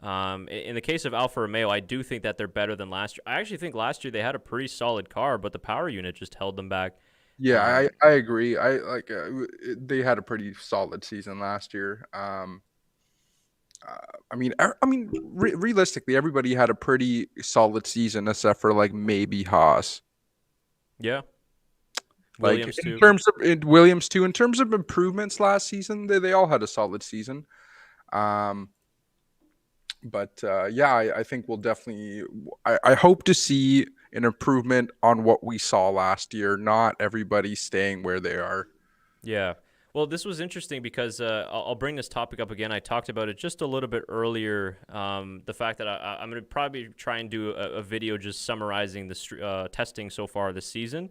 In the case of Alfa Romeo, I do think that they're better than last year. I actually think last year they had a pretty solid car, but the power unit just held them back. Yeah, Um, I agree. They had a pretty solid season last year. Realistically, everybody had a pretty solid season except for like maybe Haas. yeah, Like Williams in too. terms of Williams too, in terms of improvements last season, they all had a solid season. Um, but yeah, I think we'll definitely. I hope to see an improvement on what we saw last year. Not everybody staying where they are. Yeah. Well, this was interesting because I'll bring this topic up again. I talked about it just a little bit earlier. The fact that I'm going to probably try and do a video just summarizing the testing so far this season.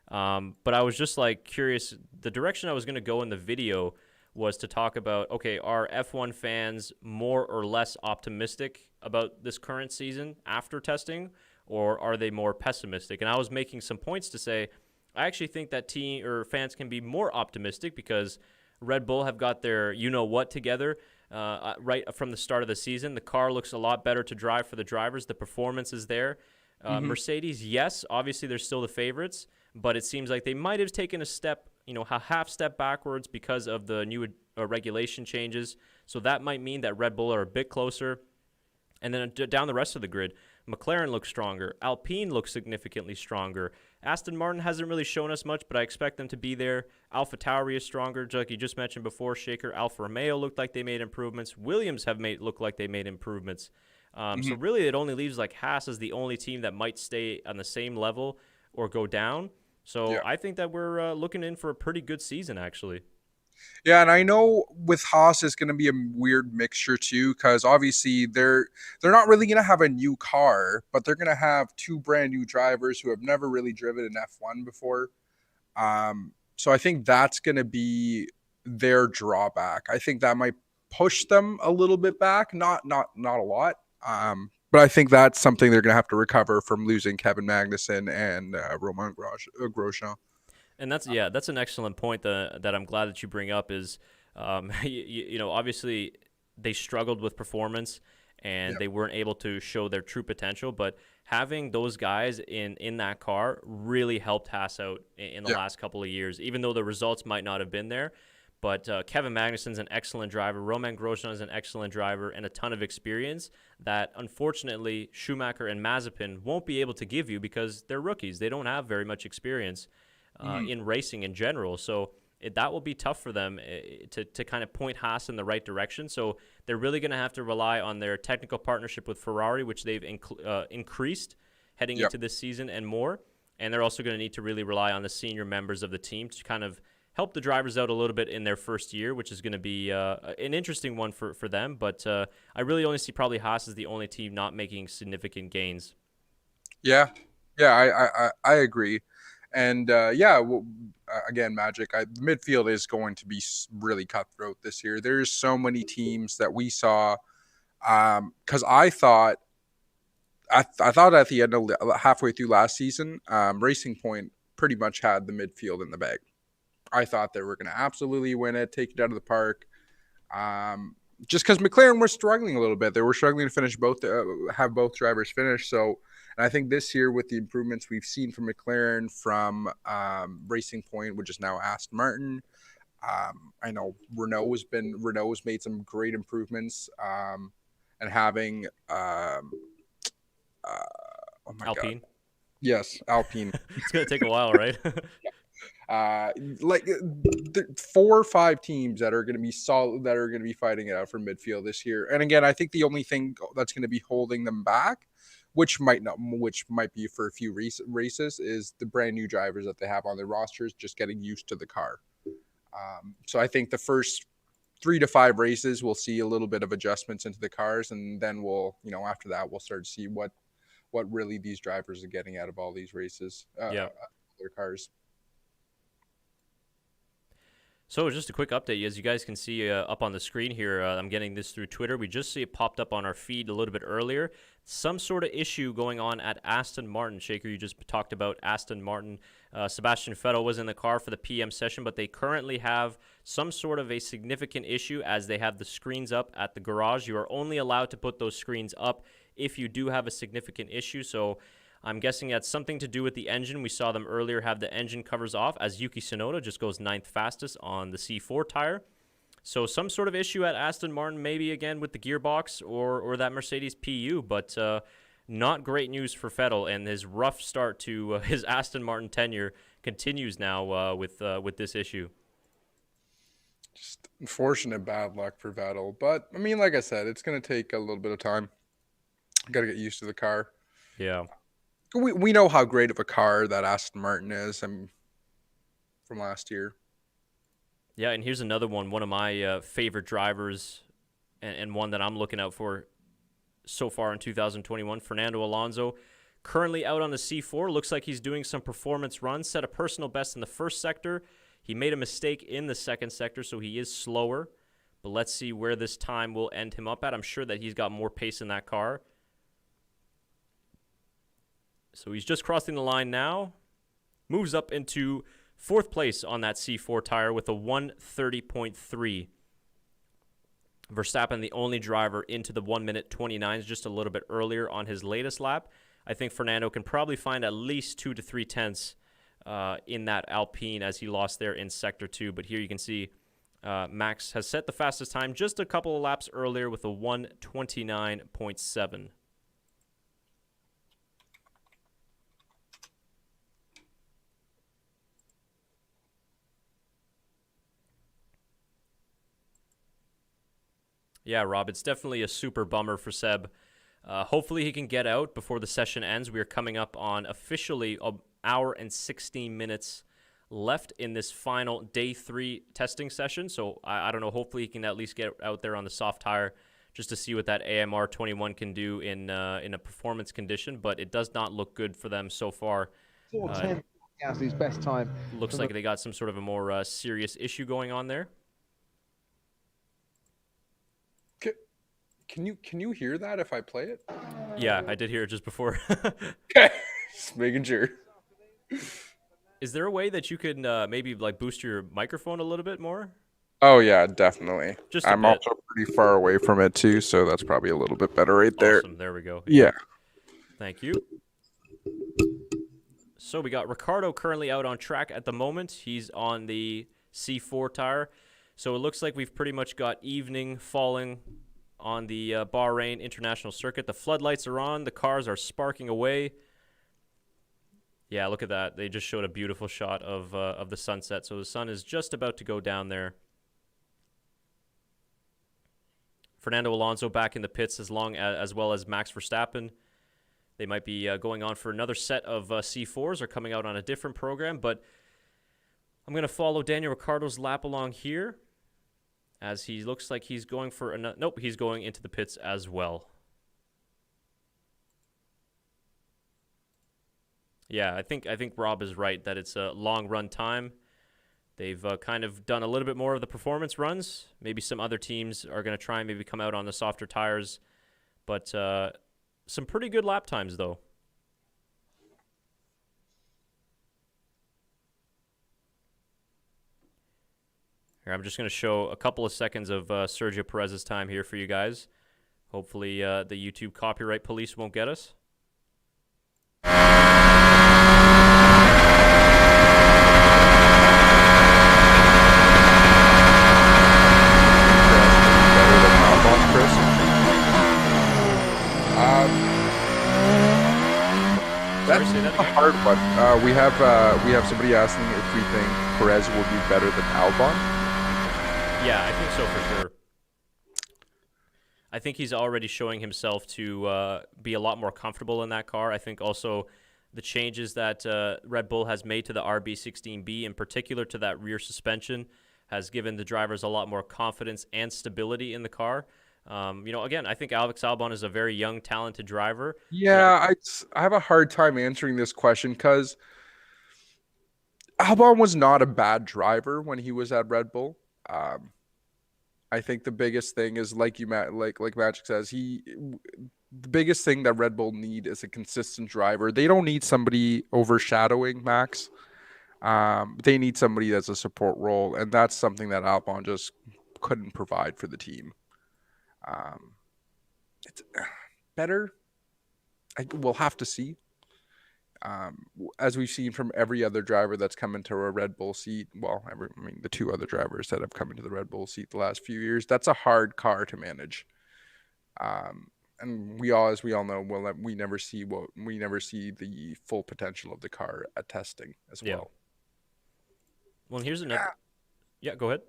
But I was just like curious. The direction I was going to go in the video was to talk about, okay, are F1 fans more or less optimistic about this current season after testing, or are they more pessimistic? And I was making some points to say, I actually think that team or fans can be more optimistic because Red Bull have got their you-know-what together right from the start of the season. The car looks a lot better to drive for the drivers. The performance is there. Mercedes, yes, obviously they're still the favorites, but it seems like they might have taken a half step backwards because of the new regulation changes. So that might mean that Red Bull are a bit closer. And then down the rest of the grid, McLaren looks stronger. Alpine looks significantly stronger. Aston Martin hasn't really shown us much, but I expect them to be there. AlphaTauri is stronger, like you just mentioned before, Shaker. Alfa Romeo looked like they made improvements. Williams have look like they made improvements. So really it only leaves like Haas as the only team that might stay on the same level or go down. So Yeah. I think that we're looking in for a pretty good season, actually. Yeah, and I know with Haas it's going to be a weird mixture too, because obviously they're not really going to have a new car, but they're going to have two brand new drivers who have never really driven an F1 before. So I think that's going to be their drawback. I think that might push them a little bit back, not a lot. But I think that's something they're going to have to recover from losing Kevin Magnussen and Romain Grosjean. And that's an excellent point that I'm glad that you bring up is, obviously they struggled with performance and they weren't able to show their true potential, but having those guys in that car really helped Haas out in the last couple of years, even though the results might not have been there. But Kevin Magnussen's an excellent driver. Romain Grosjean is an excellent driver and a ton of experience that, unfortunately, Schumacher and Mazepin won't be able to give you because they're rookies. They don't have very much experience in racing in general. So that will be tough for them to kind of point Haas in the right direction. So they're really going to have to rely on their technical partnership with Ferrari, which they've increased heading into this season and more. And they're also going to need to really rely on the senior members of the team to kind of help the drivers out a little bit in their first year, which is going to be an interesting one for them. But I really only see probably Haas as the only team not making significant gains. Yeah, I agree. And again, Magic, the midfield is going to be really cutthroat this year. There's so many teams that we saw because I thought at the end of halfway through last season, Racing Point pretty much had the midfield in the bag. I thought they were going to absolutely win it, take it out of the park. Just because McLaren were struggling a little bit. They were struggling to finish have both drivers finish. So, and I think this year with the improvements we've seen from McLaren, from Racing Point, which is now Aston Martin, I know Renault's made some great improvements, and having oh my Alpine. God. Yes, Alpine. It's going to take a while, right? Like 4 or 5 teams that are going to be solid, that are going to be fighting it out for midfield this year. And again, I think the only thing that's going to be holding them back, which might be for a few races, is the brand new drivers that they have on their rosters just getting used to the car. So I think the first 3 to 5 races we'll see a little bit of adjustments into the cars, and then we'll, after that we'll start to see what really these drivers are getting out of all these races, their cars. So just a quick update, as you guys can see up on the screen here, I'm getting this through Twitter. We just see it popped up on our feed a little bit earlier. Some sort of issue going on at Aston Martin. Shaker, you just talked about Aston Martin. Sebastian Vettel was in the car for the PM session, but they currently have some sort of a significant issue as they have the screens up at the garage. You are only allowed to put those screens up if you do have a significant issue. So I'm guessing that's something to do with the engine. We saw them earlier have the engine covers off as Yuki Tsunoda just goes 9th fastest on the C4 tire. So some sort of issue at Aston Martin, maybe again with the gearbox or that Mercedes PU, but not great news for Vettel, and his rough start to his Aston Martin tenure continues now with this issue. Just unfortunate bad luck for Vettel. But, I mean, like I said, it's going to take a little bit of time. Got to get used to the car. Yeah. We know how great of a car that Aston Martin is from last year. Yeah, and here's another one of my favorite drivers and one that I'm looking out for so far in 2021, Fernando Alonso. Currently out on the C4. Looks like he's doing some performance runs. Set a personal best in the first sector. He made a mistake in the second sector, so he is slower. But let's see where this time will end him up at. I'm sure that he's got more pace in that car. So he's just crossing the line now. Moves up into 4th place on that C4 tire with a 1:30.3. Verstappen, the only driver into the 1:29, just a little bit earlier on his latest lap. I think Fernando can probably find at least 2 to 3 tenths in that Alpine as he lost there in Sector 2. But here you can see Max has set the fastest time just a couple of laps earlier with a 1:29.7. Yeah, Rob, it's definitely a super bummer for Seb. Hopefully he can get out before the session ends. We are coming up on officially an hour and 16 minutes left in this final day 3 testing session. So I don't know, hopefully he can at least get out there on the soft tire just to see what that AMR 21 can do in a performance condition. But it does not look good for them so far. 4:10 Gasly's best time. Looks like they got some sort of a more serious issue going on there. Can you hear that if I play it? Yeah, I did hear it just before. Okay, just making sure. Is there a way that you could maybe like boost your microphone a little bit more? Oh yeah, definitely. Just I'm also pretty far away from it too, so that's probably a little bit better right there. Awesome. There we go. Yeah. Thank you. So we got Ricardo currently out on track at the moment. He's on the C4 tire. So it looks like we've pretty much got evening falling on the Bahrain International Circuit. The floodlights are on. The cars are sparking away. Yeah, look at that. They just showed a beautiful shot of the sunset. So the sun is just about to go down there. Fernando Alonso back in the pits as well as Max Verstappen. They might be going on for another set of C4s or coming out on a different program. But I'm going to follow Daniel Ricciardo's lap along here as he looks like he's going for another. Nope, he's going into the pits as well. Yeah, I think Rob is right that it's a long run time. They've kind of done a little bit more of the performance runs. Maybe some other teams are going to try and maybe come out on the softer tires. But some pretty good lap times, though. Here, I'm just going to show a couple of seconds of Sergio Perez's time here for you guys. Hopefully the YouTube copyright police won't get us. That's a hard one. We have somebody asking if we think Perez will be better than Albon. Yeah, I think so for sure. I think he's already showing himself to be a lot more comfortable in that car. I think also the changes that Red Bull has made to the RB16B, in particular to that rear suspension, has given the drivers a lot more confidence and stability in the car. Again, I think Alex Albon is a very young, talented driver. Yeah, I have a hard time answering this question because Albon was not a bad driver when he was at Red Bull. I think the biggest thing is like Magic says, the biggest thing that Red Bull need is a consistent driver. They don't need somebody overshadowing Max. They need somebody that's a support role, and that's something that Albon just couldn't provide for the team. It's better. We'll have to see. As we've seen from every other driver that's come into a Red Bull seat, the two other drivers that have come into the Red Bull seat the last few years, that's a hard car to manage. And as we all know, we never see the full potential of the car at testing as well. Well, and here's another. Yeah, go ahead.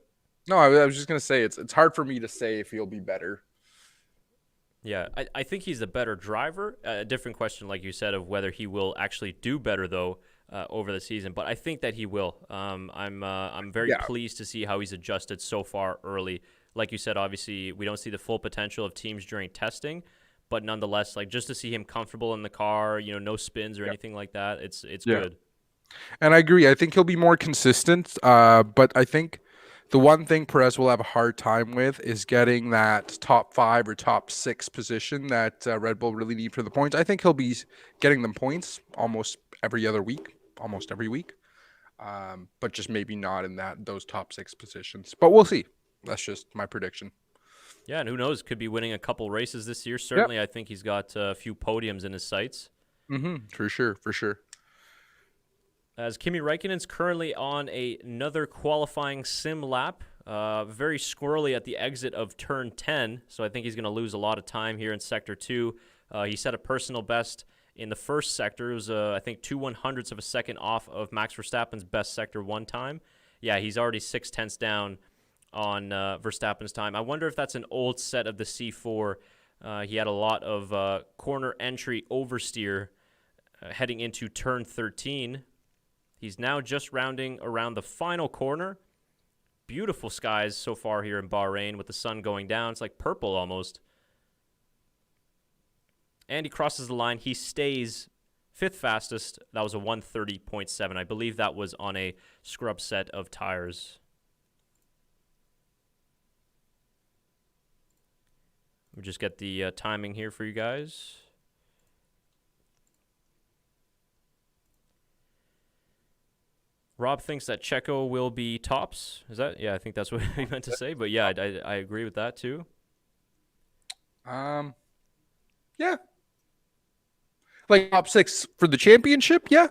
No, I was just gonna say it's hard for me to say if he'll be better. Yeah, I think he's a better driver. A different question, like you said, of whether he will actually do better, though, over the season. But I think that he will. I'm very pleased to see how he's adjusted so far early. Like you said, obviously, we don't see the full potential of teams during testing. But nonetheless, like just to see him comfortable in the car, no spins or anything like that, it's good. And I agree. I think he'll be more consistent. But I think the one thing Perez will have a hard time with is getting that top 5 or top 6 position that Red Bull really need for the points. I think he'll be getting them points almost every week, but just maybe not in those top 6 positions. But we'll see. That's just my prediction. Yeah, and who knows? Could be winning a couple races this year. Certainly, I think he's got a few podiums in his sights. For sure. As Kimi Räikkönen's currently on another qualifying sim lap, very squirrely at the exit of turn 10, so I think he's going to lose a lot of time here in Sector 2. He set a personal best in the first sector. It was, I think, 2/100ths of a second off of Max Verstappen's best Sector 1 time. Yeah, he's already 0.6 down on Verstappen's time. I wonder if that's an old set of the C4. He had a lot of corner entry oversteer heading into turn 13. He's now just rounding around the final corner. Beautiful skies so far here in Bahrain with the sun going down. It's like purple almost. And he crosses the line. He stays 5th fastest. That was a 1:30.7. I believe that was on a scrub set of tires. Let me just get the timing here for you guys. Rob thinks that Checo will be tops. Is that? Yeah, I think that's what he meant to say. But yeah, I agree with that too. Yeah. Like top 6 for the championship? Yeah.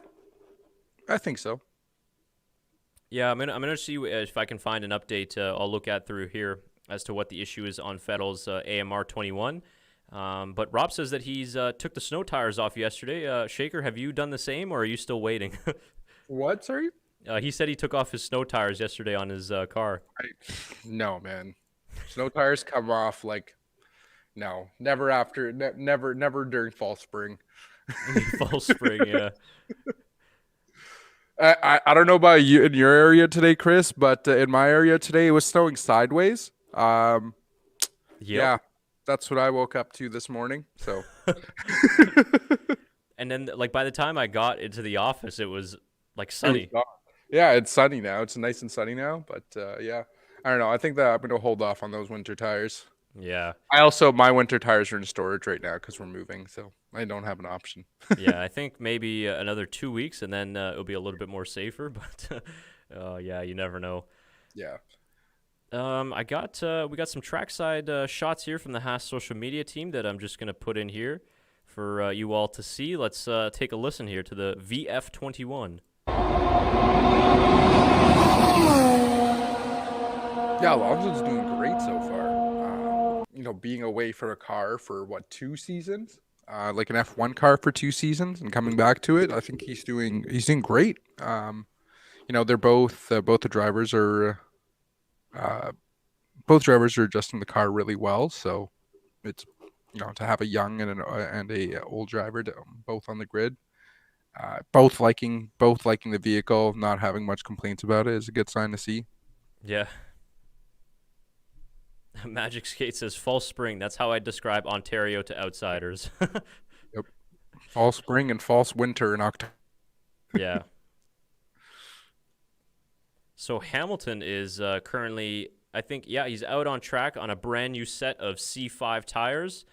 I think so. Yeah, I'm gonna see if I can find an update. I'll look at through here as to what the issue is on Vettel's AMR 21. But Rob says that he's took the snow tires off yesterday. Shaker, have you done the same, or are you still waiting? What? Sorry? He said he took off his snow tires yesterday on his car. No, man. Snow tires come off like no, never after, never during fall spring. Fall spring, yeah. I don't know about you in your area today, Chris, but in my area today it was snowing sideways. Yeah, that's what I woke up to this morning. So, and then like by the time I got into the office, it was like sunny. Yeah, it's sunny now. It's nice and sunny now. But yeah, I don't know. I think that I'm gonna hold off on those winter tires. Yeah. My winter tires are in storage right now because we're moving, so I don't have an option. Yeah, I think maybe another 2 weeks, and then it'll be a little bit more safer. But yeah, you never know. Yeah. We got some trackside shots here from the Haas social media team that I'm just gonna put in here for you all to see. Let's take a listen here to the VF21. Yeah, Alonso's doing great so far. Being away for a car for 2 seasons, like an F1 car for 2 seasons, and coming back to it, I think he's doing great. They're both the drivers are adjusting the car really well. So it's to have a young and a old driver both on the grid, both liking the vehicle, not having much complaints about it is a good sign to see. Yeah. Magic Skate says fall spring. That's how I describe Ontario to outsiders. Yep. Fall spring and false winter in October. Yeah. So Hamilton is currently, I think, he's out on track on a brand new set of C5 tires.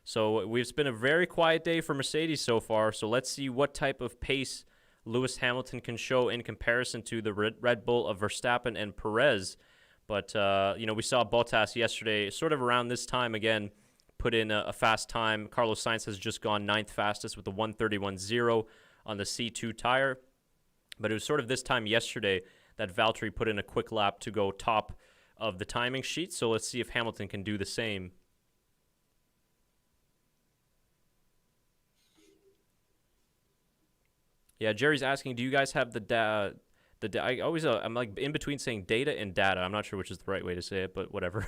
So it's been a very quiet day for Mercedes so far. So let's see what type of pace Lewis Hamilton can show in comparison to the Red Bull of Verstappen and Perez. But, we saw Bottas yesterday, sort of around this time again, put in a fast time. Carlos Sainz has just gone 9th fastest with the 1:31.0 on the C2 tire. But it was sort of this time yesterday that Valtteri put in a quick lap to go top of the timing sheet. So let's see if Hamilton can do the same. Yeah, Jerry's asking, do you guys have the I'm like in between saying data and data. I'm not sure which is the right way to say it, but whatever.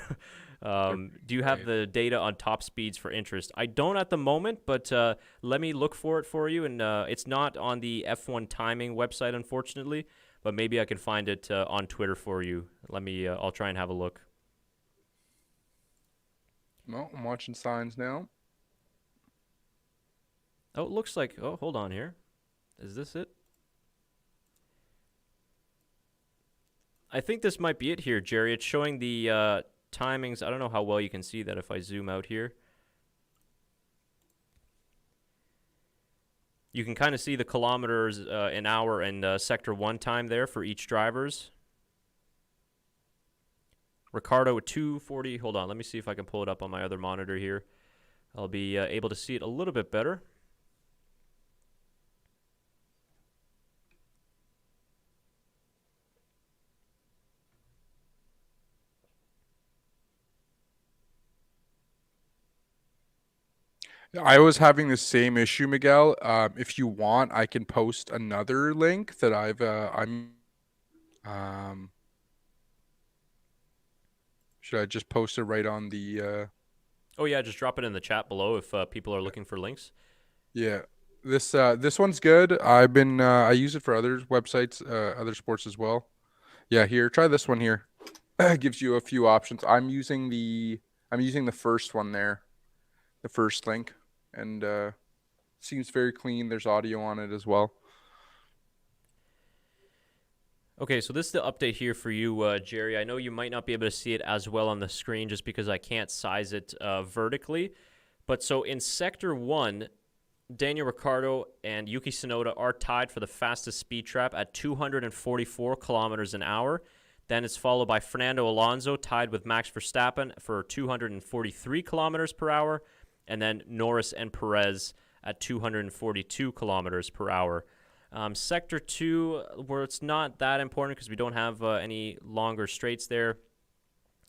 Do you have the data on top speeds for interest? I don't at the moment, but let me look for it for you. And it's not on the F1 timing website, unfortunately, but maybe I can find it on Twitter for you. I'll try and have a look. Well, I'm watching signs now. Oh, it looks like, hold on here. Is this it? I think this might be it here, Jerry. It's showing the timings. I don't know how well you can see that if I zoom out here. You can kind of see the kilometers an hour and Sector 1 time there for each drivers. Ricardo at 2:40. Hold on. Let me see if I can pull it up on my other monitor here. I'll be able to see it a little bit better. I was having the same issue, Miguel. If you want, I can post another link that should I just post it right on the? Oh yeah, just drop it in the chat below if people are looking for links. Yeah, this one's good. I use it for other websites, other sports as well. Yeah, here, try this one here. It gives you a few options. I'm using the first one there, the first link. And seems very clean. There's audio on it as well. Okay, so this is the update here for you, Jerry. I know you might not be able to see it as well on the screen just because I can't size it vertically. But so in Sector 1, Daniel Ricciardo and Yuki Tsunoda are tied for the fastest speed trap at 244 kilometers an hour. Then it's followed by Fernando Alonso tied with Max Verstappen for 243 kilometers per hour. And then Norris and Perez at 242 kilometers per hour. Sector 2, where it's not that important because we don't have any longer straights there.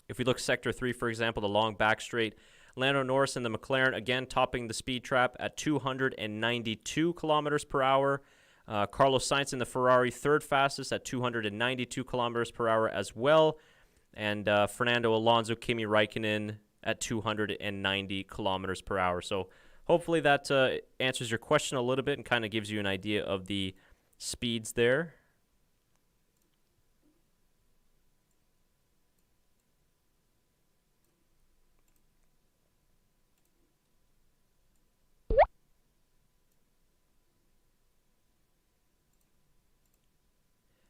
If we look Sector 3, for example, the long back straight, Lando Norris in the McLaren, again, topping the speed trap at 292 kilometers per hour. Carlos Sainz in the Ferrari, third fastest at 292 kilometers per hour as well. And Fernando Alonso, Kimi Räikkönen at 290 kilometers per hour. So hopefully that answers your question a little bit and kind of gives you an idea of the speeds there.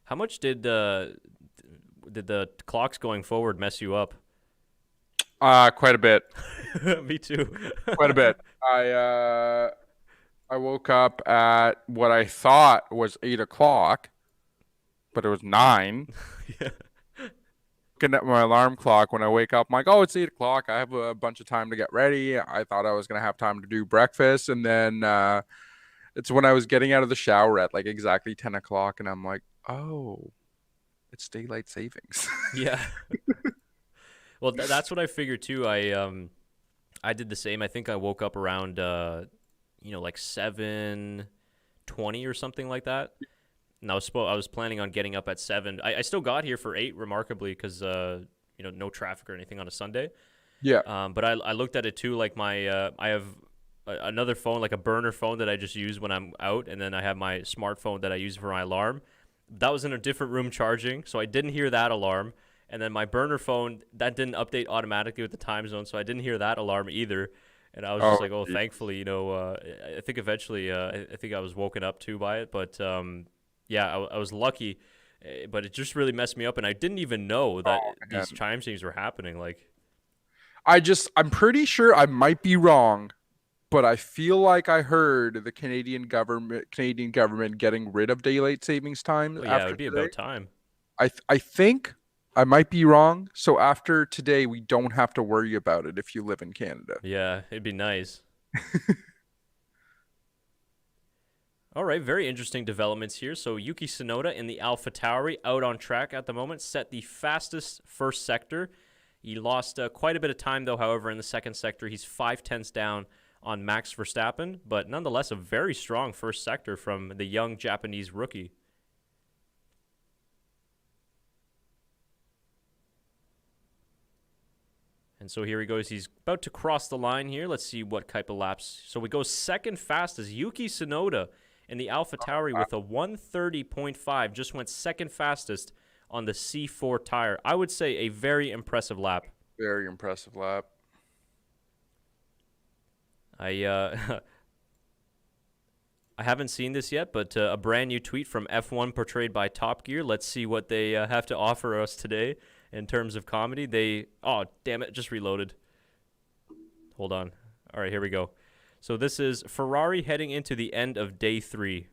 How much did the clocks going forward mess you up? Quite a bit. Me too. Quite a bit. I woke up at what I thought was 8 o'clock, but it was 9. Yeah. Looking at my alarm clock when I wake up, I'm like, oh, it's 8 o'clock. I have a bunch of time to get ready. I thought I was going to have time to do breakfast. And then it's when I was getting out of the shower at like exactly 10 o'clock. And I'm like, oh, it's daylight savings. Yeah. Well, that's what I figured too. I did the same. I think I woke up around like 7:20 or something like that. And I was planning on getting up at 7. I still got here for 8, remarkably, because no traffic or anything on a Sunday. Yeah. But I looked at it too. Like I have another phone, like a burner phone that I just use when I'm out, and then I have my smartphone that I use for my alarm. That was in a different room charging, so I didn't hear that alarm. And then my burner phone, that didn't update automatically with the time zone, so I didn't hear that alarm either. And I was just like, thankfully, I think eventually, I think I was woken up too by it. But yeah, I was lucky, but it just really messed me up, and I didn't even know that these chime changes were happening. Like, I'm pretty sure, I might be wrong, but I feel like I heard the Canadian government getting rid of daylight savings time. Well, yeah, it would be about time. I think I might be wrong. So after today, we don't have to worry about it if you live in Canada. Yeah, it'd be nice. All right, very interesting developments here. So Yuki Tsunoda in the AlphaTauri out on track at the moment, set the fastest first sector. He lost quite a bit of time, though, however, in the second sector. He's 0.5 down on Max Verstappen, but nonetheless a very strong first sector from the young Japanese rookie. And so here he goes. He's about to cross the line here. Let's see what type of laps. So we go second fastest. Yuki Tsunoda in the AlphaTauri with a 1:30.5. Just went second fastest on the C4 tire. I would say a very impressive lap. Very impressive lap. I haven't seen this yet, but a brand new tweet from F1 portrayed by Top Gear. Let's see what they have to offer us today in terms of comedy. Oh, damn it, just reloaded. Hold on. All right, here we go. So this is Ferrari heading into the end of day 3.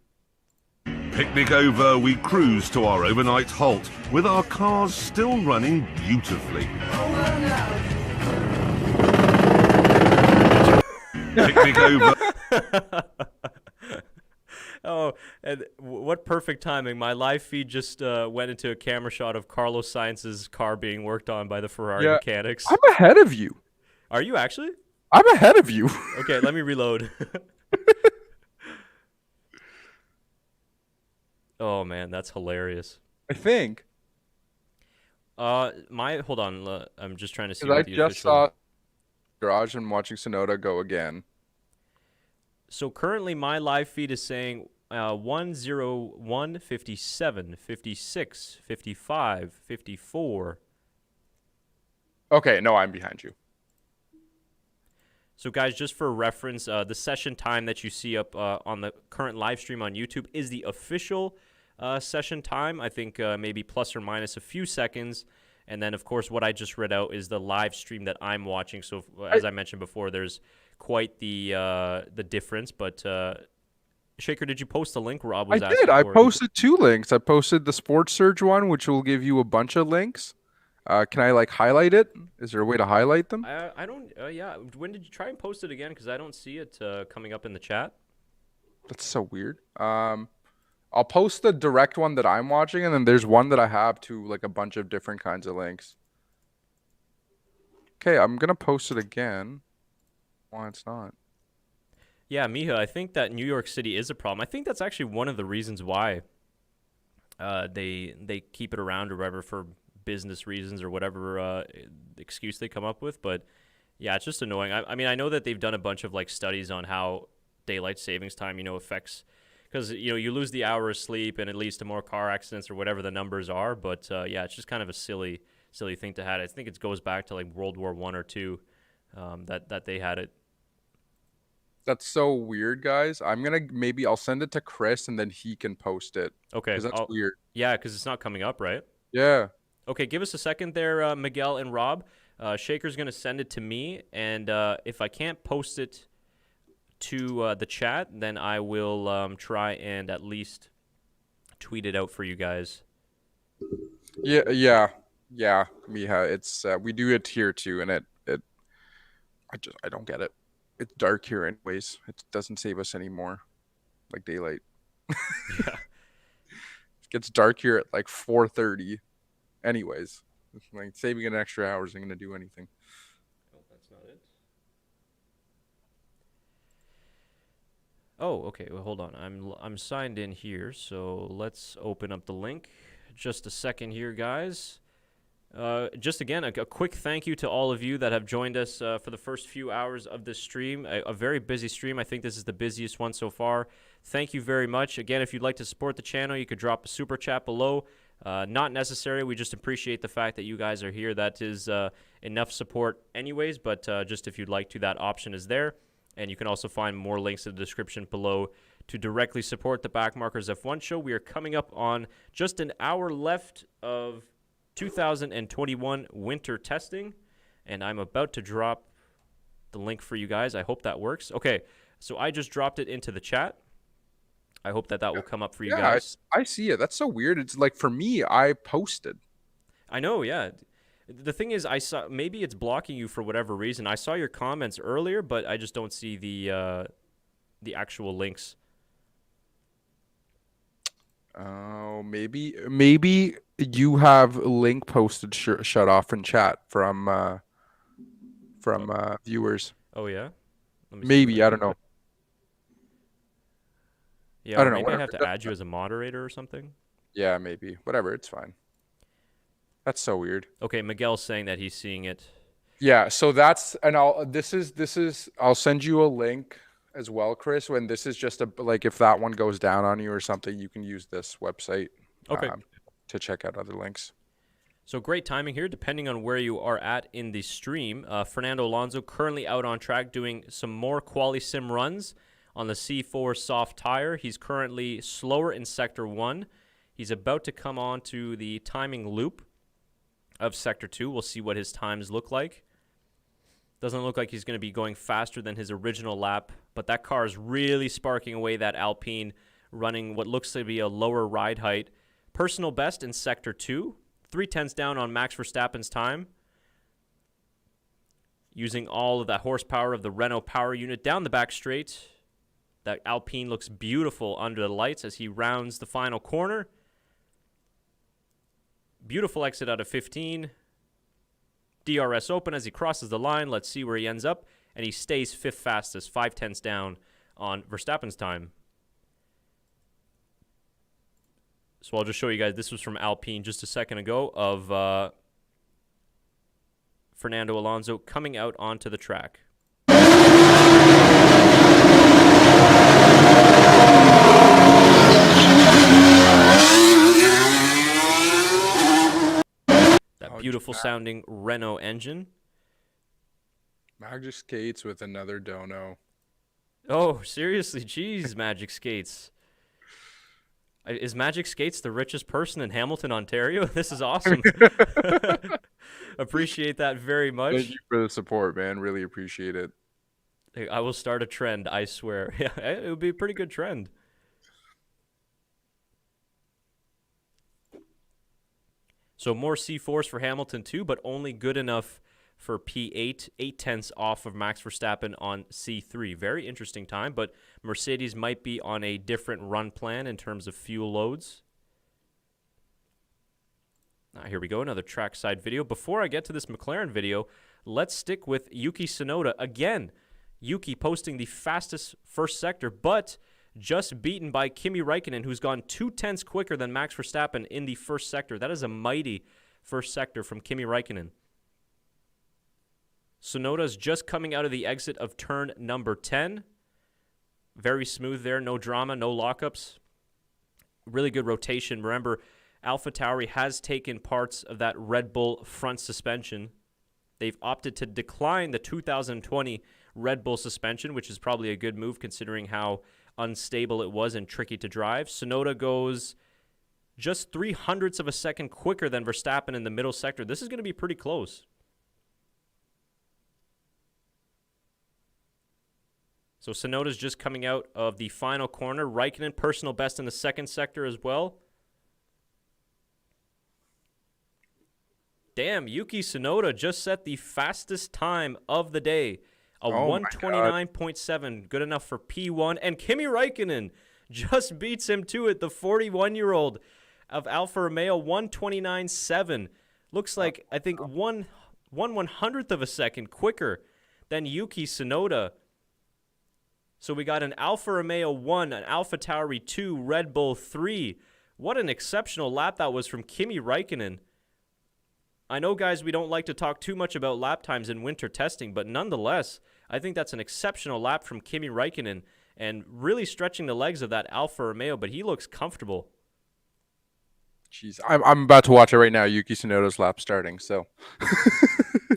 Picnic over, we cruise to our overnight halt, with our cars still running beautifully. Picnic over. Oh, and what perfect timing. My live feed just went into a camera shot of Carlos Sainz's car being worked on by the Ferrari mechanics. I'm ahead of you. Are you actually? I'm ahead of you. Okay, let me reload. Oh, man, that's hilarious. I think. Hold on. I'm just trying to see. I just saw garage and watching Tsunoda go again. So currently my live feed is saying 101, 57, 56, 55, 54. Okay, no, I'm behind you. So guys, just for reference, the session time that you see up on the current live stream on YouTube is the official session time. I think maybe plus or minus a few seconds. And then, of course, what I just read out is the live stream that I'm watching. So as I mentioned before, there's quite the difference. But Shaker, did you post a link? Rob was asking. I did. I posted 2 links. I posted the Sports Surge one, which will give you a bunch of links. Can I highlight it? Is there a way to highlight them? I don't. Yeah. When did you try and post it again? Because I don't see it coming up in the chat. That's so weird. I'll post the direct one that I'm watching, and then there's one that I have to like a bunch of different kinds of links. Okay, I'm gonna post it again. Why it's not? Yeah, Miha, I think that New York City is a problem. I think that's actually one of the reasons why they keep it around or whatever for business reasons or whatever excuse they come up with. But yeah, it's just annoying. I mean, I know that they've done a bunch of like studies on how daylight savings time, affects, because you lose the hour of sleep and it leads to more car accidents or whatever the numbers are. But yeah, it's just kind of a silly thing to have. I think it goes back to like World War I or II that they had it. That's so weird, guys. I'll send it to Chris and then he can post it. Okay. Because that's weird. Yeah, because it's not coming up, right? Yeah. Okay, give us a second there, Miguel and Rob. Shaker's going to send it to me, and if I can't post it to the chat, then I will try and at least tweet it out for you guys. Yeah, Miha. It's we do it here too, and I don't get it. It's dark here anyways. It doesn't save us anymore, like daylight. Yeah. It gets dark here at like 4:30, anyways. Like saving an extra hour isn't gonna do anything. Oh, that's not it. Oh, okay. Well, hold on. I'm signed in here, so let's open up the link. Just a second here, guys. Just again, a quick thank you to all of you that have joined us for the first few hours of this stream. A very busy stream. I think this is the busiest one so far. Thank you very much. Again, if you'd like to support the channel, you could drop a super chat below. Not necessary. We just appreciate the fact that you guys are here. That is enough support anyways, but just if you'd like to, that option is there. And you can also find more links in the description below to directly support the Backmarkers F1 show. We are coming up on just an hour left of 2021 winter testing, and I'm about to drop the link for you guys. I hope that works. Okay, so I just dropped it into the chat. I hope that will come up for you guys. I see it. That's so weird. It's like for me, I posted. I know, yeah. The thing is, I saw maybe it's blocking you for whatever reason. I saw your comments earlier, but I just don't see the actual links. Oh, maybe you have link posted shut off in chat from viewers. Oh yeah. Maybe I don't know. Yeah, I don't know. Maybe I have to add you as a moderator or something. Yeah, maybe. Whatever. It's fine. That's so weird. Okay, Miguel's saying that he's seeing it. Yeah. So I'll send you a link as well, Chris. When this is just like if that one goes down on you or something, you can use this website. Okay. To check out other links. So great timing here, depending on where you are at in the stream. Fernando Alonso currently out on track doing some more quali sim runs on the C4 soft tire. He's currently slower in Sector 1. He's about to come on to the timing loop of Sector 2. We'll see what his times look like. Doesn't look like he's going to be going faster than his original lap, but that car is really sparking away that Alpine, running what looks to be a lower ride height. Personal best in Sector 2. 3/10 down on Max Verstappen's time. Using all of that horsepower of the Renault power unit down the back straight. That Alpine looks beautiful under the lights as he rounds the final corner. Beautiful exit out of 15. DRS open as he crosses the line. Let's see where he ends up. And he stays 5th fastest, 5/10 down on Verstappen's time. So I'll just show you guys. This was from Alpine just a second ago of Fernando Alonso coming out onto the track. That beautiful sounding Renault engine. Magic Skates with another dono. Oh, seriously? Jeez, Magic Skates. Is Magic Skates the richest person in Hamilton, Ontario? This is awesome. Appreciate that very much. Thank you for the support, man. Really appreciate it. I will start a trend, I swear. Yeah, it would be a pretty good trend. So more C4s for Hamilton too, but only good enough for P8, 0.8 off of Max Verstappen on C3. Very interesting time, but Mercedes might be on a different run plan in terms of fuel loads. Here we go, another trackside video. Before I get to this McLaren video, let's stick with Yuki Tsunoda. Again, Yuki posting the fastest first sector, but just beaten by Kimi Räikkönen, who's gone 0.2 quicker than Max Verstappen in the first sector. That is a mighty first sector from Kimi Räikkönen. Tsunoda's just coming out of the exit of turn number 10. Very smooth there, no drama, no lockups. Really good rotation. Remember, AlphaTauri has taken parts of that Red Bull front suspension. They've opted to decline the 2020 Red Bull suspension, which is probably a good move considering how unstable it was and tricky to drive. Tsunoda goes just 0.03 of a second quicker than Verstappen in the middle sector. This is going to be pretty close. So Tsunoda's just coming out of the final corner. Räikkönen, personal best in the second sector as well. Damn, Yuki Tsunoda just set the fastest time of the day. A 1:29.7, good enough for P1. And Kimi Räikkönen just beats him to it, the 41-year-old of Alfa Romeo, 1:29.7. Looks like, I think, 1/100th of a second quicker than Yuki Tsunoda. So we got an Alfa Romeo 1, an AlphaTauri 2, Red Bull 3. What an exceptional lap that was from Kimi Räikkönen. I know, guys, we don't like to talk too much about lap times in winter testing, but nonetheless, I think that's an exceptional lap from Kimi Räikkönen and really stretching the legs of that Alfa Romeo, but he looks comfortable. Jeez, I'm about to watch it right now, Yuki Tsunoda's lap starting, so.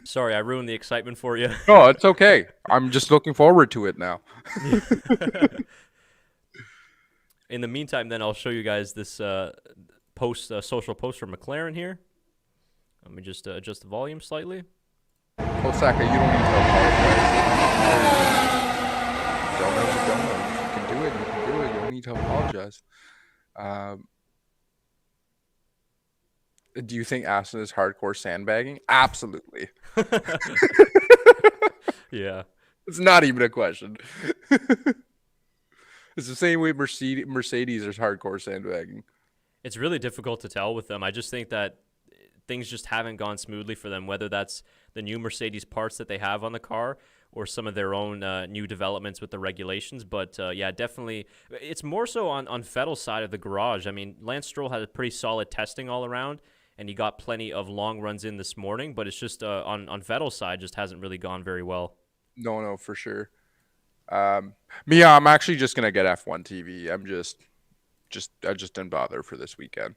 Sorry, I ruined the excitement for you. No, it's okay. I'm just looking forward to it now. In the meantime, then, I'll show you guys this social post from McLaren here. Let me just adjust the volume slightly. Osaka, you don't need to apologize. Don't. You can do it. You don't need to apologize. Do you think Aston is hardcore sandbagging? Absolutely. Yeah. It's not even a question. It's the same way Mercedes is hardcore sandbagging. It's really difficult to tell with them. I just think that things just haven't gone smoothly for them, whether that's the new Mercedes parts that they have on the car or some of their own new developments with the regulations. But, yeah, definitely, it's more so on Vettel's side of the garage. I mean, Lance Stroll had a pretty solid testing all around, and he got plenty of long runs in this morning. But it's just on Vettel's side just hasn't really gone very well. No, for sure. Yeah, I'm actually just going to get F1 TV. I just didn't bother for this weekend.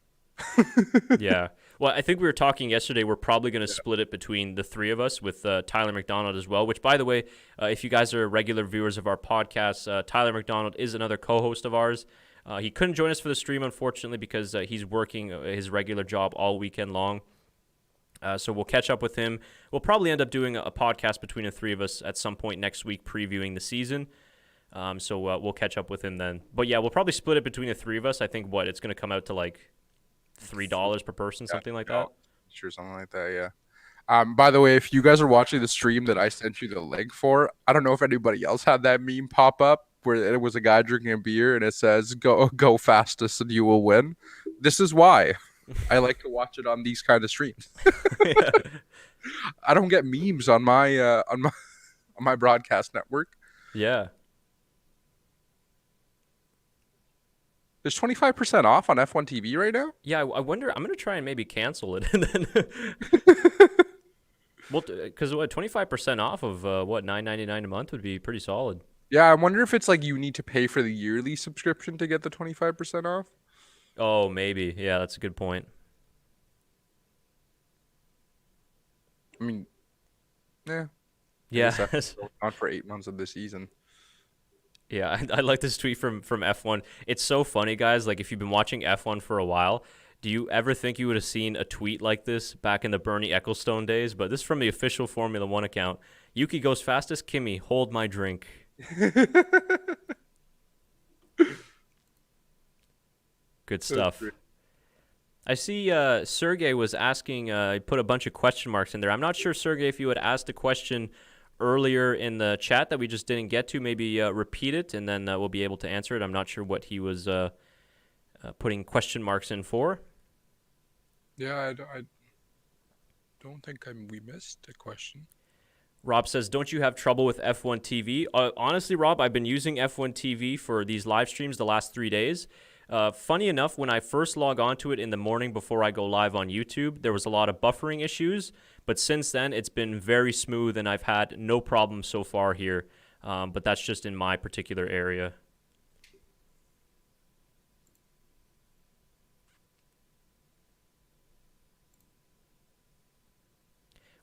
Yeah. Well, I think we were talking yesterday. We're probably going to split it between the three of us with Tyler McDonald as well, which, by the way, if you guys are regular viewers of our podcast, Tyler McDonald is another co-host of ours. He couldn't join us for the stream, unfortunately, because he's working his regular job all weekend long. So we'll catch up with him. We'll probably end up doing a podcast between the three of us at some point next week previewing the season. So we'll catch up with him then. But, yeah, we'll probably split it between the three of us. I think, it's going to come out to like $3 per person, something like that. Sure, something like that, yeah. By the way, if you guys are watching the stream that I sent you the link for, I don't know if anybody else had that meme pop up where it was a guy drinking a beer and it says, go fastest and you will win. This is why I like to watch it on these kind of streams. Yeah. I don't get memes on my broadcast network. Yeah. There's 25% off on F1 TV right now? Yeah, I wonder. I'm going to try and maybe cancel it. And then, well, because 25% off of $9.99 a month would be pretty solid. Yeah, I wonder if it's like you need to pay for the yearly subscription to get the 25% off. Oh, maybe. Yeah, that's a good point. I mean, yeah. Yeah. On for 8 months of the season. Yeah, I like this tweet from F1. It's so funny, guys. Like, if you've been watching F1 for a while, do you ever think you would have seen a tweet like this back in the Bernie Ecclestone days? But this is from the official Formula One account. Yuki goes fastest, Kimi, hold my drink. Good stuff. I see Sergey was asking, put a bunch of question marks in there. I'm not sure, Sergey, if you had asked a question earlier in the chat that we just didn't get to. Maybe repeat it, and then we'll be able to answer it. I'm not sure what he was putting question marks in for. Yeah, I don't think we missed a question. Rob says, don't you have trouble with F1 TV? Honestly, Rob, I've been using F1 TV for these live streams the last 3 days. Funny enough, when I first log onto it in the morning before I go live on YouTube, there was a lot of buffering issues. But since then, it's been very smooth, and I've had no problems so far here. But that's just in my particular area.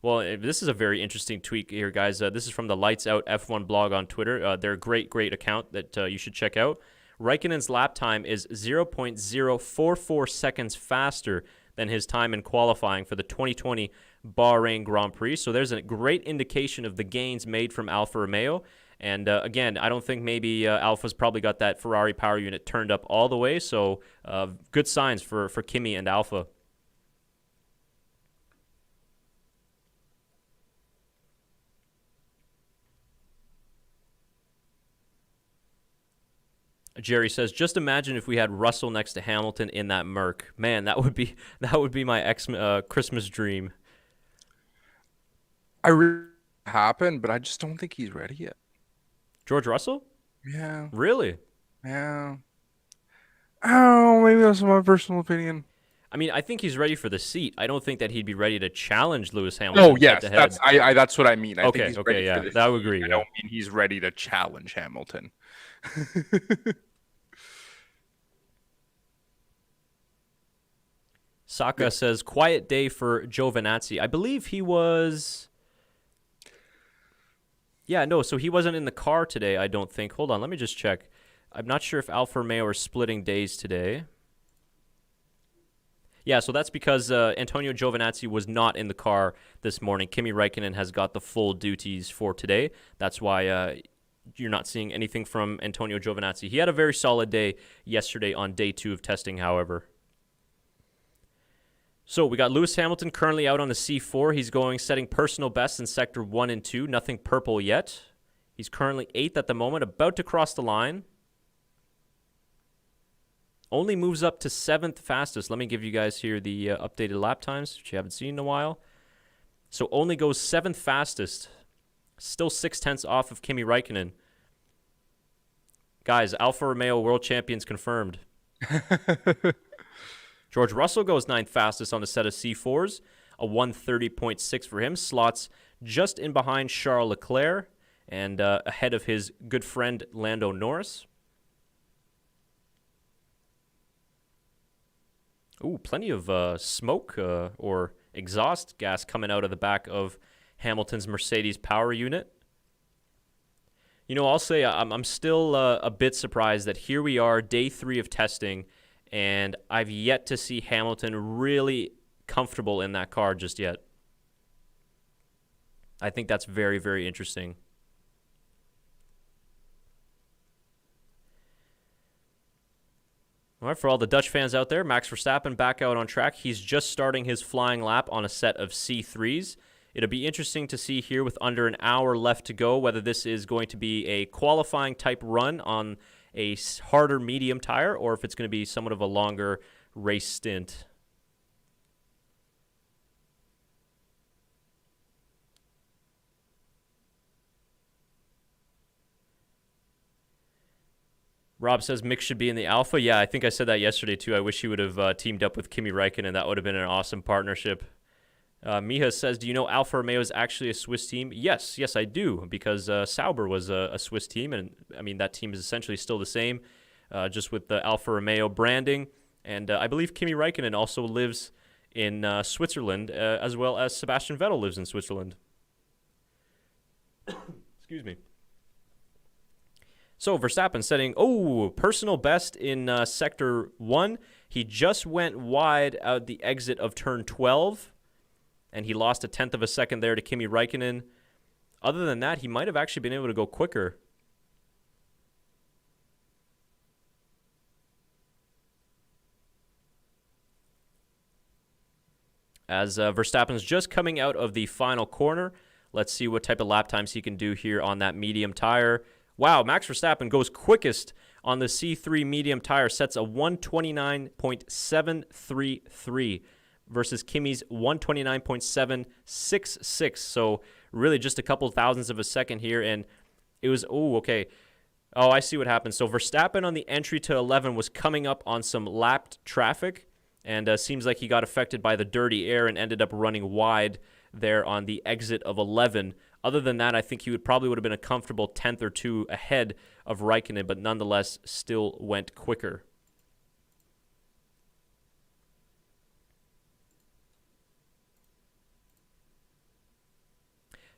Well, this is a very interesting tweet here, guys. This is from the Lights Out F1 blog on Twitter. They're a great account that you should check out. Raikkonen's lap time is 0.044 seconds faster than his time in qualifying for the 2020 Bahrain Grand Prix. So there's a great indication of the gains made from Alfa Romeo. And again, I don't think maybe Alfa's probably got that Ferrari power unit turned up all the way. So good signs for Kimi and Alfa. Jerry says, just imagine if we had Russell next to Hamilton in that Merc. Man, that would be my Christmas dream. I really happened, but I just don't think he's ready yet. George Russell? Yeah. Really? Yeah. Oh, maybe that's my personal opinion. I mean, I think he's ready for the seat. I don't think that he'd be ready to challenge Lewis Hamilton. Oh, yes, that's what I mean. I think he's ready yeah, for the that would seat. agree. I don't mean he's ready to challenge Hamilton. Saka says, quiet day for Giovinazzi. I believe he was... Yeah, no, so he wasn't in the car today, I don't think. Hold on, let me just check. I'm not sure if Alfa Romeo are splitting days today. Yeah, so that's because Antonio Giovinazzi was not in the car this morning. Kimi Räikkönen has got the full duties for today. That's why you're not seeing anything from Antonio Giovinazzi. He had a very solid day yesterday on day 2 of testing, however. So we got Lewis Hamilton currently out on the C4. He's setting personal bests in Sector 1 and 2. Nothing purple yet. He's currently 8th at the moment, about to cross the line. Only moves up to 7th fastest. Let me give you guys here the updated lap times, which you haven't seen in a while. So only goes 7th fastest. Still 0.6 off of Kimi Räikkönen. Guys, Alfa Romeo World Champions confirmed. George Russell goes 9th fastest on a set of C4s. A 1:30.6 for him. Slots just in behind Charles Leclerc and ahead of his good friend Lando Norris. Ooh, plenty of smoke or exhaust gas coming out of the back of Hamilton's Mercedes power unit. You know, I'll say I'm still a bit surprised that here we are, day 3 of testing, and I've yet to see Hamilton really comfortable in that car just yet. I think that's very, very interesting. All right, for all the Dutch fans out there, Max Verstappen back out on track. He's just starting his flying lap on a set of C3s. It'll be interesting to see here with under an hour left to go whether this is going to be a qualifying type run on a harder medium tire or if it's going to be somewhat of a longer race stint. Rob says Mick should be in the Alpha. Yeah, I think I said that yesterday too. I wish he would have teamed up with Kimi Räikkönen. That would have been an awesome partnership. Miha says, do you know Alfa Romeo is actually a Swiss team? Yes, I do, because Sauber was a Swiss team, and I mean that team is essentially still the same, just with the Alfa Romeo branding. And I believe Kimi Räikkönen also lives in Switzerland, as well as Sebastian Vettel lives in Switzerland. Excuse me. So Verstappen setting, personal best in Sector 1. He just went wide out the exit of turn 12. And he lost 1/10 of a second there to Kimi Räikkönen. Other than that, he might have actually been able to go quicker. as Verstappen's just coming out of the final corner. Let's see what type of lap times he can do here on that medium tire. Wow, Max Verstappen goes quickest on the C3 medium tire, sets a 129.733 versus Kimi's 129.766. So really just a couple thousandths of a second here, and it was, okay. Oh, I see what happened. So Verstappen on the entry to 11 was coming up on some lapped traffic, and seems like he got affected by the dirty air and ended up running wide there on the exit of 11. Other than that, I think he would have been a comfortable 10th or 2 ahead of Raikkonen, but nonetheless still went quicker.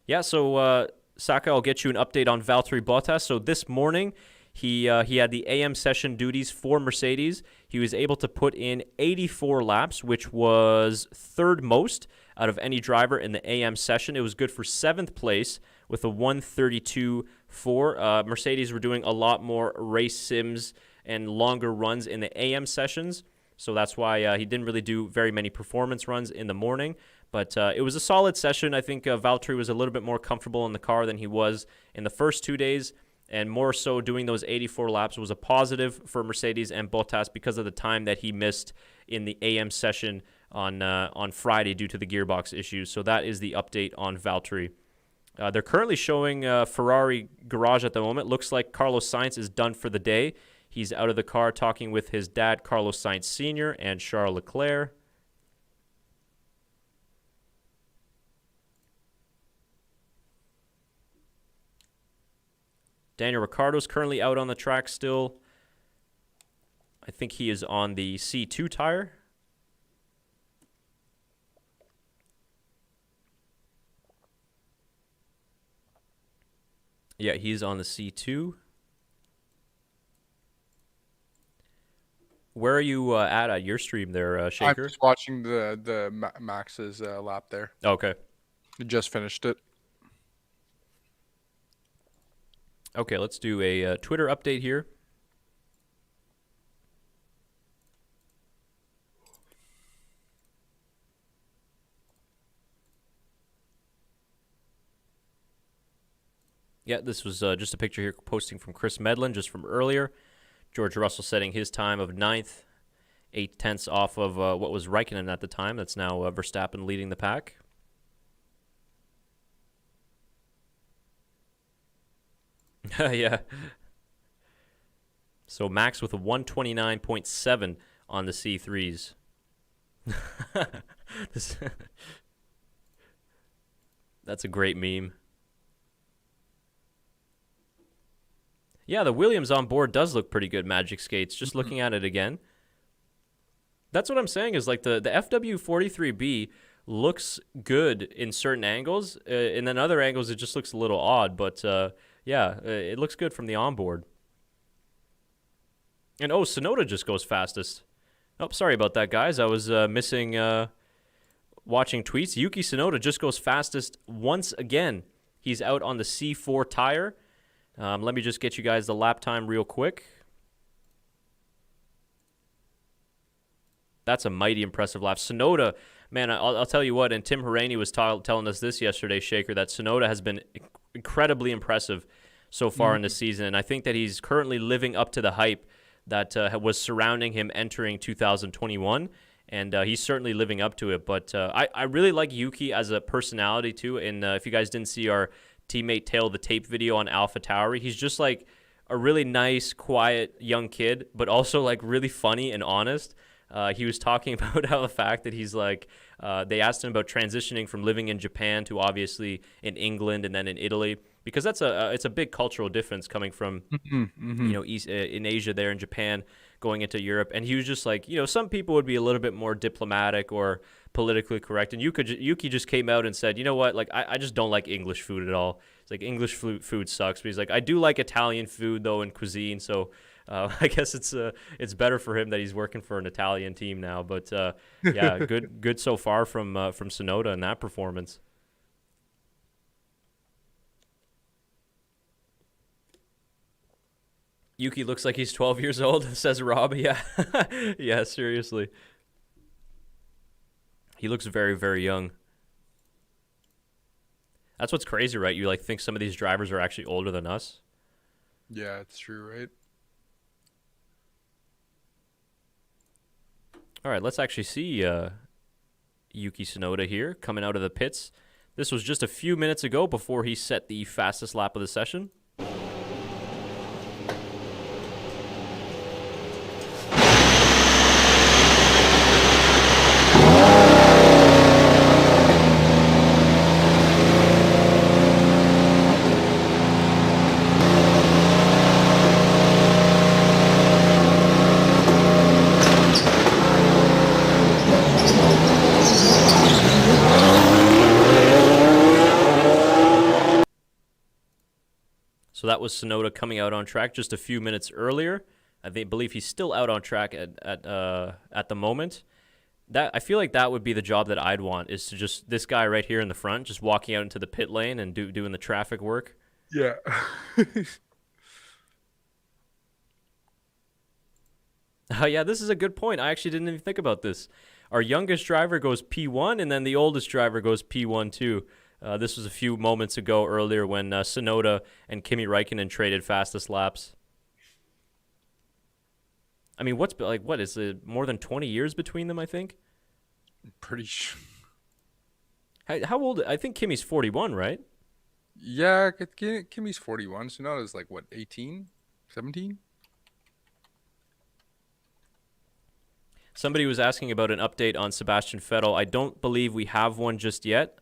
Yeah, so Saka, I'll get you an update on Valtteri Bottas. So this morning, he had the AM session duties for Mercedes. He was able to put in 84 laps, which was third most out of any driver in the AM session. It was good for 7th place with a 132.4. Mercedes were doing a lot more race sims and longer runs in the AM sessions, so that's why he didn't really do very many performance runs in the morning. But it was a solid session. I think Valtteri was a little bit more comfortable in the car than he was in the first 2 days, and more so doing those 84 laps was a positive for Mercedes and Bottas because of the time that he missed in the AM session on Friday due to the gearbox issues. So that is the update on Valtteri. They're currently showing Ferrari garage at the moment. Looks like Carlos Sainz is done for the day. He's out of the car talking with his dad, Carlos Sainz Sr., and Charles Leclerc. Daniel Ricciardo's currently out on the track still. I think he is on the C2 tire. Yeah, he's on the C2. Where are you at your stream there, Shaker? I'm just watching the Max's lap there. Okay. Just finished it. Okay, let's do a Twitter update here. Yeah, this was just a picture here posting from Chris Medlin just from earlier. George Russell setting his time of 9th, 8 tenths off of what was Raikkonen at the time. That's now Verstappen leading the pack. Yeah. So Max with a 129.7 on the C3s. That's a great meme. Yeah, the Williams on board does look pretty good, Magic Skates. Just looking at it again. That's what I'm saying is like the FW43B looks good in certain angles, and then other angles it just looks a little odd, but yeah, it looks good from the onboard. And Tsunoda just goes fastest. Oh, sorry about that, guys. I was missing watching tweets. Yuki Tsunoda just goes fastest once again. He's out on the C4 tire. Let me just get you guys the lap time real quick. That's a mighty impressive lap. Tsunoda, man, I'll tell you what, and Tim Hauraney was telling us this yesterday, Shaker, that Tsunoda has been incredibly impressive so far in the season, and I think that he's currently living up to the hype that was surrounding him entering 2021, and he's certainly living up to it. But I really like Yuki as a personality, too, and if you guys didn't see our teammate Tail the Tape video on AlphaTauri, he's just like a really nice, quiet young kid, but also like really funny and honest. He was talking about how the fact that he's like, they asked him about transitioning from living in Japan to obviously in England and then in Italy, because that's it's a big cultural difference coming from you know, in Asia there in Japan going into Europe. And he was just like, you know, some people would be a little bit more diplomatic or politically correct, and Yuki just came out and said, you know what, like I just don't like English food at all. It's like English food sucks, but he's like, I do like Italian food though and cuisine, so I guess it's better for him that he's working for an Italian team now. But yeah, good so far from Tsunoda in that performance. Yuki looks like he's 12 years old, says Rob. Yeah, yeah, seriously. He looks very, very young. That's what's crazy, right? You like think some of these drivers are actually older than us. Yeah, it's true, right? All right, let's actually see Yuki Tsunoda here coming out of the pits. This was just a few minutes ago before he set the fastest lap of the session. So that was Tsunoda coming out on track just a few minutes earlier. Believe he's still out on track at the moment. I feel like that would be the job that I'd want, is to just this guy right here in the front, just walking out into the pit lane and doing the traffic work. Yeah. Yeah, this is a good point. I actually didn't even think about this. Our youngest driver goes P1, and then the oldest driver goes P1 too. This was a few moments ago earlier when Tsunoda and Kimi Räikkönen traded fastest laps. I mean, what is it? More than 20 years between them, I think. Pretty sure. How old? I think Kimi's 41, right? Yeah, Kimi's 41. So now it's like, what, 18? 17? Somebody was asking about an update on Sebastian Vettel. I don't believe we have one just yet.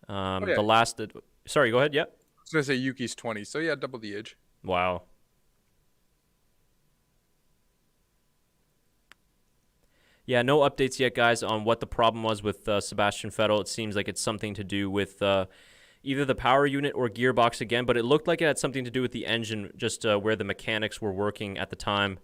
Yeah. The last... Sorry, go ahead, yeah? I was going to say Yuki's 20, so yeah, double the age. Wow. Yeah, no updates yet, guys, on what the problem was with Sebastian Vettel. It seems like it's something to do with either the power unit or gearbox again, but it looked like it had something to do with the engine, just where the mechanics were working at the time.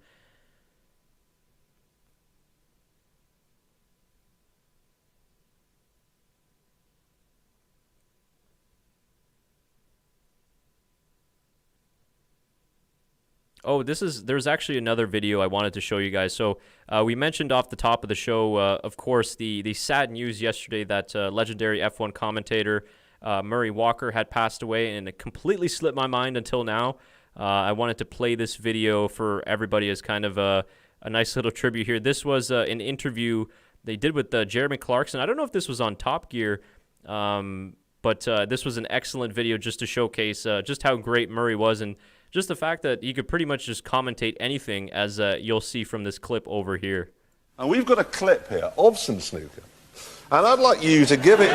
Oh, there's actually another video I wanted to show you guys. So we mentioned off the top of the show, of course, the sad news yesterday that legendary F1 commentator Murray Walker had passed away, and it completely slipped my mind until now. I wanted to play this video for everybody as kind of a nice little tribute here. This was an interview they did with Jeremy Clarkson. I don't know if this was on Top Gear, but this was an excellent video just to showcase just how great Murray was, and just the fact that he could pretty much just commentate anything, as you'll see from this clip over here. And we've got a clip here of some snooker, and I'd like you to give it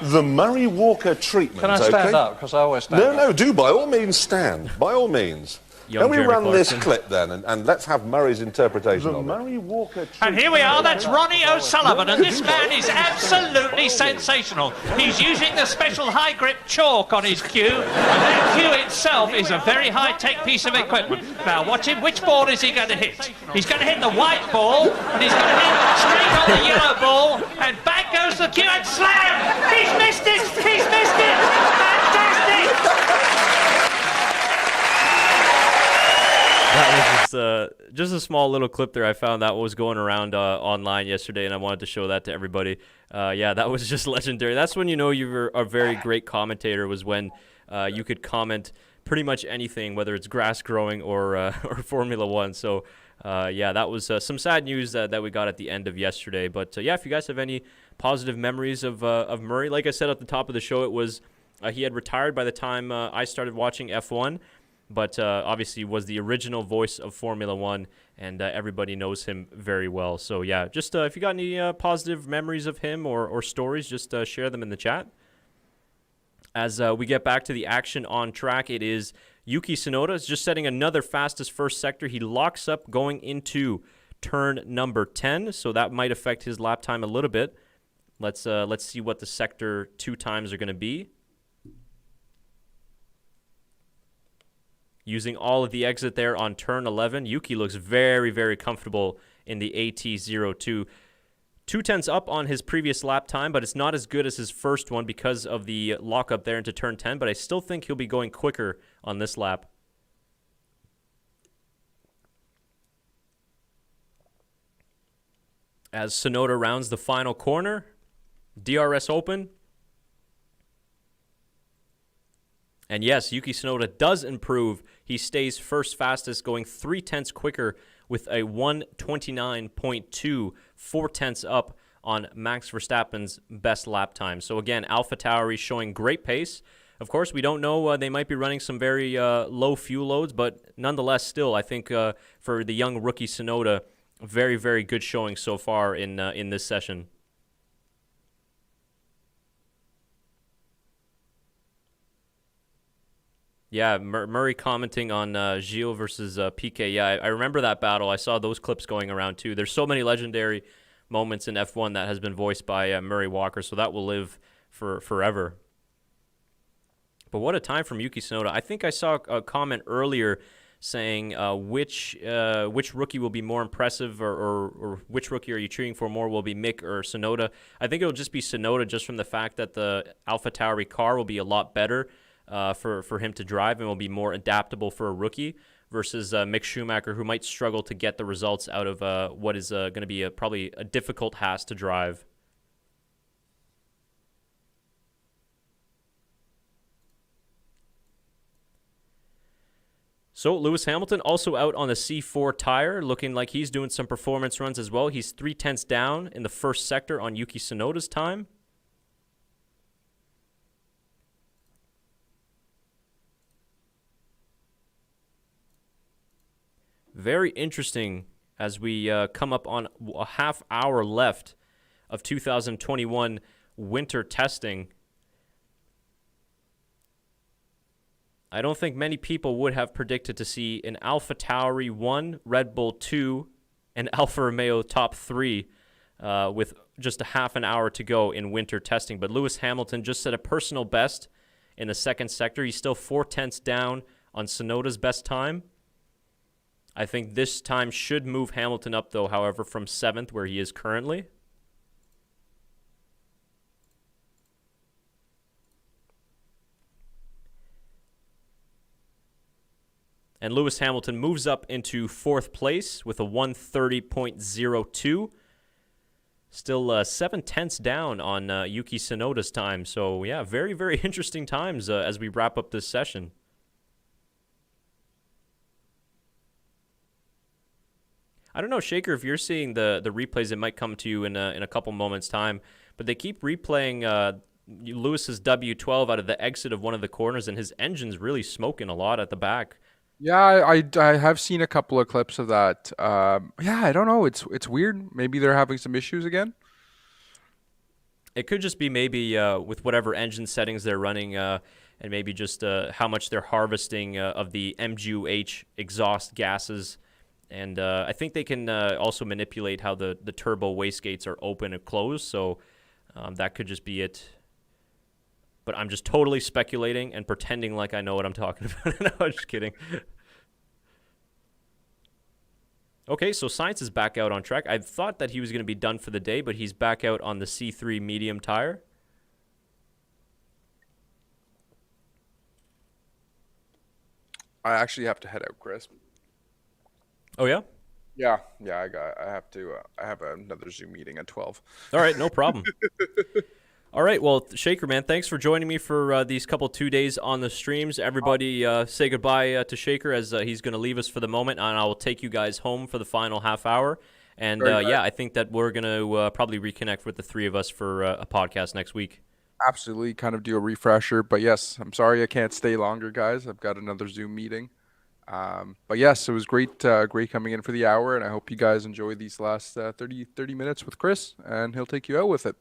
the Murray Walker treatment. Can I stand up? Because I always stand up. No, do by all means stand. By all means. Young Can we Jeremy run Clarkson. this clip then, and let's have Murray's interpretation of it. Murray Walker treatment. And here we are, that's Ronnie O'Sullivan, and this man is absolutely sensational. He's using the special high grip chalk on his cue, and that cue itself is a very high-tech piece of equipment. Now watch him, which ball is he going to hit? He's going to hit the white ball, and he's going to hit straight on the yellow ball, and back goes the cue, and slam! He's missed it! He's missed it! Fantastic! That was just a small little clip there I found that was going around online yesterday, and I wanted to show that to everybody. Yeah, that was just legendary. That's when you know you're a very great commentator, was when you could comment pretty much anything, whether it's grass growing or Formula One. So, yeah, that was some sad news that we got at the end of yesterday. But, yeah, if you guys have any positive memories of Murray, like I said at the top of the show, it was he had retired by the time I started watching F1. But obviously was the original voice of Formula One, and everybody knows him very well. So, yeah, just if you got any positive memories of him or stories, just share them in the chat. As we get back to the action on track, it is Yuki Tsunoda is just setting another fastest first sector. He locks up going into turn number 10, so that might affect his lap time a little bit. Let's see what the sector 2 times are going to be. Using all of the exit there on turn 11, Yuki looks very, very comfortable in the AT02. 2/10 up on his previous lap time, but it's not as good as his first one because of the lockup there into turn 10, but I still think he'll be going quicker on this lap. as Tsunoda rounds the final corner. DRS open. And yes, Yuki Tsunoda does improve. He stays first fastest, going 0.3 quicker with a 1:29.2, 4/10 up on Max Verstappen's best lap time. So again, AlphaTauri showing great pace. Of course, we don't know. They might be running some very low fuel loads, but nonetheless, still, I think for the young rookie Tsunoda, very, very good showing so far in this session. Yeah, Murray commenting on Gilles versus Piquet. Yeah, I remember that battle. I saw those clips going around too. There's so many legendary moments in F1 that has been voiced by Murray Walker, so that will live for forever. But what a time from Yuki Tsunoda. I think I saw a comment earlier saying which rookie will be more impressive or which rookie are you cheering for more, will be Mick or Tsunoda. I think it'll just be Tsunoda just from the fact that the AlphaTauri car will be a lot better for him to drive and will be more adaptable for a rookie versus Mick Schumacher, who might struggle to get the results out of what is going to be probably a difficult Haas to drive. So Lewis Hamilton also out on the C4 tire, looking like he's doing some performance runs as well. He's 0.3 down in the first sector on Yuki Tsunoda's time. Very interesting as we come up on a half hour left of 2021 winter testing. I don't think many people would have predicted to see an AlphaTauri 1, Red Bull 2, and Alfa Romeo top 3 with just a half an hour to go in winter testing. But Lewis Hamilton just set a personal best in the second sector. He's still 0.4 down on Tsunoda's best time. I think this time should move Hamilton up, though, however, from 7th, where he is currently. And Lewis Hamilton moves up into 4th place with a 1:30.02. Still 0.7 down on Yuki Tsunoda's time. So, yeah, very, very interesting times as we wrap up this session. I don't know, Shaker, if you're seeing the replays, it might come to you in a couple moments' time. But they keep replaying Lewis's W12 out of the exit of one of the corners, and his engine's really smoking a lot at the back. Yeah, I have seen a couple of clips of that. Yeah, I don't know. It's weird. Maybe they're having some issues again. It could just be maybe with whatever engine settings they're running and maybe just how much they're harvesting of the MGU-H exhaust gases. And I think they can also manipulate how the turbo wastegates are open and closed. So that could just be it. But I'm just totally speculating and pretending like I know what I'm talking about. No, I'm just kidding. Okay, so Sainz is back out on track. I thought that he was going to be done for the day, but he's back out on the C3 medium tire. I actually have to head out, Chris. Oh, yeah? Yeah. I have another Zoom meeting at 12. All right, no problem. All right, well, Shaker, man, thanks for joining me for these couple 2 days on the streams. Everybody say goodbye to Shaker as he's going to leave us for the moment, and I will take you guys home for the final half hour. And, yeah, I think that we're going to probably reconnect with the three of us for a podcast next week. Absolutely, kind of do a refresher. But, yes, I'm sorry I can't stay longer, guys. I've got another Zoom meeting. But, yes, it was great coming in for the hour, and I hope you guys enjoy these last 30 minutes with Chris, and he'll take you out with it.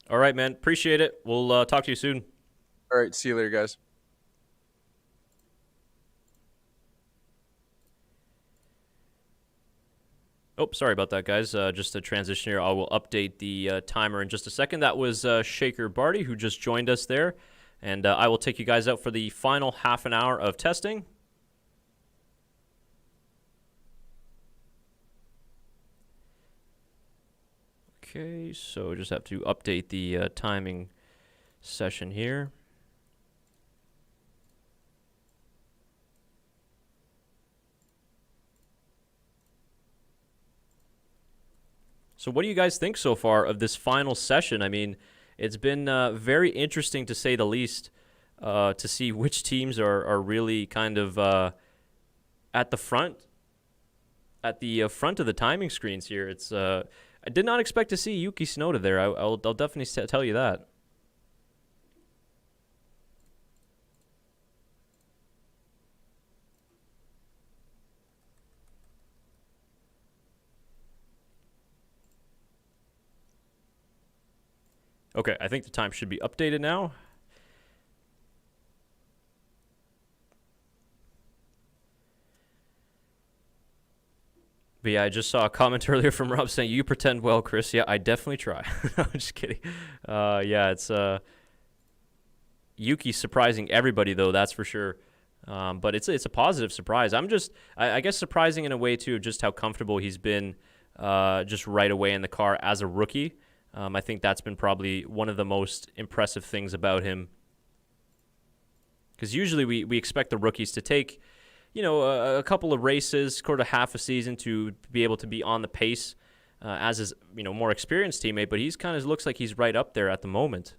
All right, man. Appreciate it. We'll talk to you soon. All right. See you later, guys. Oh, sorry about that, guys. Just a transition here. I will update the timer in just a second. That was Shaker Barty, who just joined us there. And I will take you guys out for the final half an hour of testing. Okay, so just have to update the timing session here. So what do you guys think so far of this final session? I mean, it's been very interesting to say the least to see which teams are really kind of at the front of the timing screens here. It's I did not expect to see Yuki Tsunoda there. I'll definitely tell you that. Okay, I think the time should be updated now. But yeah, I just saw a comment earlier from Rob saying, "You pretend well, Chris." Yeah, I definitely try. No, I'm just kidding. Yeah, it's Yuki surprising everybody, though, that's for sure. But it's a positive surprise. I guess surprising in a way, too, just how comfortable he's been just right away in the car as a rookie. I think that's been probably one of the most impressive things about him. Because usually we expect the rookies to take, a couple of races, sort of half a season to be able to be on the pace as his, more experienced teammate. But he's kind of looks like he's right up there at the moment.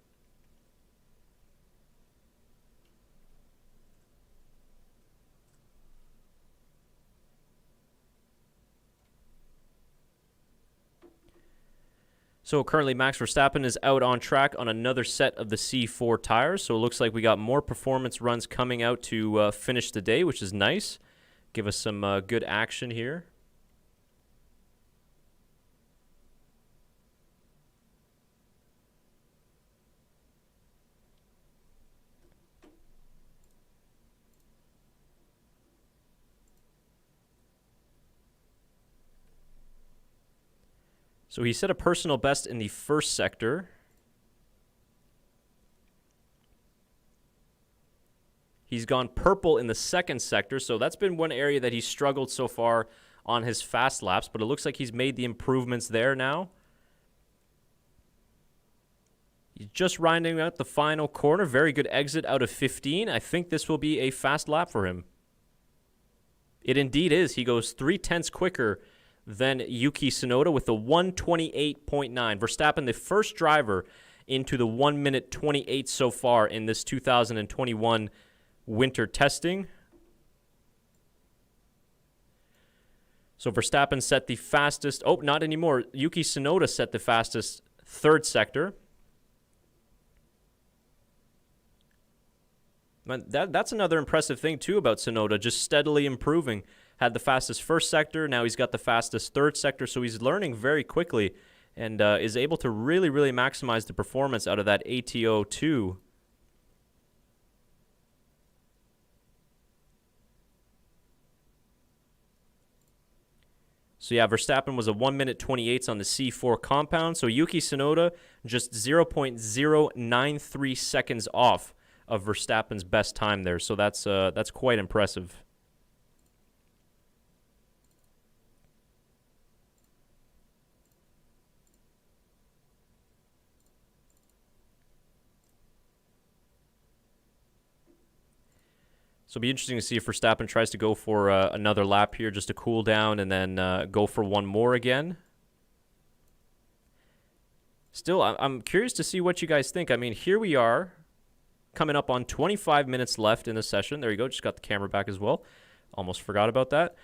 So currently Max Verstappen is out on track on another set of the C4 tires. So it looks like we got more performance runs coming out to finish the day, which is nice. Give us some good action here. So he set a personal best in the first sector. He's gone purple in the second sector, so that's been one area that he's struggled so far on his fast laps, but it looks like he's made the improvements there now. He's just rounding out the final corner. Very good exit out of 15. I think this will be a fast lap for him. It indeed is. He goes 0.3 quicker than Yuki Tsunoda with the 1:28.9. Verstappen, the first driver into the 1 minute 28 so far in this 2021 winter testing. So Verstappen set the fastest, not anymore. Yuki Tsunoda set the fastest third sector. That's another impressive thing, too, about Tsunoda, just steadily improving. Had the fastest first sector, now he's got the fastest third sector, so he's learning very quickly and is able to really, really maximize the performance out of that ATO2. So yeah, Verstappen was a 1 minute 28 on the C4 compound, so Yuki Tsunoda just 0.093 seconds off of Verstappen's best time there, so that's quite impressive. So it'll be interesting to see if Verstappen tries to go for another lap here just to cool down and then go for one more again. Still, I'm curious to see what you guys think. I mean, here we are coming up on 25 minutes left in the session. There you go. Just got the camera back as well. Almost forgot about that.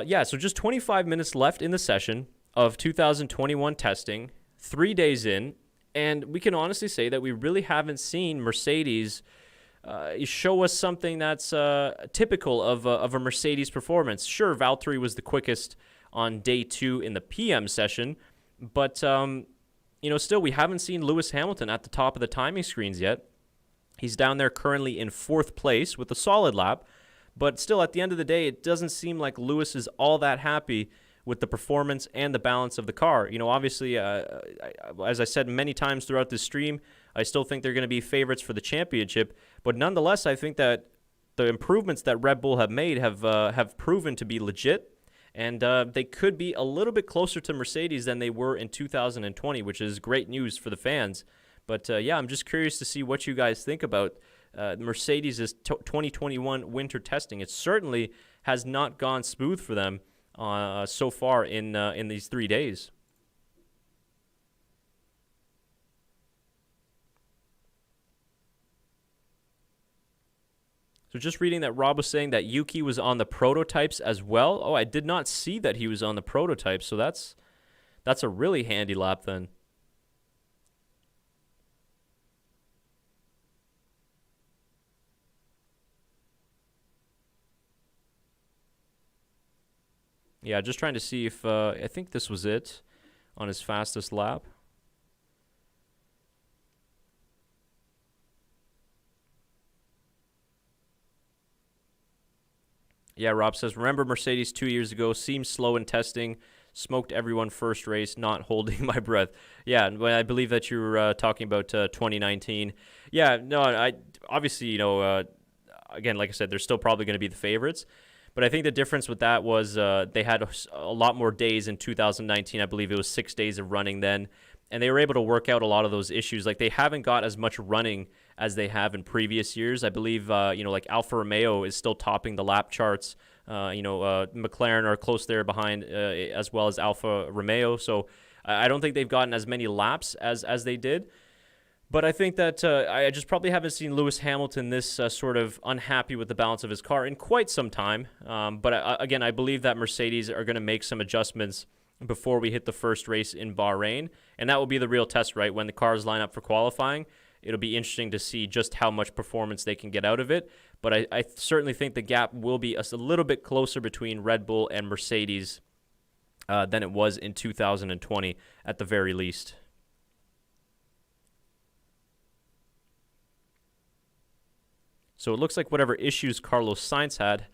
Yeah, so just 25 minutes left in the session of 2021 testing, 3 days in, and we can honestly say that we really haven't seen Mercedes show us something that's typical of a Mercedes performance. Sure, Valtteri was the quickest on day 2 in the PM session, but still we haven't seen Lewis Hamilton at the top of the timing screens yet. He's down there currently in 4th place with a solid lap, but still at the end of the day, it doesn't seem like Lewis is all that happy with the performance and the balance of the car. Obviously, as I said many times throughout this stream, I still think they're going to be favorites for the championship. But nonetheless, I think that the improvements that Red Bull have made have proven to be legit. And they could be a little bit closer to Mercedes than they were in 2020, which is great news for the fans. But yeah, I'm just curious to see what you guys think about Mercedes' 2021 winter testing. It certainly has not gone smooth for them so far in these 3 days. So just reading that Rob was saying that Yuki was on the prototypes as well. Oh, I did not see that he was on the prototypes, so that's a really handy lap then. Yeah, just trying to see if I think this was it on his fastest lap. Yeah, Rob says, remember Mercedes 2 years ago seemed slow in testing, smoked everyone first race, not holding my breath. Yeah, I believe that you were talking about 2019. Yeah, no, I obviously, again, like I said, they're still probably going to be the favorites. But I think the difference with that was they had a lot more days in 2019. I believe it was 6 days of running then. And they were able to work out a lot of those issues. Like, they haven't got as much running as they have in previous years. I believe, like Alfa Romeo is still topping the lap charts. McLaren are close there behind, as well as Alfa Romeo. So I don't think they've gotten as many laps as they did. But I think that I just probably haven't seen Lewis Hamilton this sort of unhappy with the balance of his car in quite some time. But again, I believe that Mercedes are going to make some adjustments before we hit the first race in Bahrain. And that will be the real test, right? When the cars line up for qualifying, it'll be interesting to see just how much performance they can get out of it. But I certainly think the gap will be a little bit closer between Red Bull and Mercedes than it was in 2020 at the very least. So it looks like whatever issues Carlos Sainz had,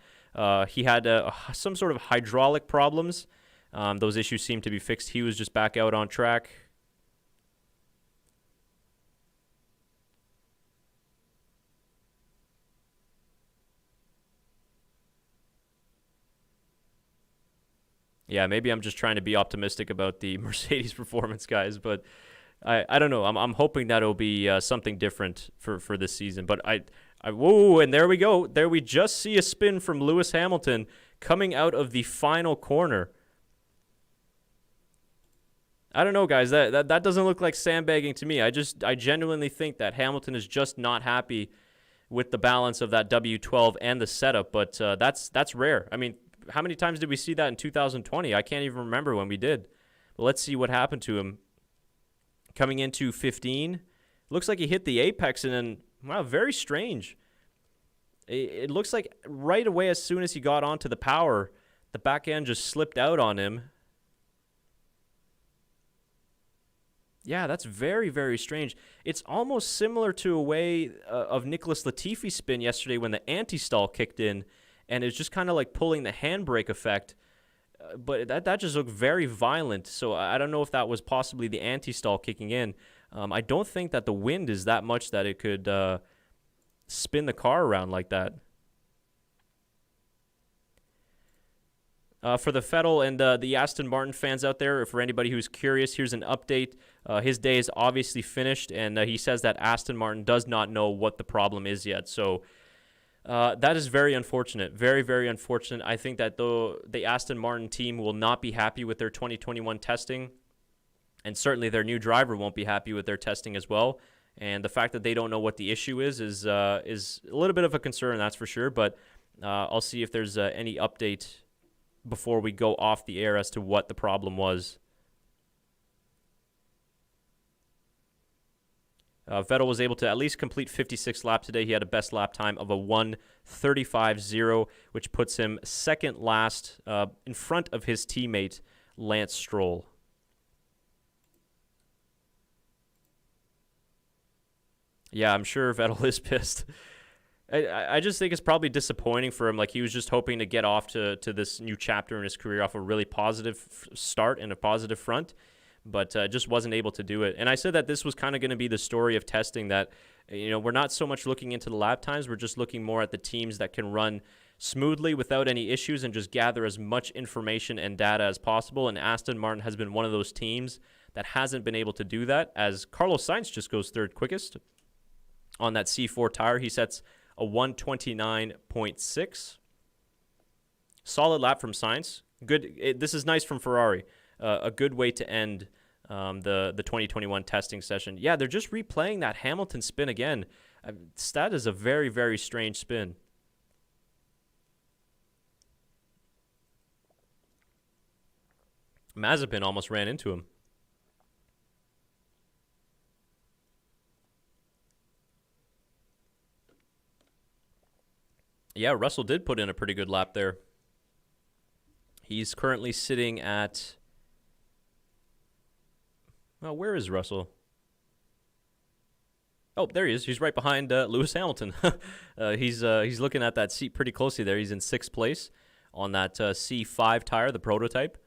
he had some sort of hydraulic problems. Those issues seem to be fixed. He was just back out on track. Yeah, maybe I'm just trying to be optimistic about the Mercedes performance, guys, but I don't know. I'm hoping that it'll be something different for this season. But whoa, and there we go. There we just see a spin from Lewis Hamilton coming out of the final corner. I don't know, guys. That doesn't look like sandbagging to me. I genuinely think that Hamilton is just not happy with the balance of that W12 and the setup. But that's rare. I mean, how many times did we see that in 2020? I can't even remember when we did. But let's see what happened to him. Coming into 15, looks like he hit the apex, and then, wow, very strange. It looks like right away as soon as he got onto the power, the back end just slipped out on him. Yeah, that's very, very strange. It's almost similar to a way of Nicholas Latifi's spin yesterday when the anti-stall kicked in, and it's just kind of like pulling the handbrake effect. But that just looked very violent. So I don't know if that was possibly the anti-stall kicking in. I don't think that the wind is that much that it could spin the car around like that. For the Vettel and the Aston Martin fans out there, or for anybody who's curious, here's an update. His day is obviously finished, and he says that Aston Martin does not know what the problem is yet. So that is very unfortunate. Very, very unfortunate. I think that the Aston Martin team will not be happy with their 2021 testing, and certainly their new driver won't be happy with their testing as well. And the fact that they don't know what the issue is a little bit of a concern, that's for sure. But I'll see if there's any update before we go off the air as to what the problem was. Vettel was able to at least complete 56 laps today. He had a best lap time of a 1:35.0, which puts him second last in front of his teammate, Lance Stroll. Yeah, I'm sure Vettel is pissed. I just think it's probably disappointing for him. Like, he was just hoping to get off to this new chapter in his career off a really positive start and a positive front, but just wasn't able to do it. And I said that this was kind of going to be the story of testing, that, we're not so much looking into the lap times. We're just looking more at the teams that can run smoothly without any issues and just gather as much information and data as possible. And Aston Martin has been one of those teams that hasn't been able to do that, as Carlos Sainz just goes third quickest on that C4 tire. He sets a 1:29.6. Solid lap from Sainz. Good. This is nice from Ferrari. A good way to end the 2021 testing session. Yeah, they're just replaying that Hamilton spin again. That is a very, very strange spin. Mazepin almost ran into him. Yeah, Russell did put in a pretty good lap there. He's currently sitting at... Well, where is Russell? Oh, there he is. He's right behind Lewis Hamilton. He's looking at that seat pretty closely there. He's in 6th place on that C5 tire, the prototype.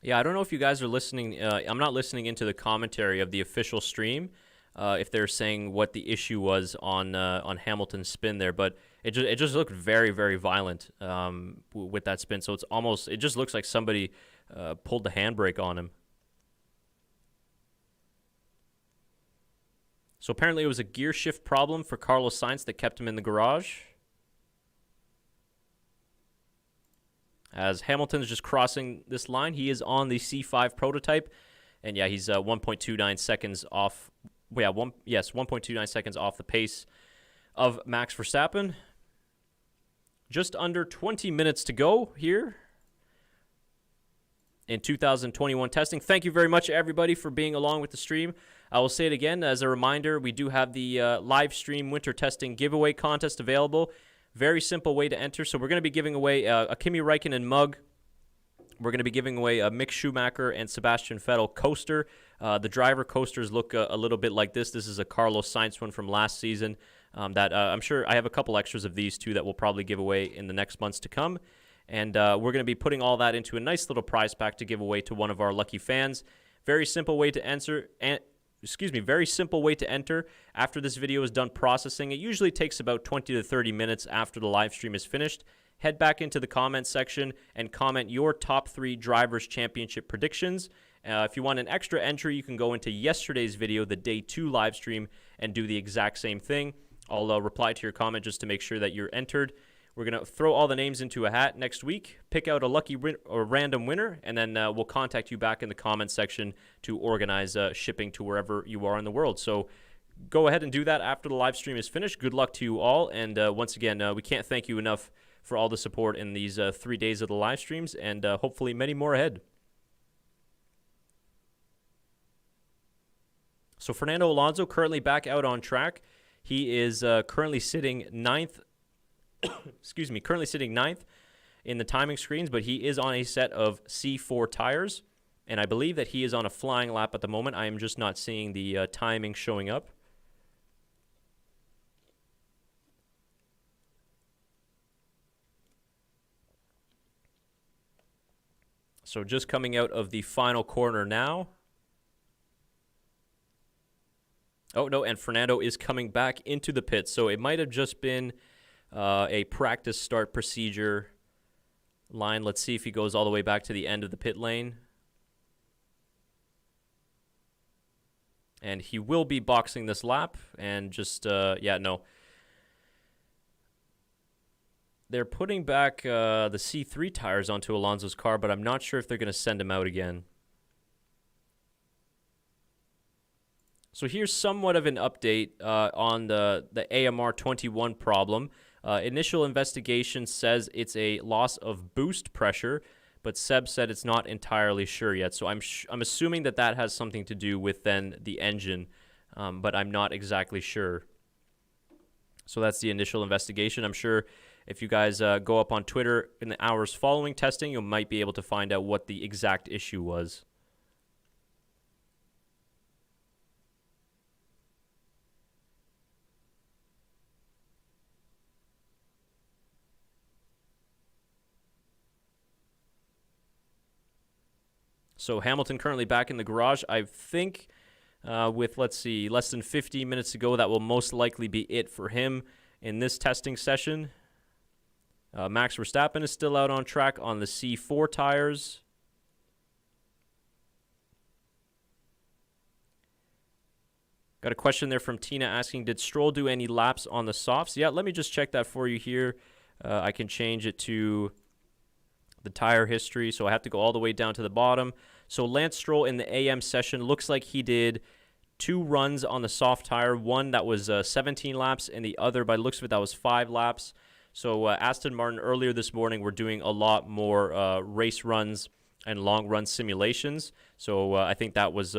Yeah, I don't know if you guys are listening. I'm not listening into the commentary of the official stream if they're saying what the issue was on Hamilton's spin there, but it just looked very, very violent with that spin. So it just looks like somebody pulled the handbrake on him. So apparently it was a gear shift problem for Carlos Sainz that kept him in the garage. As Hamilton's just crossing this line, he is on the C5 prototype, and yeah, he's 1.29 seconds off. Yeah, 1.29 seconds off the pace of Max Verstappen. Just under 20 minutes to go here in 2021 testing. Thank you very much, everybody, for being along with the stream. I will say it again as a reminder, we do have the live stream winter testing giveaway contest available. Very simple way to enter. So we're going to be giving away a Kimi Räikkönen mug. We're going to be giving away a Mick Schumacher and Sebastian Vettel coaster. The driver coasters look a little bit like this. This is a Carlos Sainz one from last season. I'm sure I have a couple extras of these too that we'll probably give away in the next months to come. And we're going to be putting all that into a nice little prize pack to give away to one of our lucky fans. Very simple way to enter. Very simple way to enter. After this video is done processing, it usually takes about 20 to 30 minutes after the live stream is finished. Head back into the comment section and comment your top 3 Drivers' Championship predictions. If you want an extra entry, you can go into yesterday's video, the Day 2 live stream, and do the exact same thing. I'll reply to your comment just to make sure that you're entered. We're going to throw all the names into a hat next week, pick out a lucky or random winner, and then we'll contact you back in the comment section to organize shipping to wherever you are in the world. So go ahead and do that after the live stream is finished. Good luck to you all. And once again, we can't thank you enough for all the support in these 3 days of the live streams, and hopefully many more ahead. So Fernando Alonso currently back out on track. He is currently sitting 9th. Currently sitting 9th in the timing screens, but he is on a set of C4 tires, and I believe that he is on a flying lap at the moment. I am just not seeing the timing showing up. So just coming out of the final corner now. Oh, no, and Fernando is coming back into the pits, so it might have just been a practice start procedure line. Let's see if he goes all the way back to the end of the pit lane. And he will be boxing this lap. And just, no. They're putting back the C3 tires onto Alonso's car, but I'm not sure if they're going to send him out again. So here's somewhat of an update on the AMR 21 problem. Initial investigation says it's a loss of boost pressure, but Seb said it's not entirely sure yet. So I'm assuming that has something to do with then the engine, but I'm not exactly sure. So that's the initial investigation. I'm sure if you guys go up on Twitter in the hours following testing, you might be able to find out what the exact issue was. So Hamilton currently back in the garage. I think with, let's see, less than 50 minutes to go, that will most likely be it for him in this testing session. Max Verstappen is still out on track on the C4 tires. Got a question there from Tina asking, did Stroll do any laps on the softs? Yeah, let me just check that for you here. I can change it to the tire history, so I have to go all the way down to the bottom. So Lance Stroll in the AM session looks like he did 2 runs on the soft tire, one that was 17 laps, and the other, by the looks of it, that was 5 laps. So Aston Martin earlier this morning were doing a lot more race runs and long run simulations. So I think that was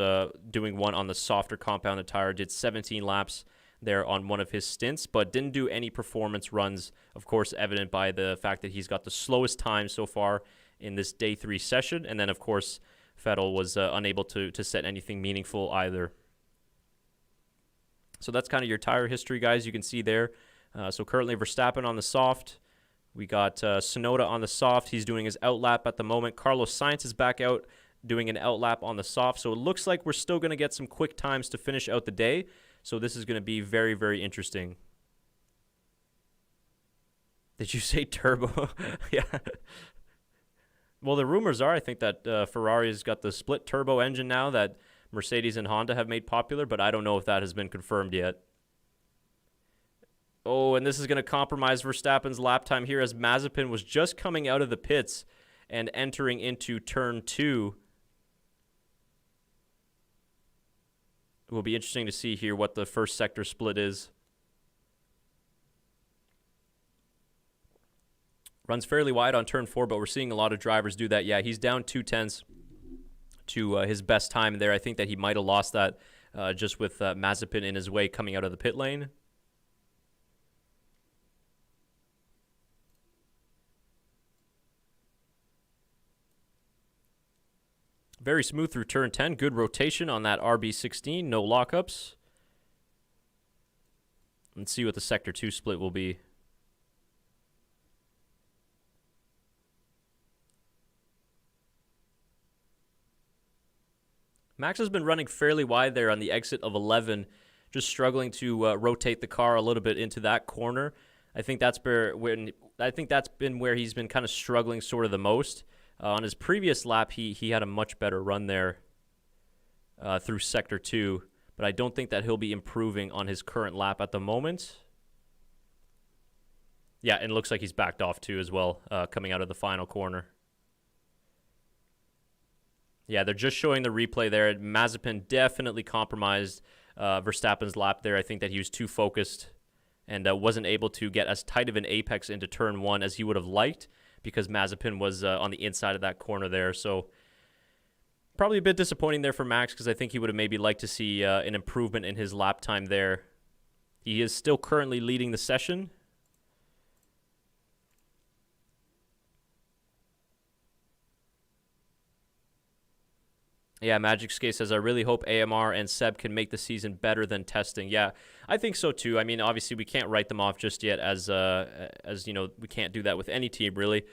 doing one on the softer compounded tire, did 17 laps there on one of his stints, but didn't do any performance runs, of course, evident by the fact that he's got the slowest time so far in this day 3 session. And then, of course, Vettel was unable to set anything meaningful either. So that's kind of your tire history, guys. You can see there. So currently Verstappen on the soft. We got Tsunoda on the soft. He's doing his outlap at the moment. Carlos Sainz is back out doing an outlap on the soft. So it looks like we're still going to get some quick times to finish out the day. So this is going to be very, very interesting. Did you say turbo? Yeah. Well, the rumors are, I think, that Ferrari's got the split turbo engine now that Mercedes and Honda have made popular, but I don't know if that has been confirmed yet. Oh, and this is going to compromise Verstappen's lap time here as Mazepin was just coming out of the pits and entering into turn 2. It will be interesting to see here what the first sector split is. Runs fairly wide on turn 4, but we're seeing a lot of drivers do that. Yeah, he's down 0.2 to his best time there. I think that he might have lost that just with Mazepin in his way coming out of the pit lane. Very smooth through turn 10. Good rotation on that RB16. No lockups. Let's see what the sector 2 split will be. Max has been running fairly wide there on the exit of 11, just struggling to rotate the car a little bit into that corner. I think that's been where he's been kind of struggling sort of the most. On his previous lap, he had a much better run there through sector 2, but I don't think that he'll be improving on his current lap at the moment. Yeah, and it looks like he's backed off too as well, coming out of the final corner. Yeah, they're just showing the replay there. Mazepin definitely compromised Verstappen's lap there. I think that he was too focused and wasn't able to get as tight of an apex into turn 1 as he would have liked because Mazepin was on the inside of that corner there. So probably a bit disappointing there for Max because I think he would have maybe liked to see an improvement in his lap time there. He is still currently leading the session. Yeah, Magic Skate says, I really hope AMR and Seb can make the season better than testing. Yeah, I think so too. I mean, obviously we can't write them off just yet as you know, we can't do that with any team really.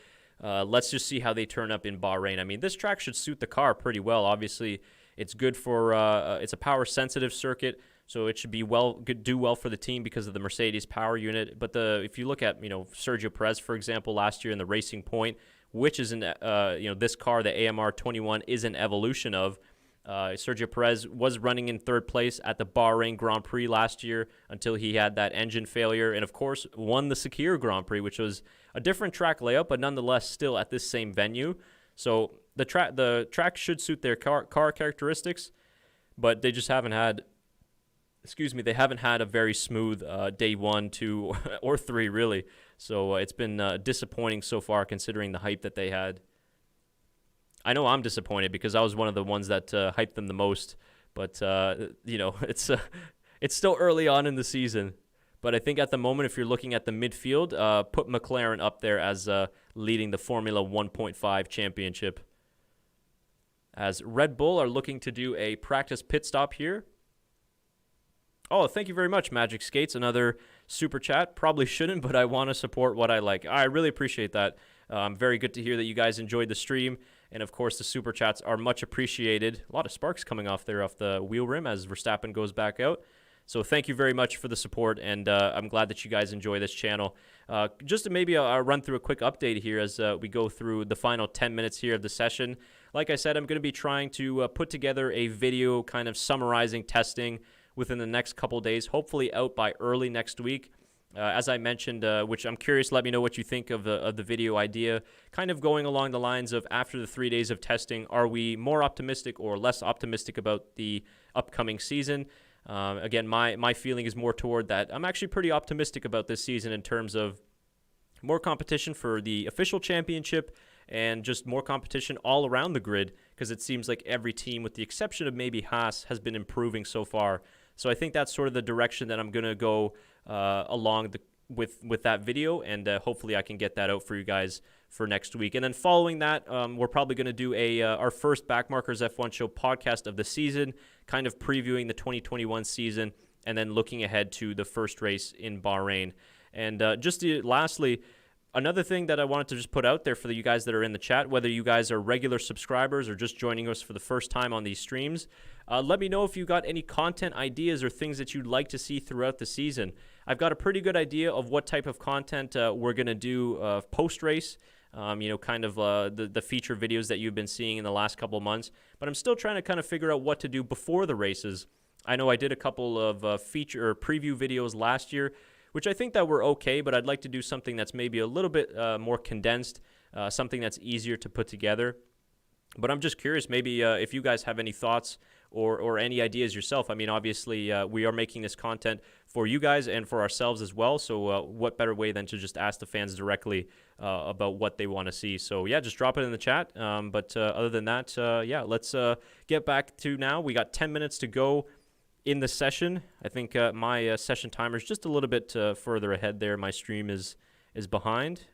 Let's just see how they turn up in Bahrain. I mean, this track should suit the car pretty well. Obviously, it's good for it's a power sensitive circuit, so it should be do well for the team because of the Mercedes power unit. But if you look at, you know, Sergio Perez, for example, last year in the Racing Point, which is this car, the AMR 21, is an evolution of. Sergio Perez was running in 3rd place at the Bahrain Grand Prix last year until he had that engine failure, and of course won the Sakir Grand Prix, which was a different track layout, but nonetheless still at this same venue. So the track should suit their car characteristics, but they just haven't had. They haven't had a very smooth day 1, 2, or 3, really. So it's been disappointing so far considering the hype that they had. I know I'm disappointed because I was one of the ones that hyped them the most. But, you know, it's still early on in the season. But I think at the moment, if you're looking at the midfield, put McLaren up there as leading the Formula 1.5 championship. As Red Bull are looking to do a practice pit stop here. Oh, thank you very much, Magic Skates. Another super chat. Probably shouldn't, but I want to support what I like. I really appreciate that. Very good to hear that you guys enjoyed the stream. And, of course, the super chats are much appreciated. A lot of sparks coming off there off the wheel rim as Verstappen goes back out. So thank you very much for the support, and I'm glad that you guys enjoy this channel. Just to maybe run through a quick update here as we go through the final 10 minutes here of the session. Like I said, I'm going to be trying to put together a video kind of summarizing testing within the next couple days, hopefully out by early next week. As I mentioned, which I'm curious, let me know what you think of the video idea, kind of going along the lines of after the 3 days of testing, are we more optimistic or less optimistic about the upcoming season? Again, my feeling is more toward that. I'm actually pretty optimistic about this season in terms of more competition for the official championship and just more competition all around the grid, because it seems like every team, with the exception of maybe Haas, has been improving so far. So I think that's sort of the direction that I'm going to go along with that video, and hopefully I can get that out for you guys for next week. And then following that, we're probably going to do our first Backmarkers F1 Show podcast of the season, kind of previewing the 2021 season and then looking ahead to the first race in Bahrain. And lastly, another thing that I wanted to just put out there for you guys that are in the chat, whether you guys are regular subscribers or just joining us for the first time on these streams, let me know if you got any content ideas or things that you'd like to see throughout the season. I've got a pretty good idea of what type of content we're going to do post-race, kind of the feature videos that you've been seeing in the last couple of months. But I'm still trying to kind of figure out what to do before the races. I know I did a couple of feature or preview videos last year, which I think that were okay, but I'd like to do something that's maybe a little bit more condensed, something that's easier to put together. But I'm just curious, maybe if you guys have any thoughts or any ideas yourself. I mean, obviously, we are making this content for you guys and for ourselves as well, so what better way than to just ask the fans directly about what they want to see. So, yeah, just drop it in the chat. But other than that, let's get back to now. We got 10 minutes to go in the session. I think my session timer is just a little bit further ahead there. My stream is behind.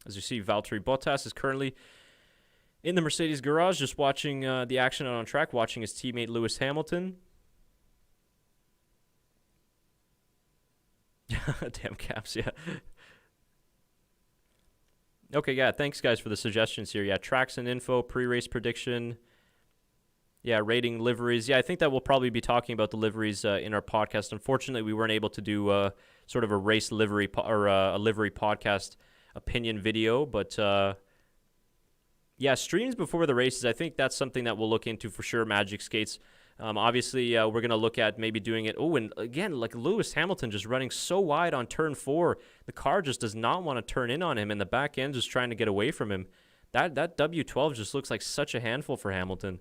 As you see, Valtteri Bottas is currently in the Mercedes garage, just watching the action out on track, watching his teammate Lewis Hamilton. Damn caps, yeah. Okay, yeah, thanks, guys, for the suggestions here. Yeah, tracks and info, pre-race prediction. Yeah, rating liveries. Yeah, I think that we'll probably be talking about the liveries in our podcast. Unfortunately, we weren't able to do sort of a race livery or a livery podcast opinion video, but yeah, streams before the races, I think that's something that we'll look into for sure. Magic Skates, obviously we're going to look at maybe doing it. Oh, and again, like Lewis Hamilton just running so wide on turn 4, the car just does not want to turn in on him, and the back end just trying to get away from him. That W12 just looks like such a handful for Hamilton.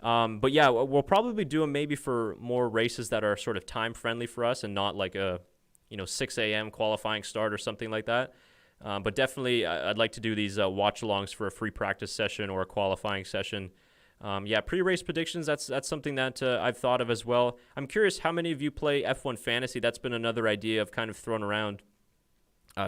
But yeah, we'll probably do them maybe for more races that are sort of time friendly for us and not like a 6 a.m. qualifying start or something like that. But definitely, I'd like to do these watch-alongs for a free practice session or a qualifying session. Yeah, pre-race predictions, that's something that I've thought of as well. I'm curious how many of you play F1 Fantasy. That's been another idea I've kind of thrown around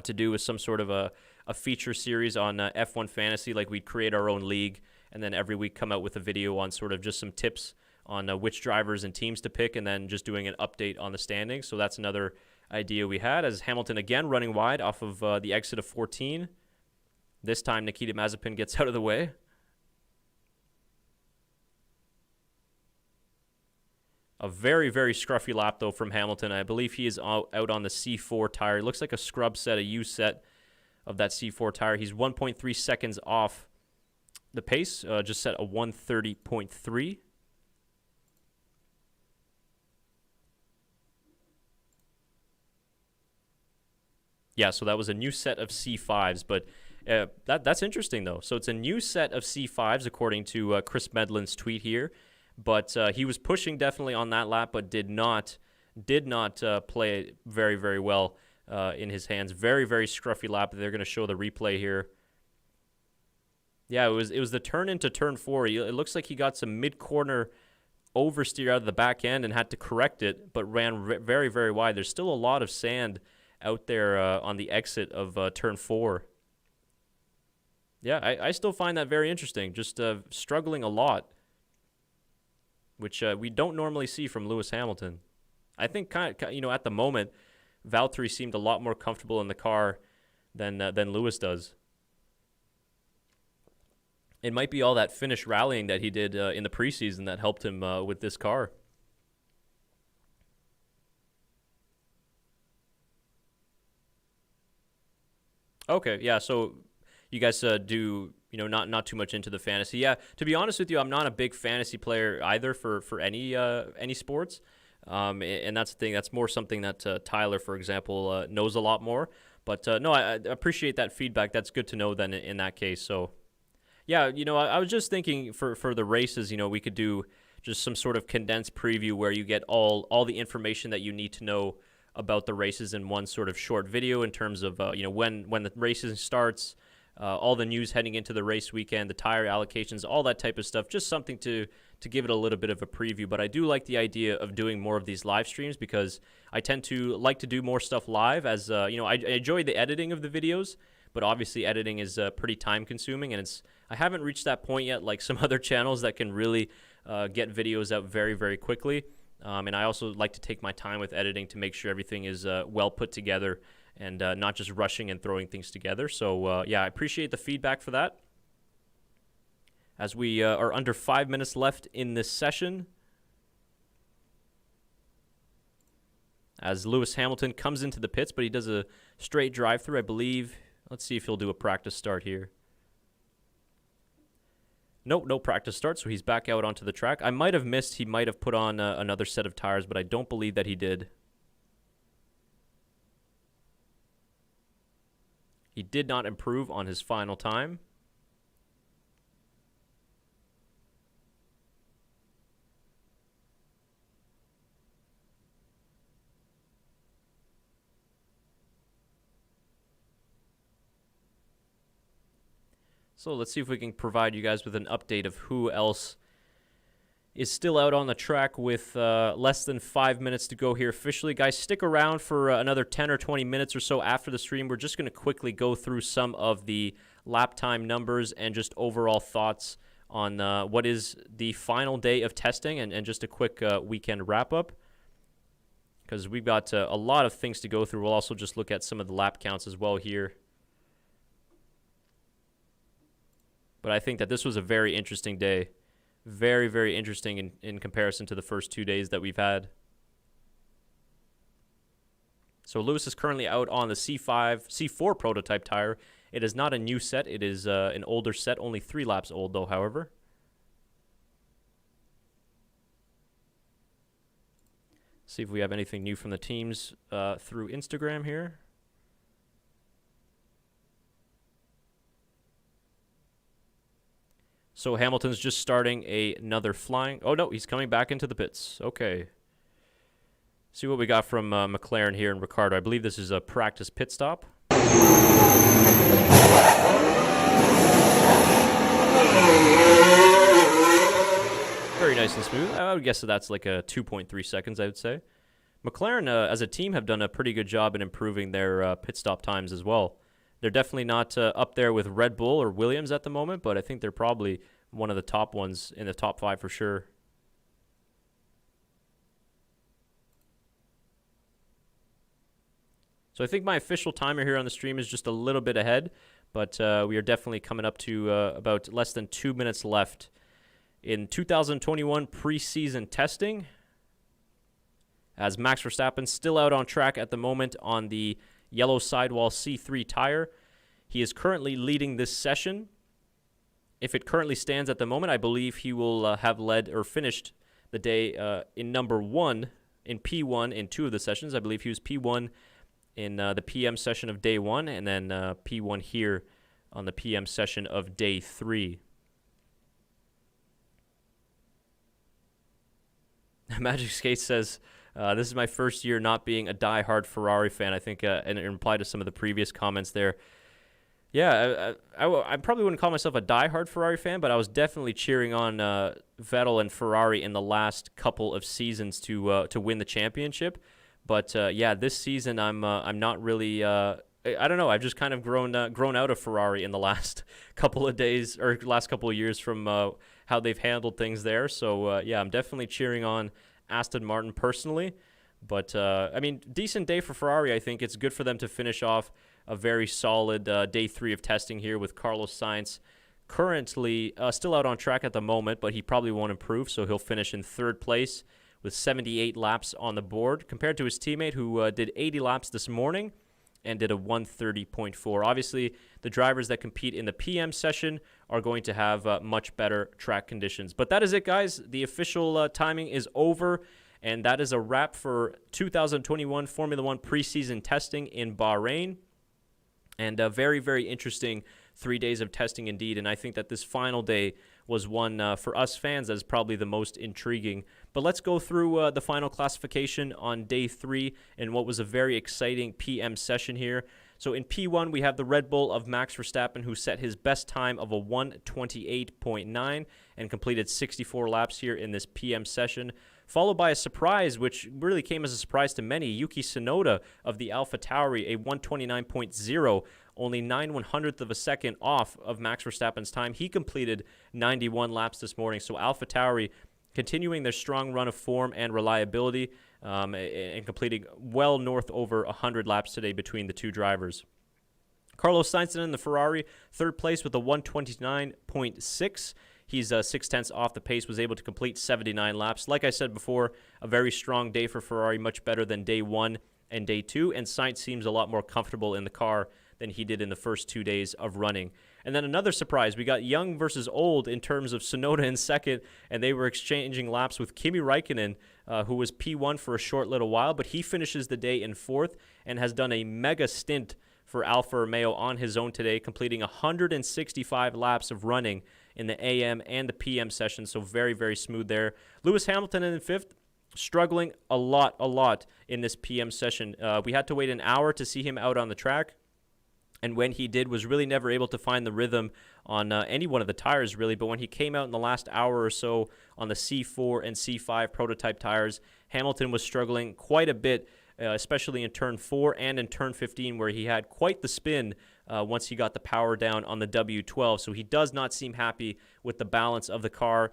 to do with some sort of a feature series on F1 Fantasy. Like we'd create our own league and then every week come out with a video on sort of just some tips on which drivers and teams to pick and then just doing an update on the standings. So that's another idea we had, as Hamilton again running wide off of the exit of 14. This time Nikita Mazepin gets out of the way. A very, very scruffy lap, though, from Hamilton. I believe he is out on the C4 tire. It looks like a scrub set, a used set of that C4 tire. He's 1.3 seconds off the pace, just set a 1:30.3. Yeah, so that was a new set of C5s, but that's interesting, though. So it's a new set of C5s, according to Chris Medlin's tweet here, but he was pushing definitely on that lap, but did not play very, very well in his hands. Very, very scruffy lap. They're going to show the replay here. Yeah, it was the turn into turn 4. It looks like he got some mid-corner oversteer out of the back end and had to correct it, but ran very, very wide. There's still a lot of sand out there on the exit of turn 4. Yeah, I still find that very interesting. Just struggling a lot, which we don't normally see from Lewis Hamilton. I think at the moment, Valtteri seemed a lot more comfortable in the car than Lewis does. It might be all that Finnish rallying that he did in the preseason that helped him with this car. Okay, yeah. So you guys do not too much into the fantasy. Yeah, to be honest with you, I'm not a big fantasy player either for any sports. And that's the thing. That's more something that Tyler, for example, knows a lot more. But no, I appreciate that feedback. That's good to know then in that case. So yeah, I was just thinking for the races, we could do just some sort of condensed preview where you get all the information that you need to know about the races in one sort of short video in terms of when the racing starts, all the news heading into the race weekend, the tire allocations, all that type of stuff. Just something to give it a little bit of a preview. But I do like the idea of doing more of these live streams because I tend to like to do more stuff live. As I enjoy the editing of the videos, but obviously editing is pretty time consuming, and I haven't reached that point yet like some other channels that can really get videos out very, very quickly. And I also like to take my time with editing to make sure everything is well put together and not just rushing and throwing things together. So, yeah, I appreciate the feedback for that. As we are under 5 minutes left in this session, as Lewis Hamilton comes into the pits, but he does a straight drive-through, I believe. Let's see if he'll do a practice start here. Nope, no practice start, so he's back out onto the track. I might have missed, he might have put on another set of tires, but I don't believe that he did. He did not improve on his final time. So let's see if we can provide you guys with an update of who else is still out on the track with less than 5 minutes to go here officially. Guys, stick around for another 10 or 20 minutes or so after the stream. We're just going to quickly go through some of the lap time numbers and just overall thoughts on what is the final day of testing and just a quick weekend wrap-up, because we've got a lot of things to go through. We'll also just look at some of the lap counts as well here. But I think that this was a very interesting day. Very, very interesting in comparison to the first 2 days that we've had. So Lewis is currently out on the C4 prototype tire. It is not a new set. It is an older set, only 3 laps old though, however. See if we have anything new from the teams through Instagram here. So Hamilton's just starting another flying. Oh, no, he's coming back into the pits. Okay. See what we got from McLaren here and Ricardo. I believe this is a practice pit stop. Very nice and smooth. I would guess that that's like a 2.3 seconds, I would say. McLaren, as a team, have done a pretty good job in improving their pit stop times as well. They're definitely not up there with Red Bull or Williams at the moment, but I think they're probably one of the top ones in the top 5 for sure. So I think my official timer here on the stream is just a little bit ahead, but we are definitely coming up to about less than 2 minutes left in 2021 preseason testing, as Max Verstappen still out on track at the moment on the yellow sidewall C3 tire. He is currently leading this session. If it currently stands at the moment, I believe he will have led or finished the day in number 1, in P1 in 2 of the sessions. I believe he was P1 in the PM session of day 1 and then P1 here on the PM session of day 3. Magic Skate says, this is my first year not being a die-hard Ferrari fan. I think, and in reply to some of the previous comments there. Yeah, I probably wouldn't call myself a die-hard Ferrari fan, but I was definitely cheering on Vettel and Ferrari in the last couple of seasons to win the championship. But yeah, this season I'm not really. I don't know. I've just kind of grown out of Ferrari in the last couple of days or last couple of years from how they've handled things there. So yeah, I'm definitely cheering on Aston Martin personally, but I mean, decent day for Ferrari. I think it's good for them to finish off a very solid day 3 of testing here with Carlos Sainz currently still out on track at the moment, but he probably won't improve, so he'll finish in 3rd place with 78 laps on the board compared to his teammate who did 80 laps this morning and did a 1:30.4. Obviously, the drivers that compete in the PM session are going to have much better track conditions. But that is it, guys. The official timing is over, and that is a wrap for 2021 Formula One preseason testing in Bahrain. And a very, very interesting 3 days of testing indeed. And I think that this final day was one for us fans that is probably the most intriguing. But let's go through the final classification on day 3 and what was a very exciting PM session here. So in P1, we have the Red Bull of Max Verstappen, who set his best time of a 1:28.9 and completed 64 laps here in this PM session, followed by a surprise, which really came as a surprise to many. Yuki Tsunoda of the AlphaTauri, a 1:29.0, only 9/100th of a second off of Max Verstappen's time. He completed 91 laps this morning. So AlphaTauri continuing their strong run of form and reliability, and completing well north over 100 laps today between the two drivers. Carlos Sainz in the Ferrari, third place with a 1:29.6. He's 0.6 off the pace, was able to complete 79 laps. Like I said before, a very strong day for Ferrari, much better than day 1 and day 2, and Sainz seems a lot more comfortable in the car than he did in the first 2 days of running. And then another surprise, we got young versus old in terms of Tsunoda in second, and they were exchanging laps with Kimi Räikkönen, who was P1 for a short little while, but he finishes the day in fourth and has done a mega stint for Alfa Romeo on his own today, completing 165 laps of running in the AM and the PM session, so very, very smooth there. Lewis Hamilton in fifth, struggling a lot in this PM session. We had to wait an hour to see him out on the track, and when he did, was really never able to find the rhythm on any one of the tires, really. But when he came out in the last hour or so on the C4 and C5 prototype tires, Hamilton was struggling quite a bit, especially in turn 4 and in turn 15, where he had quite the spin once he got the power down on the W12. So he does not seem happy with the balance of the car.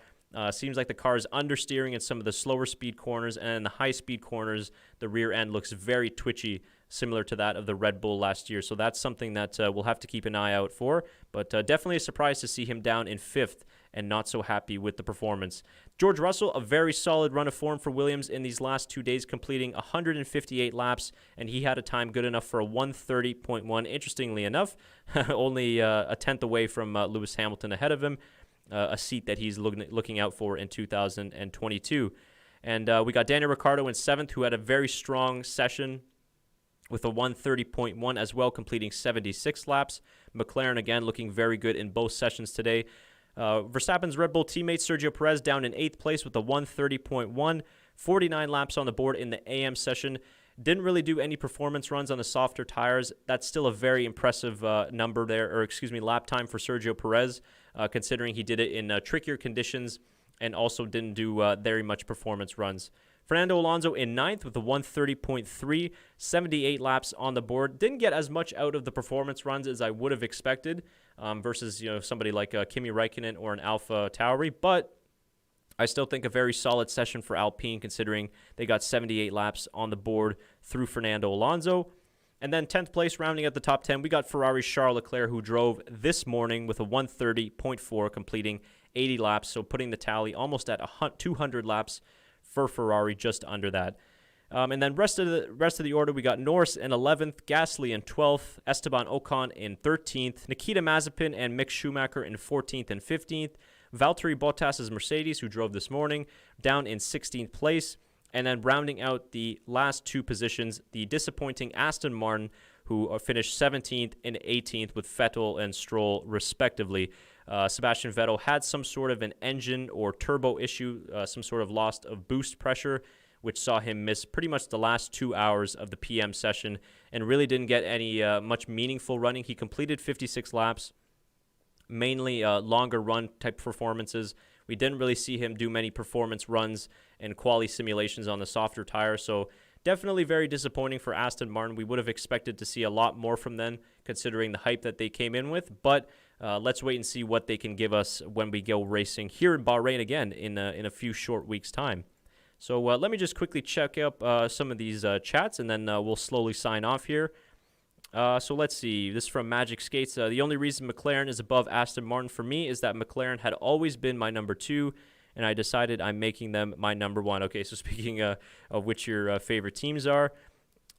Seems like the car is understeering in some of the slower speed corners, and in the high speed corners, the rear end looks very twitchy, similar to that of the Red Bull last year. So that's something that we'll have to keep an eye out for. But definitely a surprise to see him down in fifth and not so happy with the performance. George Russell, a very solid run of form for Williams in these last 2 days, completing 158 laps, and he had a time good enough for a 1:30.1. Interestingly enough, only a tenth away from Lewis Hamilton ahead of him, a seat that he's looking out for in 2022. And we got Daniel Ricciardo in seventh, who had a very strong session with a 1:30.1 as well, completing 76 laps. McLaren, again, looking very good in both sessions today. Verstappen's Red Bull teammate Sergio Perez down in 8th place with a 1:30.1, 49 laps on the board in the AM session. Didn't really do any performance runs on the softer tires. That's still a very impressive number there, or excuse me, lap time for Sergio Perez, considering he did it in trickier conditions and also didn't do very much performance runs. Fernando Alonso in 9th with a 1:30.3, 78 laps on the board. Didn't get as much out of the performance runs as I would have expected versus somebody like Kimi Räikkönen or an AlphaTauri, but I still think a very solid session for Alpine, considering they got 78 laps on the board through Fernando Alonso. And then 10th place, rounding out the top 10, we got Ferrari's Charles Leclerc, who drove this morning with a 1:30.4, completing 80 laps, so putting the tally almost at 200 laps for Ferrari, just under that. And then rest of the order, we got Norris in 11th, Gasly in 12th, Esteban Ocon in 13th, Nikita Mazepin and Mick Schumacher in 14th and 15th, Valtteri Bottas's Mercedes, who drove this morning, down in 16th place. And then rounding out the last two positions, the disappointing Aston Martin, who finished 17th and 18th with Vettel and Stroll, respectively. Sebastian Vettel had some sort of an engine or turbo issue, some sort of loss of boost pressure, which saw him miss pretty much the last 2 hours of the PM session and really didn't get any much meaningful running. He completed 56 laps, mainly longer run type performances. We didn't really see him do many performance runs and quali simulations on the softer tire, so definitely very disappointing for Aston Martin. We would have expected to see a lot more from them, considering the hype that they came in with, but let's wait and see what they can give us when we go racing here in Bahrain again in a few short weeks' time. So let me just quickly check up some of these chats, and then we'll slowly sign off here. So let's see. This is from Magic Skates. The only reason McLaren is above Aston Martin for me is that McLaren had always been my number 2, and I decided I'm making them my number 1. Okay, so speaking of which your favorite teams are,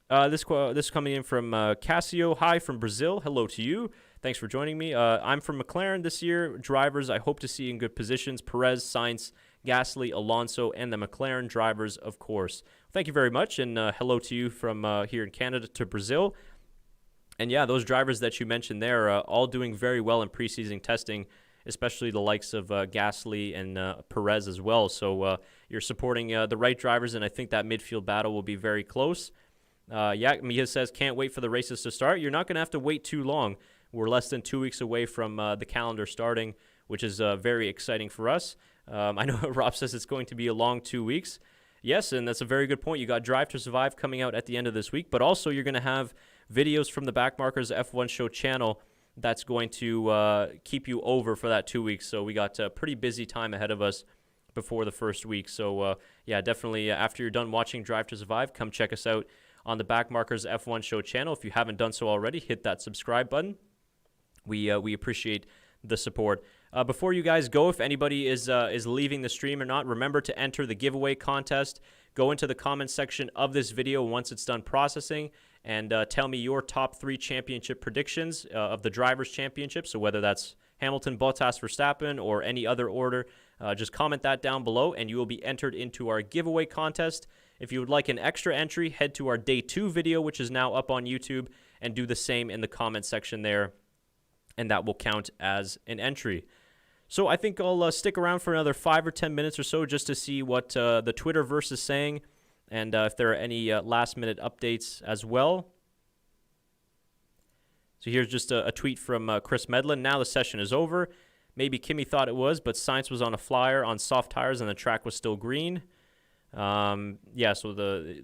This coming in from Cassio. Hi from Brazil. Hello to you. Thanks for joining me. I'm from McLaren this year. Drivers I hope to see in good positions: Perez, Sainz, Gasly, Alonso, and the McLaren drivers, of course. Thank you very much, and hello to you from here in Canada to Brazil. And yeah, those drivers that you mentioned there are all doing very well in preseason testing, especially the likes of Gasly and Perez as well. So you're supporting the right drivers, and I think that midfield battle will be very close. Mia says, can't wait for the races to start. You're not going to have to wait too long. We're less than 2 weeks away from the calendar starting, which is very exciting for us. I know Rob says it's going to be a long 2 weeks. Yes, and that's a very good point. You got Drive to Survive coming out at the end of this week, but also you're going to have videos from the Backmarkers F1 Show channel that's going to keep you over for that 2 weeks. So we got a pretty busy time ahead of us before the first week. So yeah, definitely after you're done watching Drive to Survive, come check us out on the Backmarkers F1 Show channel. If you haven't done so already, hit that subscribe button. We appreciate the support. Before you guys go, if anybody is leaving the stream or not, remember to enter the giveaway contest. Go into the comments section of this video once it's done processing and tell me your top 3 championship predictions of the Drivers' Championship. So whether that's Hamilton, Bottas, Verstappen, or any other order, just comment that down below and you will be entered into our giveaway contest. If you would like an extra entry, head to our Day 2 video, which is now up on YouTube, and do the same in the comment section there, and that will count as an entry. So I think I'll stick around for another 5 or 10 minutes or so just to see what the Twitterverse is saying and if there are any last-minute updates as well. So here's just a tweet from Chris Medlin. Now the session is over. Maybe Kimmy thought it was, but Sainz was on a flyer on soft tires and the track was still green. Yeah, so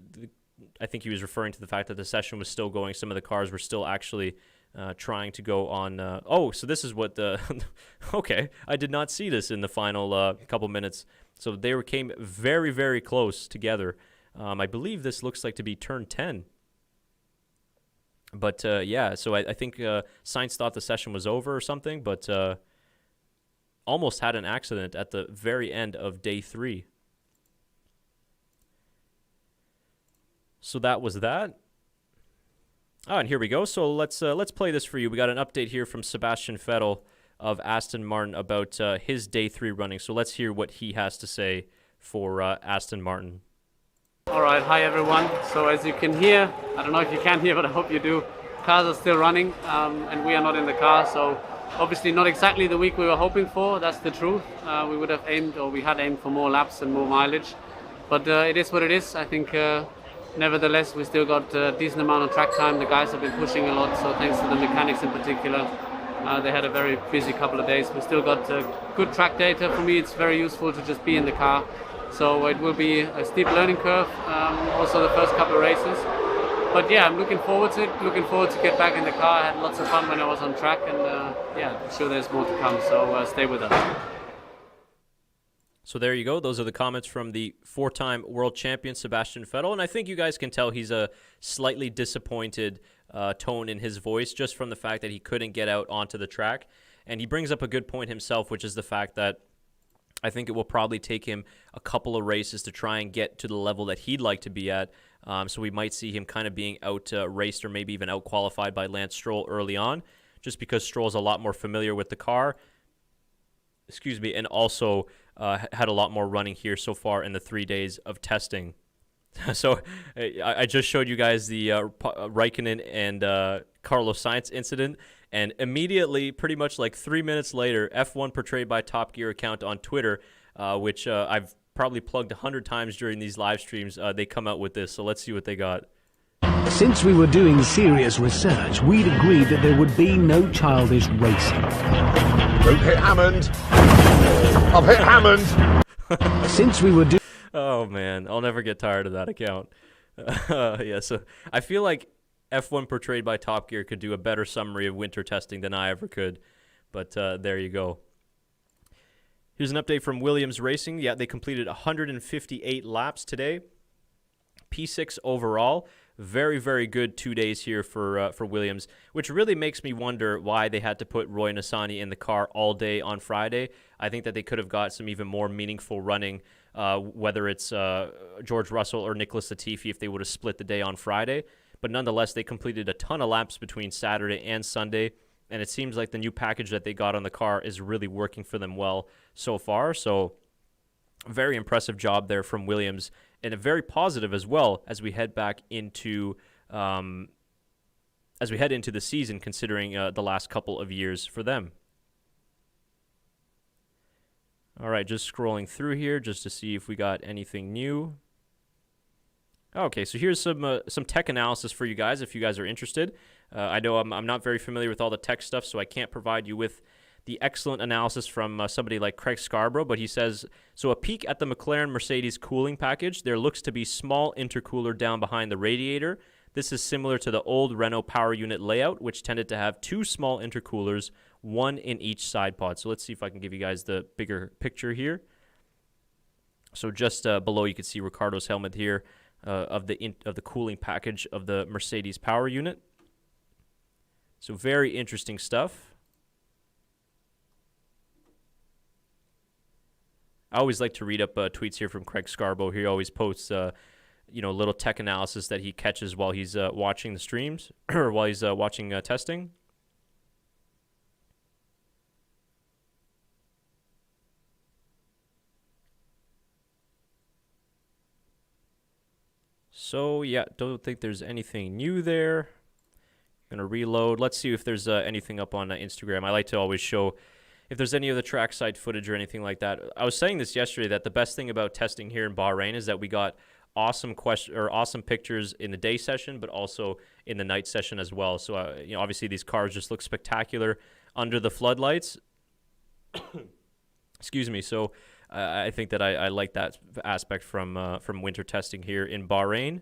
I think he was referring to the fact that the session was still going. Some of the cars were still actually trying to go on. Oh, so this is what the... Okay, I did not see this in the final couple minutes. So they came very, very close together. I believe this looks like to be turn 10. But yeah, so I think Sainz thought the session was over or something, but almost had an accident at the very end of day 3. So that was that. Oh, and here we go. So let's play this for you. We got an update here from Sebastian Vettel of Aston Martin about his day 3 running. So let's hear what he has to say for Aston Martin. All right, hi everyone. So as you can hear, I don't know if you can hear, but I hope you do. Cars are still running, and we are not in the car. So obviously not exactly the week we were hoping for. That's the truth. We would have aimed, or we had aimed for more laps and more mileage. But it is what it is. I think. Nevertheless, we still got a decent amount of track time. The guys have been pushing a lot, so thanks to the mechanics in particular. They had a very busy couple of days. We still got good track data. For me, it's very useful to just be in the car. So it will be a steep learning curve, also the first couple of races. But yeah, I'm looking forward to it. Looking forward to get back in the car. I had lots of fun when I was on track, and yeah, I'm sure there's more to come, so stay with us. So there you go. Those are the comments from the 4-time world champion Sebastian Vettel. And I think you guys can tell he's a slightly disappointed tone in his voice just from the fact that he couldn't get out onto the track. And he brings up a good point himself, which is the fact that I think it will probably take him a couple of races to try and get to the level that he'd like to be at. So we might see him kind of being out-raced or maybe even out-qualified by Lance Stroll early on, just because Stroll's a lot more familiar with the car. Excuse me, and also had a lot more running here so far in the 3 days of testing. So I just showed you guys the Raikkonen and Carlos Sainz incident, and immediately, pretty much like 3 minutes later, F1 Portrayed by Top Gear account on Twitter, which I've probably plugged 100 times during these live streams, they come out with this. So let's see what they got. Since we were doing serious research, we'd agreed that there would be no childish racing. Don't hit Hammond. I've hit Hammond. Since we were doing... Oh, man. I'll never get tired of that account. Yeah, so I feel like F1 Portrayed by Top Gear could do a better summary of winter testing than I ever could. But there you go. Here's an update from Williams Racing. Yeah, they completed 158 laps today. P6 overall. Very, very good 2 days here for Williams, which really makes me wonder why they had to put Roy Nissany in the car all day on Friday. I think that they could have got some even more meaningful running, whether it's George Russell or Nicholas Latifi, if they would have split the day on Friday. but nonetheless, they completed a ton of laps between Saturday and Sunday, and it seems like the new package that they got on the car is really working for them well so far. So very impressive job there from Williams, and a very positive as well as we head back into the season, considering the last couple of years for them. All right, just scrolling through here just to see if we got anything new. Okay, so here's some tech analysis for you guys if you guys are interested. I know I'm not very familiar with all the tech stuff, so I can't provide you with the excellent analysis from somebody like Craig Scarborough, but he says, so a peek at the McLaren Mercedes cooling package. There looks to be small intercooler down behind the radiator. This is similar to the old Renault power unit layout, which tended to have 2 small intercoolers, 1 in each side pod. So let's see if I can give you guys the bigger picture here. So just below, you can see Ricardo's helmet here of the cooling package of the Mercedes power unit. So very interesting stuff. I always like to read up tweets here from Craig Scarborough. He always posts, little tech analysis that he catches while he's watching the streams or while he's watching testing. So, yeah, don't think there's anything new there. Going to reload. Let's see if there's anything up on Instagram. I like to always show if there's any of the trackside footage or anything like that. I was saying this yesterday that the best thing about testing here in Bahrain is that we got awesome pictures in the day session, but also in the night session as well. So, obviously these cars just look spectacular under the floodlights. Excuse me. So, I think that I like that aspect from winter testing here in Bahrain.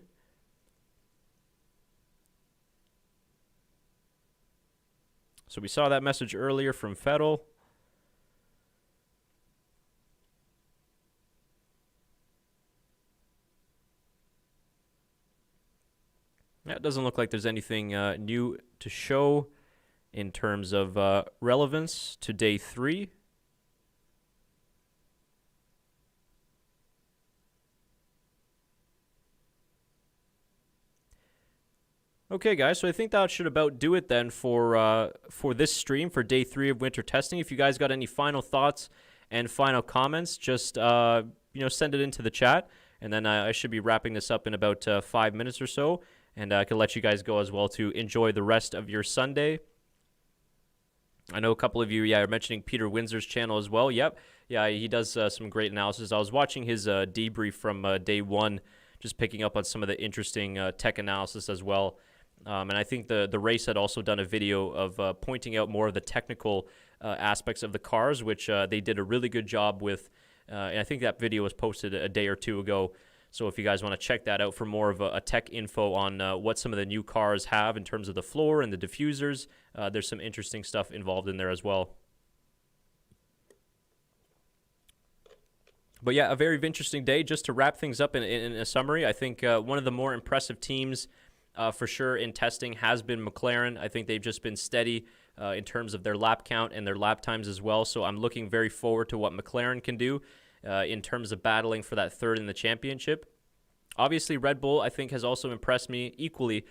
So we saw that message earlier from Vettel. Yeah, it doesn't look like there's anything new to show in terms of relevance to day 3. Okay, guys, so I think that should about do it then for this stream for day 3 of winter testing. If you guys got any final thoughts and final comments, just send it into the chat, and then I should be wrapping this up in about 5 minutes or so, and I can let you guys go as well to enjoy the rest of your Sunday. I know a couple of you, are mentioning Peter Windsor's channel as well. Yep, yeah, he does some great analysis. I was watching his debrief from day 1, just picking up on some of the interesting tech analysis as well. And I think the race had also done a video of pointing out more of the technical aspects of the cars, which they did a really good job with. And I think that video was posted a day or 2 ago. So if you guys want to check that out for more of a tech info on what some of the new cars have in terms of the floor and the diffusers, there's some interesting stuff involved in there as well. But yeah, a very interesting day. Just to wrap things up in a summary, I think one of the more impressive teams for sure in testing has been McLaren. I think they've just been steady in terms of their lap count and their lap times as well. So I'm looking very forward to what McLaren can do in terms of battling for that 3rd in the championship. Obviously, Red Bull, I think, has also impressed me equally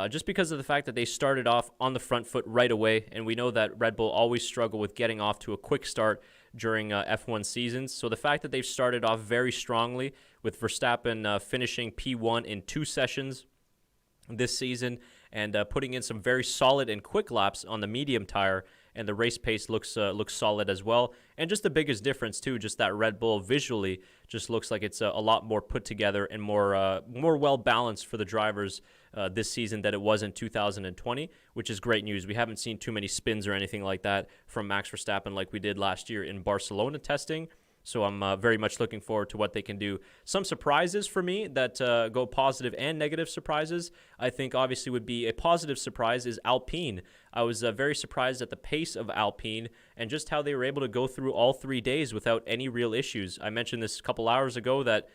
just because of the fact that they started off on the front foot right away. And we know that Red Bull always struggle with getting off to a quick start during F1 seasons. So the fact that they've started off very strongly with Verstappen finishing P1 in 2 sessions this season and putting in some very solid and quick laps on the medium tire, and the race pace looks solid as well. And just the biggest difference too, just that Red Bull visually just looks like it's a lot more put together and more well balanced for the drivers this season than it was in 2020, which is great news. We haven't seen too many spins or anything like that from Max Verstappen like we did last year in Barcelona testing. So I'm very much looking forward to what they can do. Some surprises for me that go positive and negative surprises, I think obviously would be a positive surprise is Alpine. I was very surprised at the pace of Alpine and just how they were able to go through all 3 days without any real issues. I mentioned this a couple hours ago that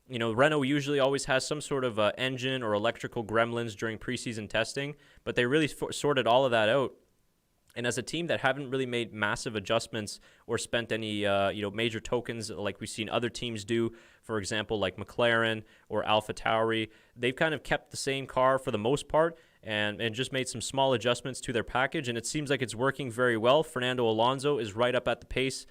Renault usually always has some sort of engine or electrical gremlins during preseason testing, but they really sorted all of that out And as a team that haven't really made massive adjustments or spent any major tokens like we've seen other teams do, for example, like McLaren or AlphaTauri, they've kind of kept the same car for the most part and just made some small adjustments to their package, and it seems like it's working very well. Fernando Alonso is right up at the pace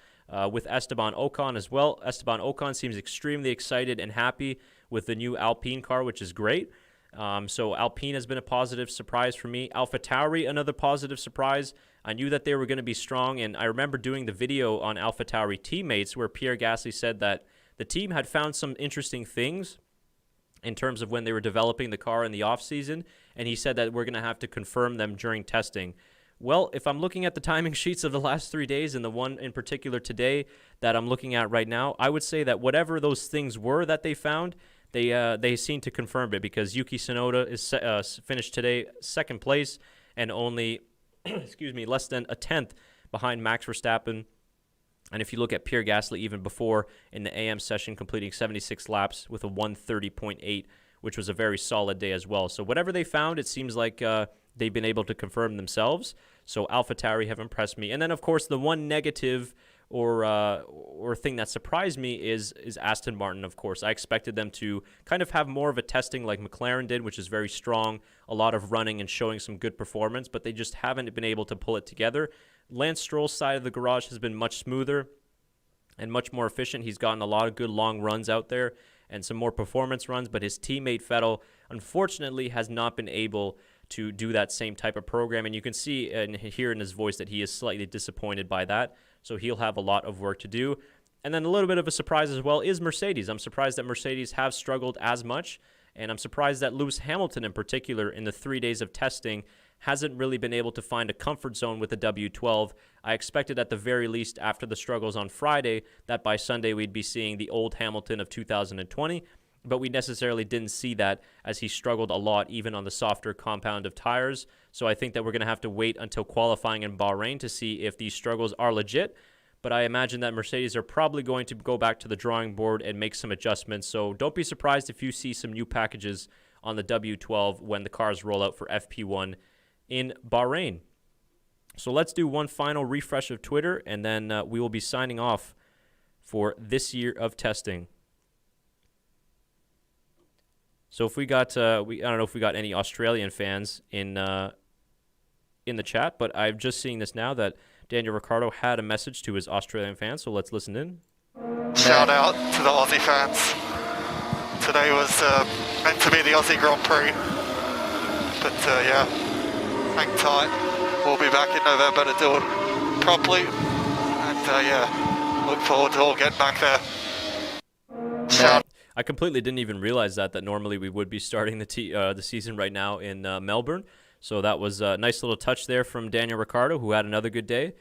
with Esteban Ocon as well. Esteban Ocon seems extremely excited and happy with the new Alpine car, which is great. So Alpine has been a positive surprise for me. AlphaTauri, another positive surprise. I knew that they were going to be strong, and I remember doing the video on AlphaTauri teammates where Pierre Gasly said that the team had found some interesting things in terms of when they were developing the car in the off-season, and he said that we're going to have to confirm them during testing. Well, if I'm looking at the timing sheets of the last 3 days and the one in particular today that I'm looking at right now, I would say that whatever those things were that they found, they seem to confirm it, because Yuki Tsunoda is finished today second place and only less than a tenth behind Max Verstappen. And if you look at Pierre Gasly even before in the AM session, completing 76 laps with a 1:30.8, which was a very solid day as well. So whatever they found, it seems like they've been able to confirm themselves. So AlphaTauri have impressed me. And then, of course, the one negative or thing that surprised me is Aston Martin, of course. I expected them to kind of have more of a testing like McLaren did, which is very strong, a lot of running and showing some good performance, but they just haven't been able to pull it together. Lance Stroll's side of the garage has been much smoother and much more efficient. He's gotten a lot of good long runs out there and some more performance runs, but his teammate Vettel, unfortunately, has not been able to do that same type of program, and you can see and hear in his voice that he is slightly disappointed by that, so he'll have a lot of work to do. And then a little bit of a surprise as well is Mercedes. I'm surprised that Mercedes have struggled as much, and I'm surprised that Lewis Hamilton in particular in the 3 days of testing hasn't really been able to find a comfort zone with the W12. I expected at the very least after the struggles on Friday that by Sunday we'd be seeing the old Hamilton of 2020, but we necessarily didn't see that as he struggled a lot even on the softer compound of tires. So I think that we're going to have to wait until qualifying in Bahrain to see if these struggles are legit. But I imagine that Mercedes are probably going to go back to the drawing board and make some adjustments. So don't be surprised if you see some new packages on the W12 when the cars roll out for FP1 in Bahrain. So let's do one final refresh of Twitter, and then we will be signing off for this year of testing. So if we got, I don't know if we got any Australian fans in the chat, but I'm just seeing this now that Daniel Ricciardo had a message to his Australian fans, so let's listen in. Shout out to the Aussie fans. Today was meant to be the Aussie Grand Prix, but yeah, hang tight. We'll be back in November to do it properly, and yeah, look forward to all getting back there. Shout. I completely didn't even realize that normally we would be starting the season right now in Melbourne. So that was a nice little touch there from Daniel Ricciardo, who had another good day.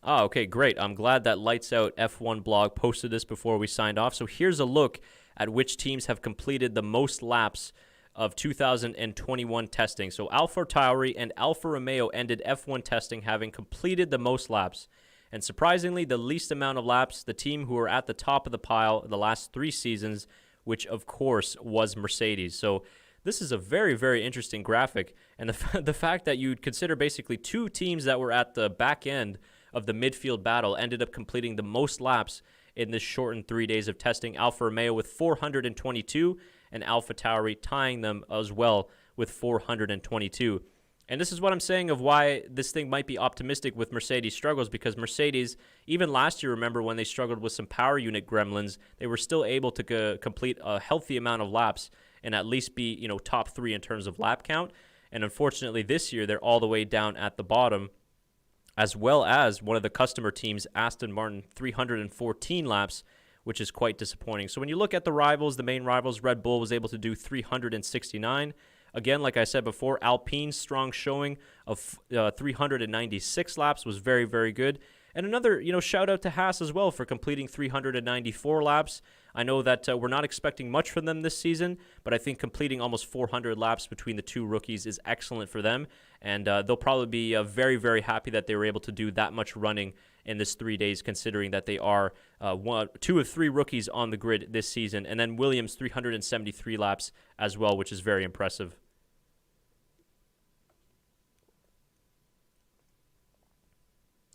Okay, great. I'm glad that Lights Out F1 blog posted this before we signed off. So here's a look at which teams have completed the most laps of 2021 testing. So AlphaTauri and Alfa Romeo ended F1 testing having completed the most laps. And surprisingly, the least amount of laps, the team who are at the top of the pile the last 3 seasons, which of course was Mercedes. So this is a very, very interesting graphic. And the fact that you'd consider basically 2 teams that were at the back end of the midfield battle ended up completing the most laps in this shortened 3 days of testing. Alfa Romeo with 422 and AlphaTauri tying them as well with 422. And this is what I'm saying of why this thing might be optimistic with Mercedes struggles, because Mercedes, even last year, remember when they struggled with some power unit gremlins, they were still able to complete a healthy amount of laps and at least be, top 3 in terms of lap count. And unfortunately this year, they're all the way down at the bottom, as well as one of the customer teams, Aston Martin, 314 laps, which is quite disappointing. So when you look at the rivals, the main rivals, Red Bull was able to do 369. Again, like I said before, Alpine's strong showing of 396 laps was very, very good. And another, shout out to Haas as well for completing 394 laps. I know that we're not expecting much from them this season, but I think completing almost 400 laps between the 2 rookies is excellent for them. And they'll probably be very, very happy that they were able to do that much running in this 3 days, considering that they are 2 of 3 rookies on the grid this season. And then Williams, 373 laps as well, which is very impressive.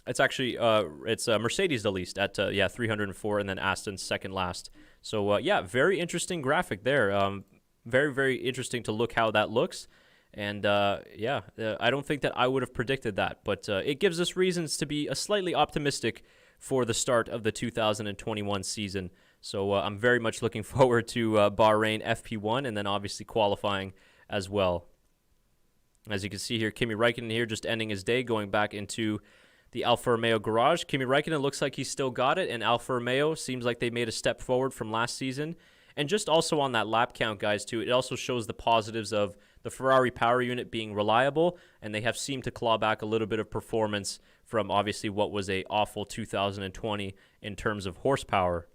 It's actually it's Mercedes the least at 304, and then Aston second last. So yeah, very interesting graphic there. Very, very interesting to look how that looks. And I don't think that I would have predicted that, but it gives us reasons to be slightly optimistic for the start of the 2021 season. So I'm very much looking forward to Bahrain FP1 and then obviously qualifying as well. As you can see here, Kimi Räikkönen here just ending his day, going back into the Alfa Romeo garage. Kimi Räikkönen looks like he's still got it, and Alfa Romeo seems like they made a step forward from last season. And just also on that lap count, guys, too, it also shows the positives of the Ferrari power unit being reliable, and they have seemed to claw back a little bit of performance from obviously what was a awful 2020 in terms of horsepower.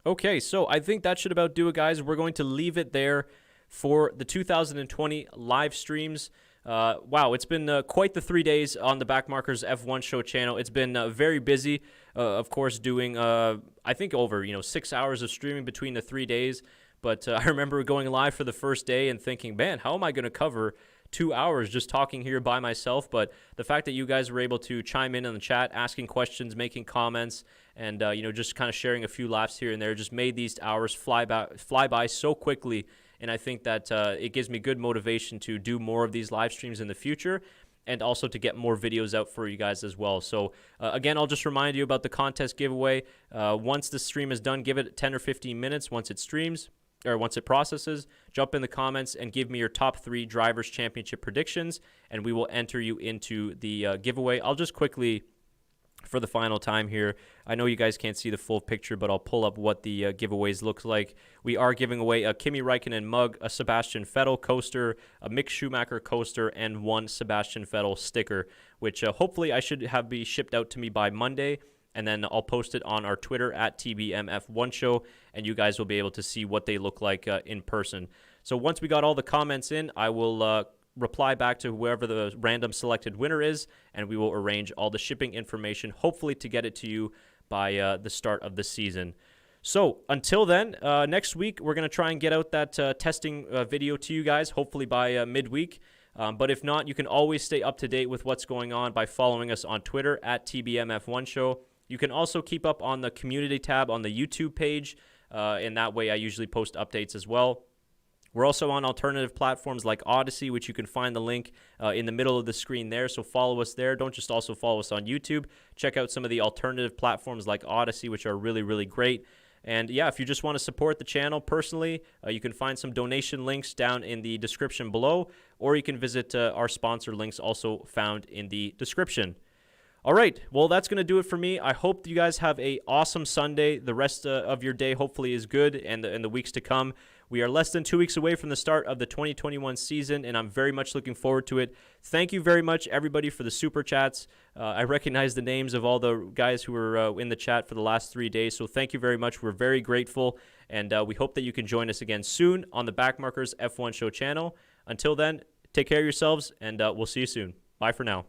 Okay, so I think that should about do it, guys. We're going to leave it there for the 2020 live streams. Wow, it's been quite the 3 days on the Backmarkers F1 Show channel. It's been very busy, of course, doing, I think, over 6 hours of streaming between the 3 days. But I remember going live for the first day and thinking, man, how am I going to cover 2 hours just talking here by myself? But the fact that you guys were able to chime in the chat, asking questions, making comments, and just kind of sharing a few laughs here and there just made these hours fly by so quickly. And I think that it gives me good motivation to do more of these live streams in the future, and also to get more videos out for you guys as well. So again, I'll just remind you about the contest giveaway. Once the stream is done, give it 10 or 15 minutes once it streams, or once it processes. Jump in the comments and give me your top 3 Drivers' Championship predictions, and we will enter you into the giveaway. I'll just quickly, for the final time here, I know you guys can't see the full picture, but I'll pull up what the giveaways looks like. We are giving away a Kimi Räikkönen mug, a Sebastian Vettel coaster, a Mick Schumacher coaster, and 1 Sebastian Vettel sticker, which hopefully I should have be shipped out to me by Monday, and then I'll post it on our Twitter at TBMF1Show, and you guys will be able to see what they look like in person. So once we got all the comments in, I will reply back to whoever the random selected winner is, and we will arrange all the shipping information, hopefully to get it to you by the start of the season. So until then, next week, we're going to try and get out that testing video to you guys, hopefully by midweek. But if not, you can always stay up to date with what's going on by following us on Twitter at TBMF1Show. You can also keep up on the community tab on the YouTube page. In that way, I usually post updates as well. We're also on alternative platforms like Odyssey, which you can find the link in the middle of the screen there. So follow us there. Don't just also follow us on YouTube. Check out some of the alternative platforms like Odyssey, which are really, really great. And yeah, if you just want to support the channel personally, you can find some donation links down in the description below, or you can visit our sponsor links also found in the description. All right, well, that's going to do it for me. I hope you guys have an awesome Sunday. The rest of your day hopefully is good, and the weeks to come. We are less than 2 weeks away from the start of the 2021 season, and I'm very much looking forward to it. Thank you very much, everybody, for the super chats. I recognize the names of all the guys who were in the chat for the last 3 days, so thank you very much. We're very grateful, and we hope that you can join us again soon on the Backmarkers F1 Show channel. Until then, take care of yourselves, and we'll see you soon. Bye for now.